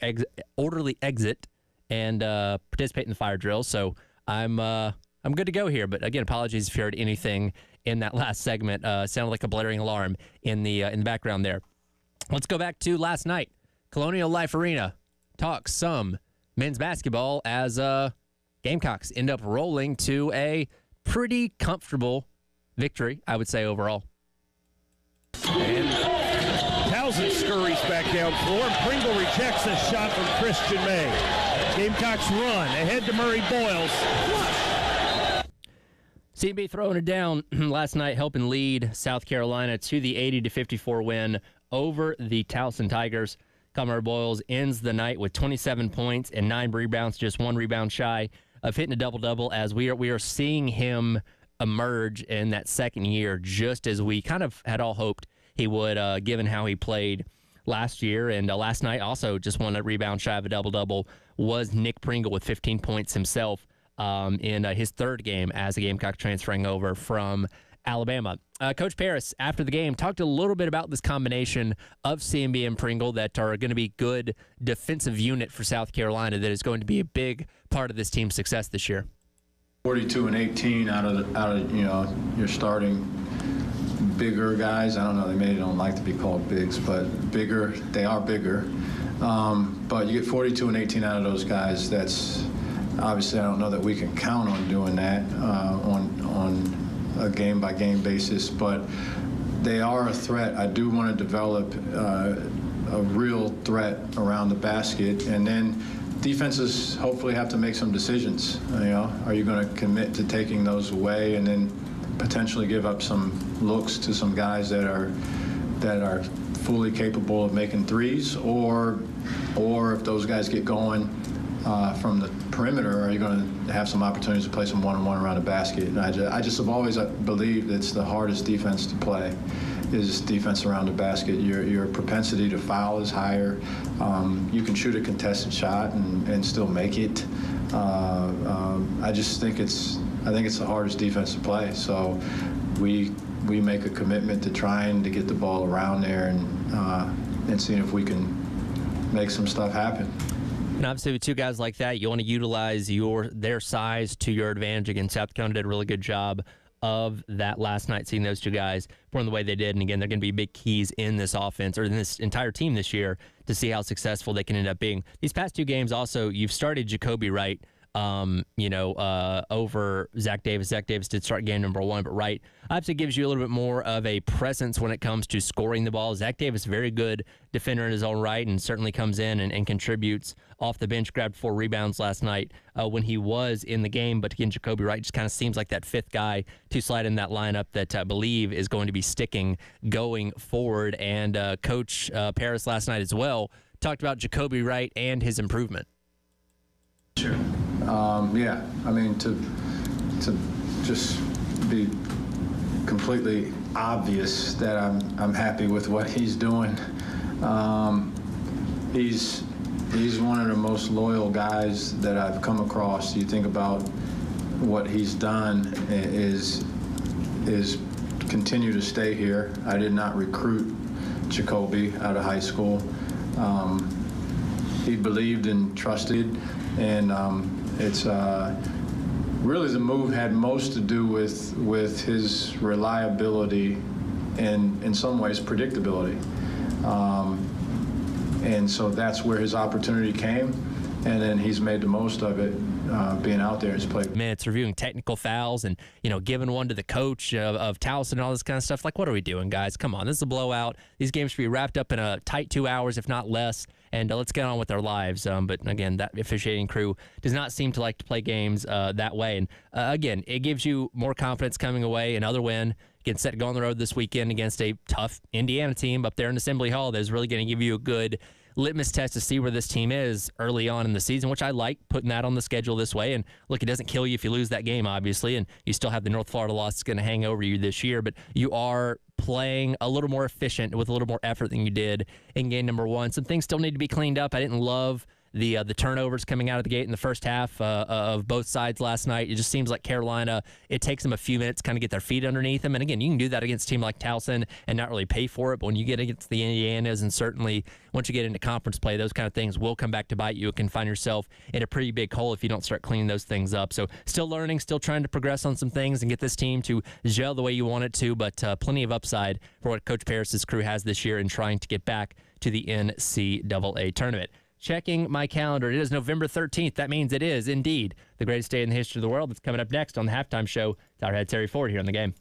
orderly exit and participate in the fire drill. So I'm good to go here. But again, apologies if you heard anything in that last segment. Sounded like a blaring alarm in the background there. Let's go back to last night. Colonial Life Arena talks some men's basketball as Gamecocks end up rolling to a pretty comfortable victory, I would say, overall. And Townsend scurries back down floor, and Pringle rejects a shot from Christian May. Gamecocks run ahead to Murray Boyles. CB throwing it down last night, helping lead South Carolina to the 80-54 win over the Towson Tigers. Murray Boyles ends the night with 27 points and 9 rebounds, just 1 rebound shy of hitting a double-double, as we are seeing him emerge in that second year, just as we kind of had all hoped he would, given how he played last year. And last night also just 1 rebound shy of a double-double was Nick Pringle with 15 points himself in his third game as a Gamecock transferring over from Alabama. Coach Paris, after the game, talked a little bit about this combination of CMB and Pringle that are going to be good defensive unit for South Carolina that is going to be a big part of this team's success this year. 42 and 18 out of your starting bigger guys. I don't know, they maybe don't like to be called bigs, but bigger, they are bigger. But you get 42 and 18 out of those guys. That's obviously, I don't know that we can count on doing that on a game-by-game basis, but they are a threat. I do want to develop a real threat around the basket, and then defenses hopefully have to make some decisions. Are you going to commit to taking those away and then potentially give up some looks to some guys that are fully capable of making threes, or if those guys get going from the perimeter, are you going to have some opportunities to play some one-on-one around the basket? And I just have always believed it's the hardest defense to play is defense around the basket. Your propensity to foul is higher. You can shoot a contested shot and still make it. I just think it's the hardest defense to play. So we make a commitment to trying to get the ball around there and seeing if we can make some stuff happen. And obviously with two guys like that, you want to utilize their size to your advantage. Again, South Carolina did a really good job of that last night, seeing those two guys perform the way they did. And again, they're going to be big keys in this offense or in this entire team this year to see how successful they can end up being. These past two games also, you've started Jacoby Wright, over Zach Davis. Zach Davis did start game number 1, but Wright obviously gives you a little bit more of a presence when it comes to scoring the ball. Zach Davis, very good defender in his own right, and certainly comes in and contributes off the bench. Grabbed 4 rebounds last night when he was in the game. But again, Jacoby Wright just kind of seems like that fifth guy to slide in that lineup that I believe is going to be sticking going forward. And Coach Paris last night as well talked about Jacoby Wright and his improvement. Sure. Yeah, I mean, to just be completely obvious that I'm happy with what he's doing. He's one of the most loyal guys that I've come across. You think about what he's done is continue to stay here. I did not recruit Jacoby out of high school. He believed and trusted, and it's really the move had most to do with his reliability and in some ways predictability. And so that's where his opportunity came, and then he's made the most of it, being out there. He's played minutes, reviewing technical fouls, and giving one to the coach of Towson and all this kind of stuff. Like, what are we doing, guys? Come on, this is a blowout. These games should be wrapped up in a tight 2 hours, if not less. and let's get on with our lives. But again, that officiating crew does not seem to like to play games that way. And again, it gives you more confidence coming away. Another win. Get set to go on the road this weekend against a tough Indiana team up there in Assembly Hall that is really going to give you a good litmus test to see where this team is early on in the season, which I like putting that on the schedule this way. And look, it doesn't kill you if you lose that game, obviously, and you still have the North Florida loss that's going to hang over you this year, but you are playing a little more efficient with a little more effort than you did in game number one. Some things still need to be cleaned up. I didn't love the turnovers coming out of the gate in the first half of both sides last night. It just seems like Carolina, it takes them a few minutes to kind of get their feet underneath them. And again, you can do that against a team like Towson and not really pay for it. But when you get against the Indianas, and certainly once you get into conference play, those kind of things will come back to bite you. It can find yourself in a pretty big hole if you don't start cleaning those things up. So still learning, still trying to progress on some things and get this team to gel the way you want it to, but plenty of upside for what Coach Paris's crew has this year in trying to get back to the NCAA tournament. Checking my calendar. It is November 13th. That means it is indeed the greatest day in the history of the world. That's coming up next on the halftime show. Tyler Head, Terry Ford here on The Game.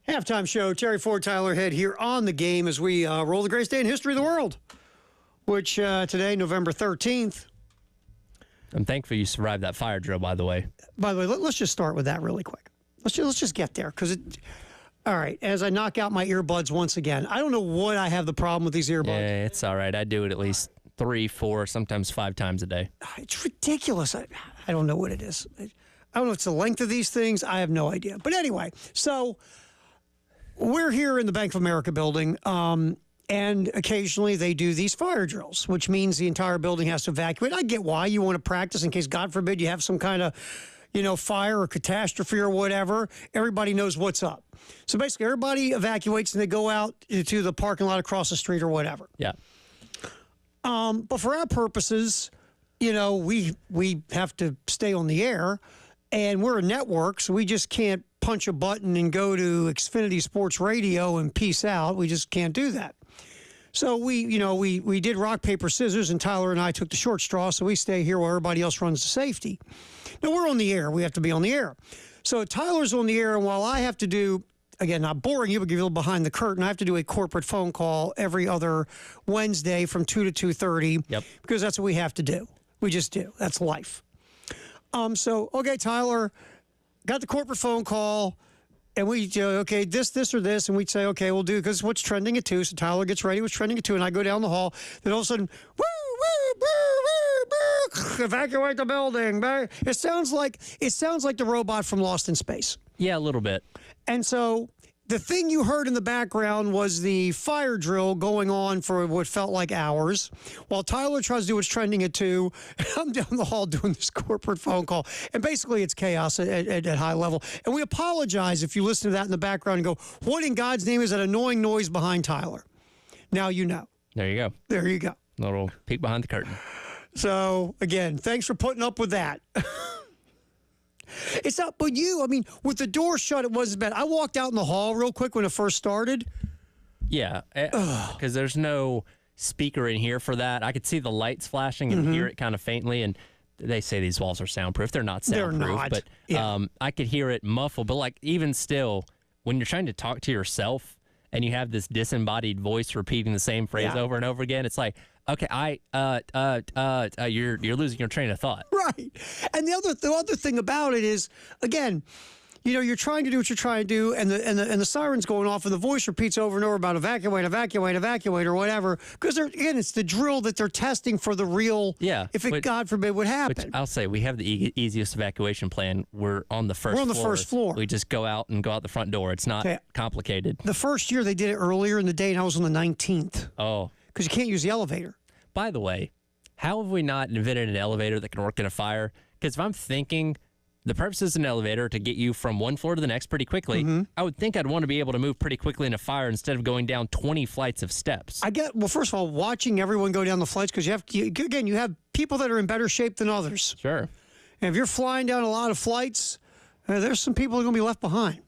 Halftime show, Terry Ford, Tyler Head here on The Game as we roll the greatest day in history of the world, which today, November 13th. I'm thankful you survived that fire drill, by the way. By the way, let's just start with that really quick. Let's just get there because all right, as I knock out my earbuds once again, I don't know what I have the problem with these earbuds. Yeah, it's all right. I do it at least 3, 4, sometimes 5 times a day. It's ridiculous. I don't know what it is. I don't know if it's the length of these things. I have no idea. But anyway, so we're here in the Bank of America building, and occasionally they do these fire drills, which means the entire building has to evacuate. I get why you want to practice in case, God forbid, you have some kind of, fire or catastrophe or whatever. Everybody knows what's up. So basically, everybody evacuates and they go out to the parking lot across the street or whatever. Yeah. But for our purposes, we have to stay on the air, and we're a network, so we just can't punch a button and go to Xfinity Sports Radio and peace out. We just can't do that. So we did rock, paper, scissors, and Tyler and I took the short straw, so we stay here while everybody else runs to safety. Now, we're on the air. We have to be on the air. So Tyler's on the air, and while I have to do, again, not boring you, but give you a little behind the curtain, I have to do a corporate phone call every other Wednesday from 2 to 2:30. Yep. Because that's what we have to do. We just do. That's life. So, okay, Tyler, got the corporate phone call, and we, okay, this, or this, and we'd say, okay, we'll do, because what's trending at 2, so Tyler gets ready, what's trending at 2, and I go down the hall, then all of a sudden, woo, woo, boo, woo, boo, evacuate the building. It sounds like the robot from Lost in Space. Yeah, a little bit. And so the thing you heard in the background was the fire drill going on for what felt like hours, while Tyler tries to do what's trending at 2. I'm down the hall doing this corporate phone call. And basically it's chaos at high level. And we apologize if you listen to that in the background and go, what in God's name is that annoying noise behind Tyler? Now you know. There you go. There you go. A little peek behind the curtain. So, again, thanks for putting up with that. It's not, but with the door shut, it wasn't bad. I walked out in the hall real quick when it first started. Yeah, because there's no speaker in here for that. I could see the lights flashing and hear it kind of faintly, and they say these walls are soundproof. They're not soundproof, They're not. But Yeah. I could hear it muffled. But even still, when you're trying to talk to yourself and you have this disembodied voice repeating the same phrase over and over again, it's like, okay, you're losing your train of thought. Right. And the other thing about it is, again, you're trying to do what you're trying to do, and the siren's going off, and the voice repeats over and over about evacuate, or whatever. Because it's the drill that they're testing for the real. Yeah. If it, God forbid, would happen. Which I'll say, we have the easiest evacuation plan. We're on the first. We're on the first floor. We just go out the front door. It's not complicated. The first year they did it earlier in the day, and I was on the 19th. Oh. Because you can't use the elevator. By the way, how have we not invented an elevator that can work in a fire? Because if I'm thinking the purpose is an elevator to get you from one floor to the next pretty quickly, I would think I'd want to be able to move pretty quickly in a fire instead of going down 20 flights of steps. Well, first of all, watching everyone go down the flights, because you have people that are in better shape than others. Sure. And if you're flying down a lot of flights, there's some people who are going to be left behind.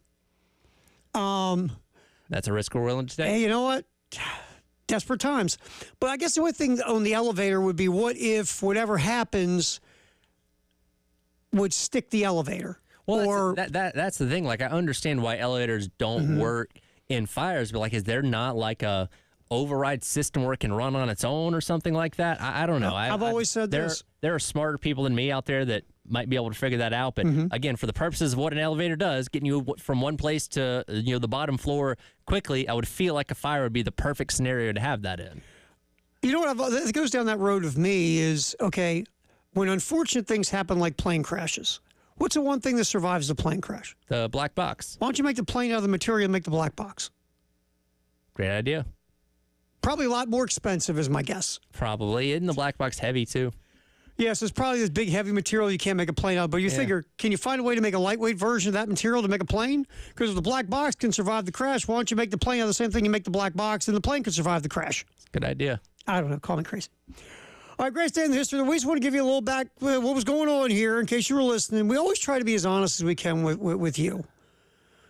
That's a risk we're willing to take. Hey, you know what? Desperate times. But I guess the only thing on the elevator would be, what if whatever happens would stick the elevator? Well, that's the thing. I understand why elevators don't work in fires, but is there not a override system where it can run on its own or something like that? I don't know. I've always said this. There are smarter people than me out there that might be able to figure that out. But again, for the purposes of what an elevator does, getting you from one place to the bottom floor quickly, I would feel like a fire would be the perfect scenario to have that in. You know what? It goes down that road with me is, okay, when unfortunate things happen like plane crashes, what's the one thing that survives the plane crash? The black box. Why don't you make the plane out of the material and make the black box? Great idea. Probably a lot more expensive is my guess. Probably. Isn't the black box heavy too? Yes, it's probably this big heavy material you can't make a plane out of, but you figure, can you find a way to make a lightweight version of that material to make a plane? Because if the black box can survive the crash, why don't you make the plane out of the same thing you make the black box, and the plane can survive the crash? Good idea. I don't know. Call me crazy. All right, great day in the history. We just want to give you a little back what was going on here in case you were listening. We always try to be as honest as we can with you.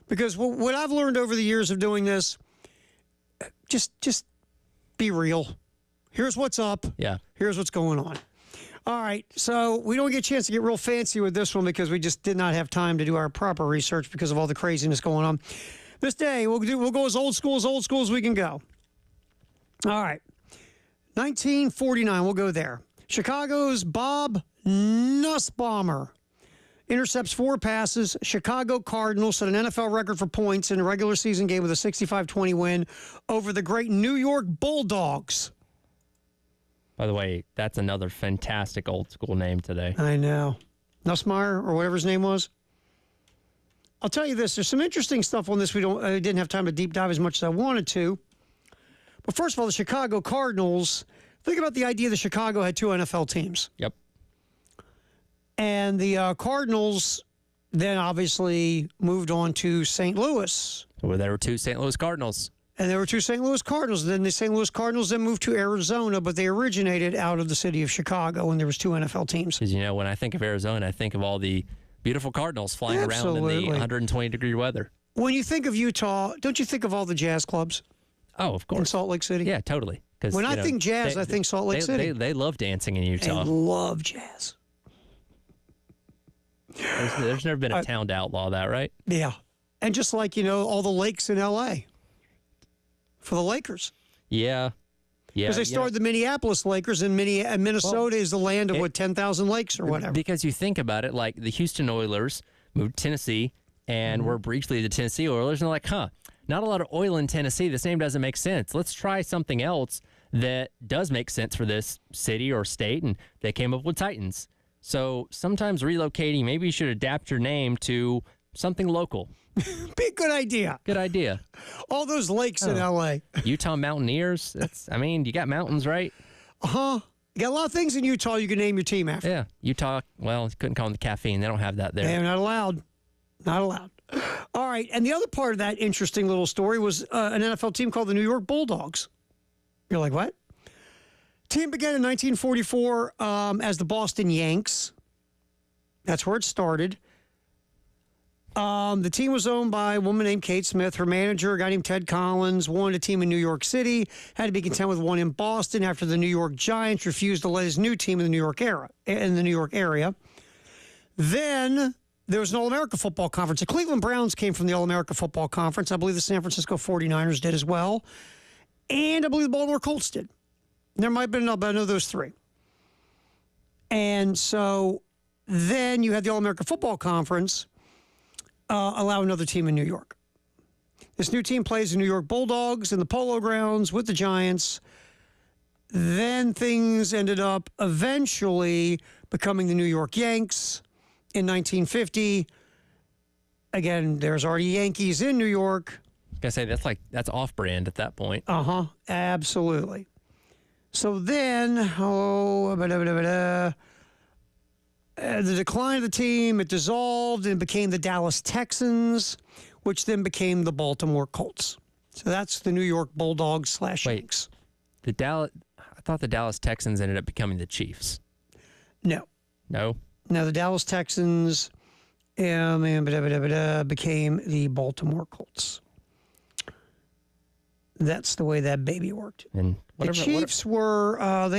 Because what I've learned over the years of doing this, just be real. Here's what's up. Yeah. Here's what's going on. All right, so we don't get a chance to get real fancy with this one because we just did not have time to do our proper research because of all the craziness going on. This day, we'll go as old school as we can go. All right. 1949, we'll go there. Chicago's Bob Nussbaumer intercepts 4 passes. Chicago Cardinals set an NFL record for points in a regular season game with a 65-20 win over the great New York Bulldogs. By the way, that's another fantastic old school name today. I know. Nussmeier, or whatever his name was. I'll tell you this. There's some interesting stuff on this. I didn't have time to deep dive as much as I wanted to. But first of all, the Chicago Cardinals, think about the idea that Chicago had 2 NFL teams. Yep. And the Cardinals then obviously moved on to St. Louis. Well, there were 2 St. Louis Cardinals. And there were 2 St. Louis Cardinals. Then the St. Louis Cardinals then moved to Arizona, but they originated out of the city of Chicago, and there was 2 NFL teams. Because, when I think of Arizona, I think of all the beautiful Cardinals flying around in the 120-degree weather. When you think of Utah, don't you think of all the jazz clubs? Oh, of course. In Salt Lake City? Yeah, totally. When I think jazz, I think Salt Lake City. They love dancing in Utah. They love jazz. There's never been a town to outlaw that, right? Yeah. And just like, all the lakes in L.A. for the Lakers. Yeah. Because they started the Minneapolis Lakers, and Minnesota is the land of, 10,000 lakes or whatever. Because you think about it, like the Houston Oilers moved to Tennessee and were briefly the Tennessee Oilers, and they're like, not a lot of oil in Tennessee. This name doesn't make sense. Let's try something else that does make sense for this city or state, and they came up with Titans. So sometimes relocating, maybe you should adapt your name to something local. Be a good idea. Good idea. All those lakes in L.A. Utah Mountaineers. You got mountains, right? Uh-huh. You got a lot of things in Utah you can name your team after. Yeah. Utah, well, you couldn't call them the Caffeine. They don't have that there. They're not allowed. Not allowed. All right. And the other part of that interesting little story was an NFL team called the New York Bulldogs. You're like, what? Team began in 1944 as the Boston Yanks. That's where it started. The team was owned by a woman named Kate Smith. Her manager, a guy named Ted Collins, wanted a team in New York City, had to be content with one in Boston after the New York Giants refused to let his new team in the New York area. Then there was an All-America Football Conference. The Cleveland Browns came from the All-America Football Conference. I believe the San Francisco 49ers did as well. And I believe the Baltimore Colts did. There might have been another, but I know those 3. And so then you had the All-America Football Conference allow another team in New York. This new team plays the New York Bulldogs in the Polo Grounds with the Giants. Then things ended up eventually becoming the New York Yanks in 1950. Again, there's already Yankees in New York. I was going to say, that's off-brand at that point. Uh-huh, absolutely. So then, the decline of the team, it dissolved and became the Dallas Texans, which then became the Baltimore Colts. So that's the New York Bulldogs / Yanks. I thought the Dallas Texans ended up becoming the Chiefs. No. No? No, the Dallas Texans became the Baltimore Colts. That's the way that baby worked. And the Chiefs were what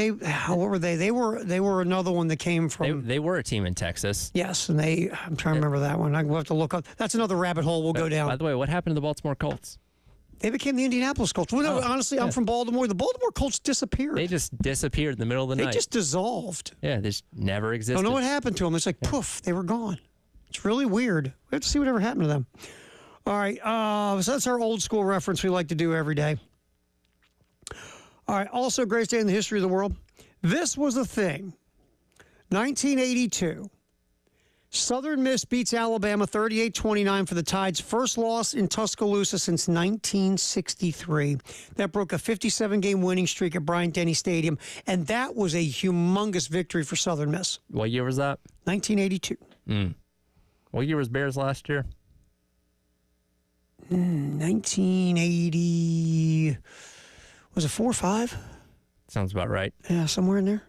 were they? They were another one that came from. They were a team in Texas. Yes, and I'm trying to remember that one. We'll have to look up. That's another rabbit hole we'll go down. By the way, what happened to the Baltimore Colts? They became the Indianapolis Colts. Well, no, honestly, I'm from Baltimore. The Baltimore Colts disappeared. They just disappeared in the middle of the night. They just dissolved. Yeah, they just never existed. Don't know what happened to them. It's like poof, they were gone. It's really weird. We have to see whatever happened to them. All right, so that's our old school reference we like to do every day. All right, also greatest day in the history of the world. This was a thing. 1982. Southern Miss beats Alabama 38-29 for the Tide's first loss in Tuscaloosa since 1963. That broke a 57-game winning streak at Bryant-Denny Stadium, and that was a humongous victory for Southern Miss. What year was that? 1982. What year was Bears last year? 1980. Was it 4 or 5? Sounds about right. Yeah, somewhere in there.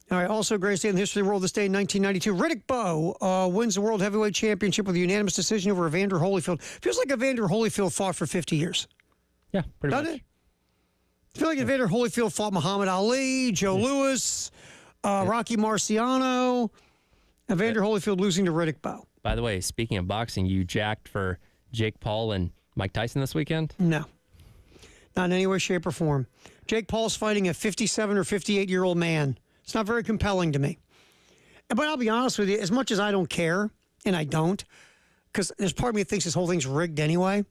All right, also greatest day in the history of the world this day in 1992. Riddick Bowe wins the World Heavyweight Championship with a unanimous decision over Evander Holyfield. Feels like Evander Holyfield fought for 50 years. Yeah, pretty much. Doesn't it? I feel like Evander Holyfield fought Muhammad Ali, Joe Louis, Rocky Marciano. Evander Holyfield losing to Riddick Bowe. By the way, speaking of boxing, you jacked for Jake Paul and Mike Tyson this weekend? No. Not in any way, shape, or form. Jake Paul's fighting a 57 or 58-year-old man. It's not very compelling to me. But I'll be honest with you, as much as I don't care, and I don't, because there's part of me that thinks this whole thing's rigged anyway,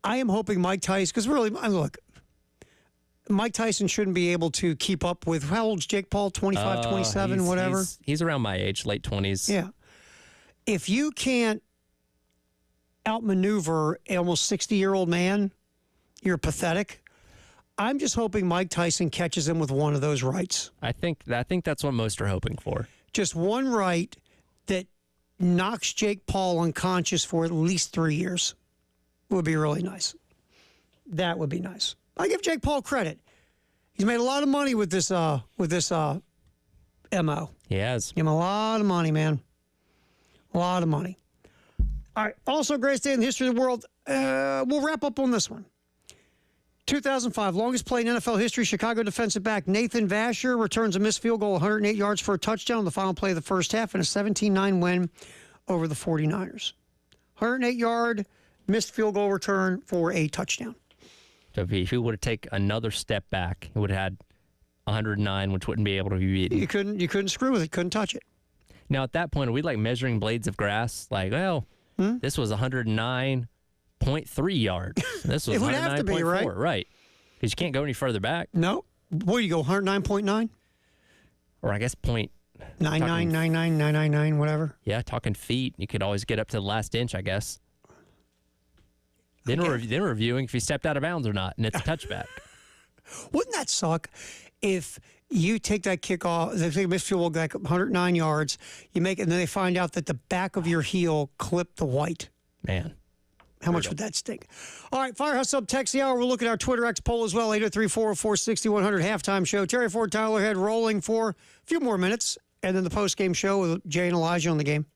I am hoping Mike Tyson, because really, look, Mike Tyson shouldn't be able to keep up with, how old's Jake Paul, 25, 27, whatever? He's around my age, late 20s. Yeah. If you can't outmaneuver an almost 60-year-old man, you're pathetic. I'm just hoping Mike Tyson catches him with one of those rights. I think that's what most are hoping for. Just one right that knocks Jake Paul unconscious for at least 3 years would be really nice. That would be nice. I give Jake Paul credit. He's made a lot of money with this MO. He has. Give him a lot of money, man. A lot of money. All right. Also, greatest day in the history of the world. We'll wrap up on this one. 2005, longest play in NFL history, Chicago defensive back Nathan Vasher returns a missed field goal, 108 yards for a touchdown on the final play of the first half in a 17-9 win over the 49ers. 108-yard missed field goal return for a touchdown. So if he would have taken another step back, he would have had 109, which wouldn't be able to be beaten. You couldn't screw with it, couldn't touch it. Now, at that point, are we like measuring blades of grass? Like, well, this was 109.3 yards. This was It would have to be, 109.4, right? Right. Because you can't go any further back. No. Where you go, 109.9? Or I guess point. 99, whatever. Yeah, talking feet. You could always get up to the last inch, I guess. Then we're reviewing if he stepped out of bounds or not, and it's a touchback. Wouldn't that suck if you take that kickoff, they take a missed field goal, like 109 yards, you make it, and then they find out that the back of your heel clipped the white? Man. How much would that stink? All right, Firehouse Sub Text the Hour. We'll look at our Twitter X poll as well, 803-404-6100 halftime show. Terry Ford, Tyler Head rolling for a few more minutes, and then the post-game show with Jay and Elijah on the game.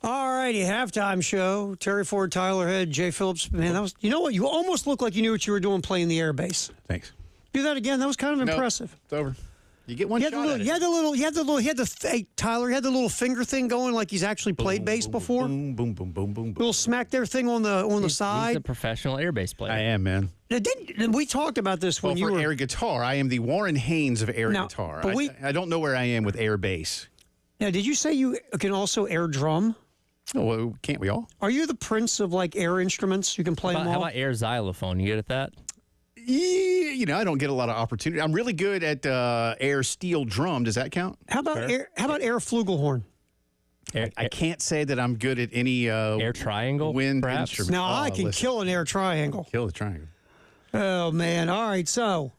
All righty, halftime show. Terry Ford, Tyler Head, Jay Phillips. Man, that was. You know what? You almost looked like you knew what you were doing playing the air bass. Thanks. Do that again. That was kind of impressive. It's over. You get one shot at it. You had the Tyler, you had the little finger thing going like he's actually played bass before. Boom, boom, boom, boom, boom, boom. Little smack there thing on the side. He's a professional air bass player. I am, man. We talked about this when Well, you for were air guitar, I am the Warren Haynes of air guitar. but I don't know where I am with air bass. Now, did you say you can also air drum? Oh, well, can't we all? Are you the prince of like air instruments? You can play them all. How about air xylophone? You good at that? Yeah, you know, I don't get a lot of opportunity. I'm really good at air steel drum. Does that count? How about air flugelhorn? I can't say that I'm good at any air triangle, wind perhaps? instrument. Now I can kill an air triangle. Kill the triangle. Oh man! All right, so.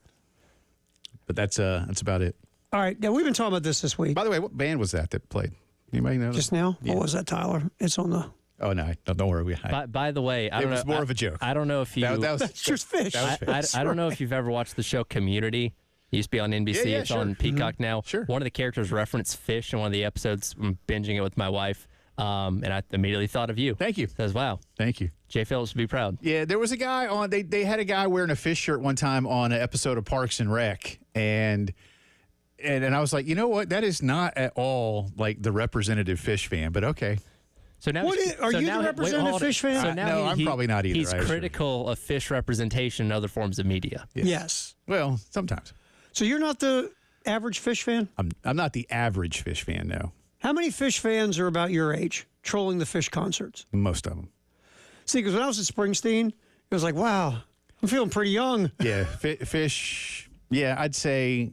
But that's about it. All right, now we've been talking about this week. By the way, what band was that played? Anybody know? Just now? Yeah. What was that, Tyler? It's on the. Oh no! Don't worry. By the way, it was more of a joke. I don't know if you. That's just fish. I don't know if you've ever watched the show Community. It used to be on NBC. Yeah, it's sure. on Peacock now. Sure. One of the characters referenced fish in one of the episodes. I'm binging it with my wife, and I immediately thought of you. Thank you. Says, wow. Thank you. Jay Phillips would be proud. Yeah, there was a guy on. They had a guy wearing a fish shirt one time on an episode of Parks and Rec, and I was like, you know what? That is not at all like the representative fish fan. But okay. So now, are you the representative fish fan? So now no, I'm probably not either. He's critical of fish representation in other forms of media. Yes. Well, sometimes. So you're not the average fish fan? I'm not the average fish fan. No. How many fish fans are about your age trolling the fish concerts? Most of them. See, because when I was at Springsteen, it was like, wow, I'm feeling pretty young. Yeah, fish. Yeah, I'd say.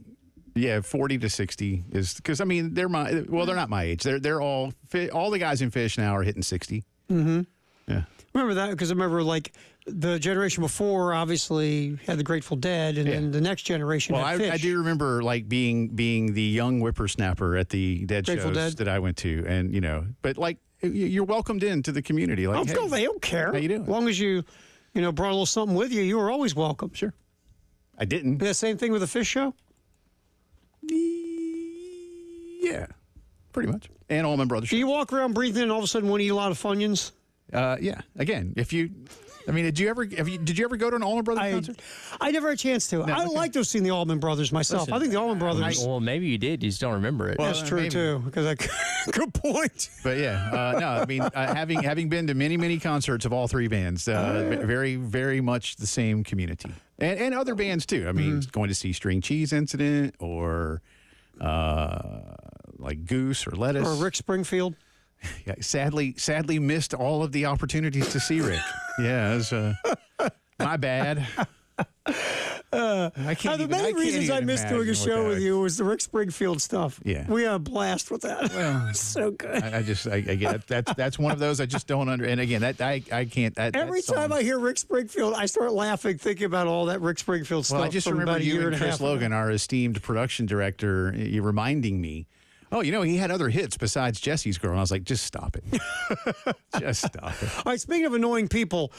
Yeah, 40 to 60 is because I mean they're not my age. They're all the guys in Fish now are hitting 60. Mm-hmm. Yeah, remember that because I remember like the generation before obviously had the Grateful Dead, and then the next generation. Well, had Fish. I do remember like being the young whippersnapper at the Grateful shows Dead. that I went to, and you know, but like you're welcomed into the community. Like, hey, they don't care. How you doing? As long as you brought a little something with you, you were always welcome. Sure. I didn't. The same thing with the Fish show. Yeah, pretty much. And Allman Brothers. Do you walk around breathing in and all of a sudden want to eat a lot of Funyuns? Yeah. Again, did you ever go to an Allman Brothers concert? I never had a chance to. I would like to have seen the Allman Brothers myself. Listen, I think the Allman Brothers. Well, maybe you did. You just don't remember it. Well, that's true too. Because good point. But yeah, no. I mean, having been to many concerts of all three bands, very very much the same community, and other bands too. I mean, going to see String Cheese Incident or like Goose or Lettuce or Rick Springfield. Yeah, sadly missed all of the opportunities to see Rick. Yeah, it was my bad. I can't. The many reasons I missed doing a show with you was the Rick Springfield stuff. Yeah, we had a blast with that. Well, so good. I get it. That's one of those I just don't under. And again, I can't. Every time I hear Rick Springfield, I start laughing thinking about all that Rick Springfield stuff. Well, I just remember you and Chris Logan, our esteemed production director, you reminding me. Oh, he had other hits besides Jesse's Girl. And I was like, just stop it. Just stop it. All right, speaking of annoying people,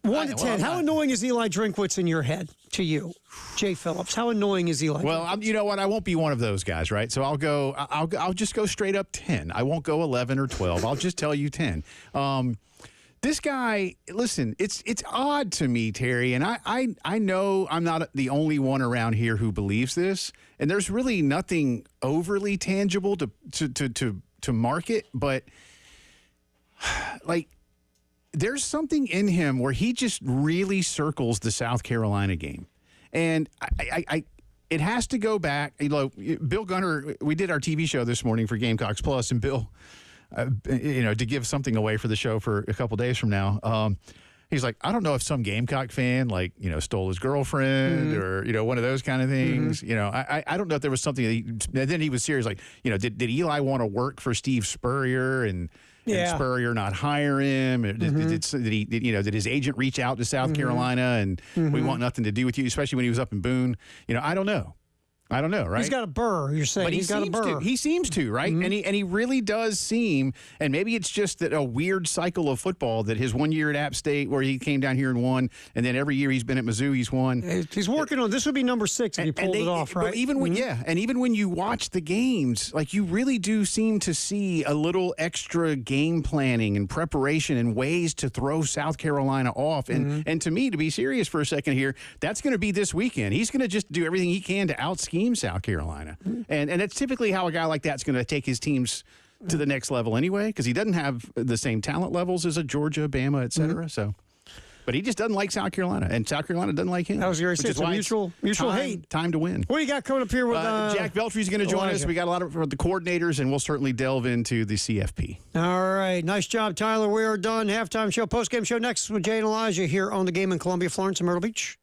1 to 10, how annoying is Eli Drinkwitz in your head to you? Jay Phillips, how annoying is Eli? Well, you know what? I won't be one of those guys, right? So I'll just go straight up 10. I won't go 11 or 12. I'll just tell you 10. This guy, listen, it's odd to me, Terry, and I know I'm not the only one around here who believes this, and there's really nothing overly tangible to market, but like there's something in him where he just really circles the South Carolina game, and I it has to go back. Bill Gunner, we did our TV show this morning for Gamecocks Plus, and Bill. To give something away for the show for a couple days from now. He's like, I don't know if some Gamecock fan stole his girlfriend or one of those kind of things. I don't know if there was something. Then he was serious, like did Eli want to work for Steve Spurrier and Spurrier not hire him? Did his agent reach out to South Carolina and we want nothing to do with you, especially when he was up in Boone? I don't know. I don't know, right? He's got a burr, you're saying. But he's got a burr. He seems to, right? Mm-hmm. And he really does seem, and maybe it's just that a weird cycle of football that his 1 year at App State where he came down here and won, and then every year he's been at Mizzou, he's won. He's working on this would be number 6 if he pulled it off, right? But even when and even when you watch the games, like you really do seem to see a little extra game planning and preparation and ways to throw South Carolina off. And to me, to be serious for a second here, that's going to be this weekend. He's going to just do everything he can to out-scheme South Carolina. And that's typically how a guy like that's going to take his teams to the next level anyway, because he doesn't have the same talent levels as a Georgia, Bama, et cetera. So, but he just doesn't like South Carolina, and South Carolina doesn't like him. That was your mutual hate. Time to win. What do you got coming up here with Jack Beltry's going to join us. We got a lot of the coordinators, and we'll certainly delve into the CFP. All right. Nice job, Tyler. We are done. Halftime show, postgame show next with Jay and Elijah here on the Game in Columbia, Florence, and Myrtle Beach.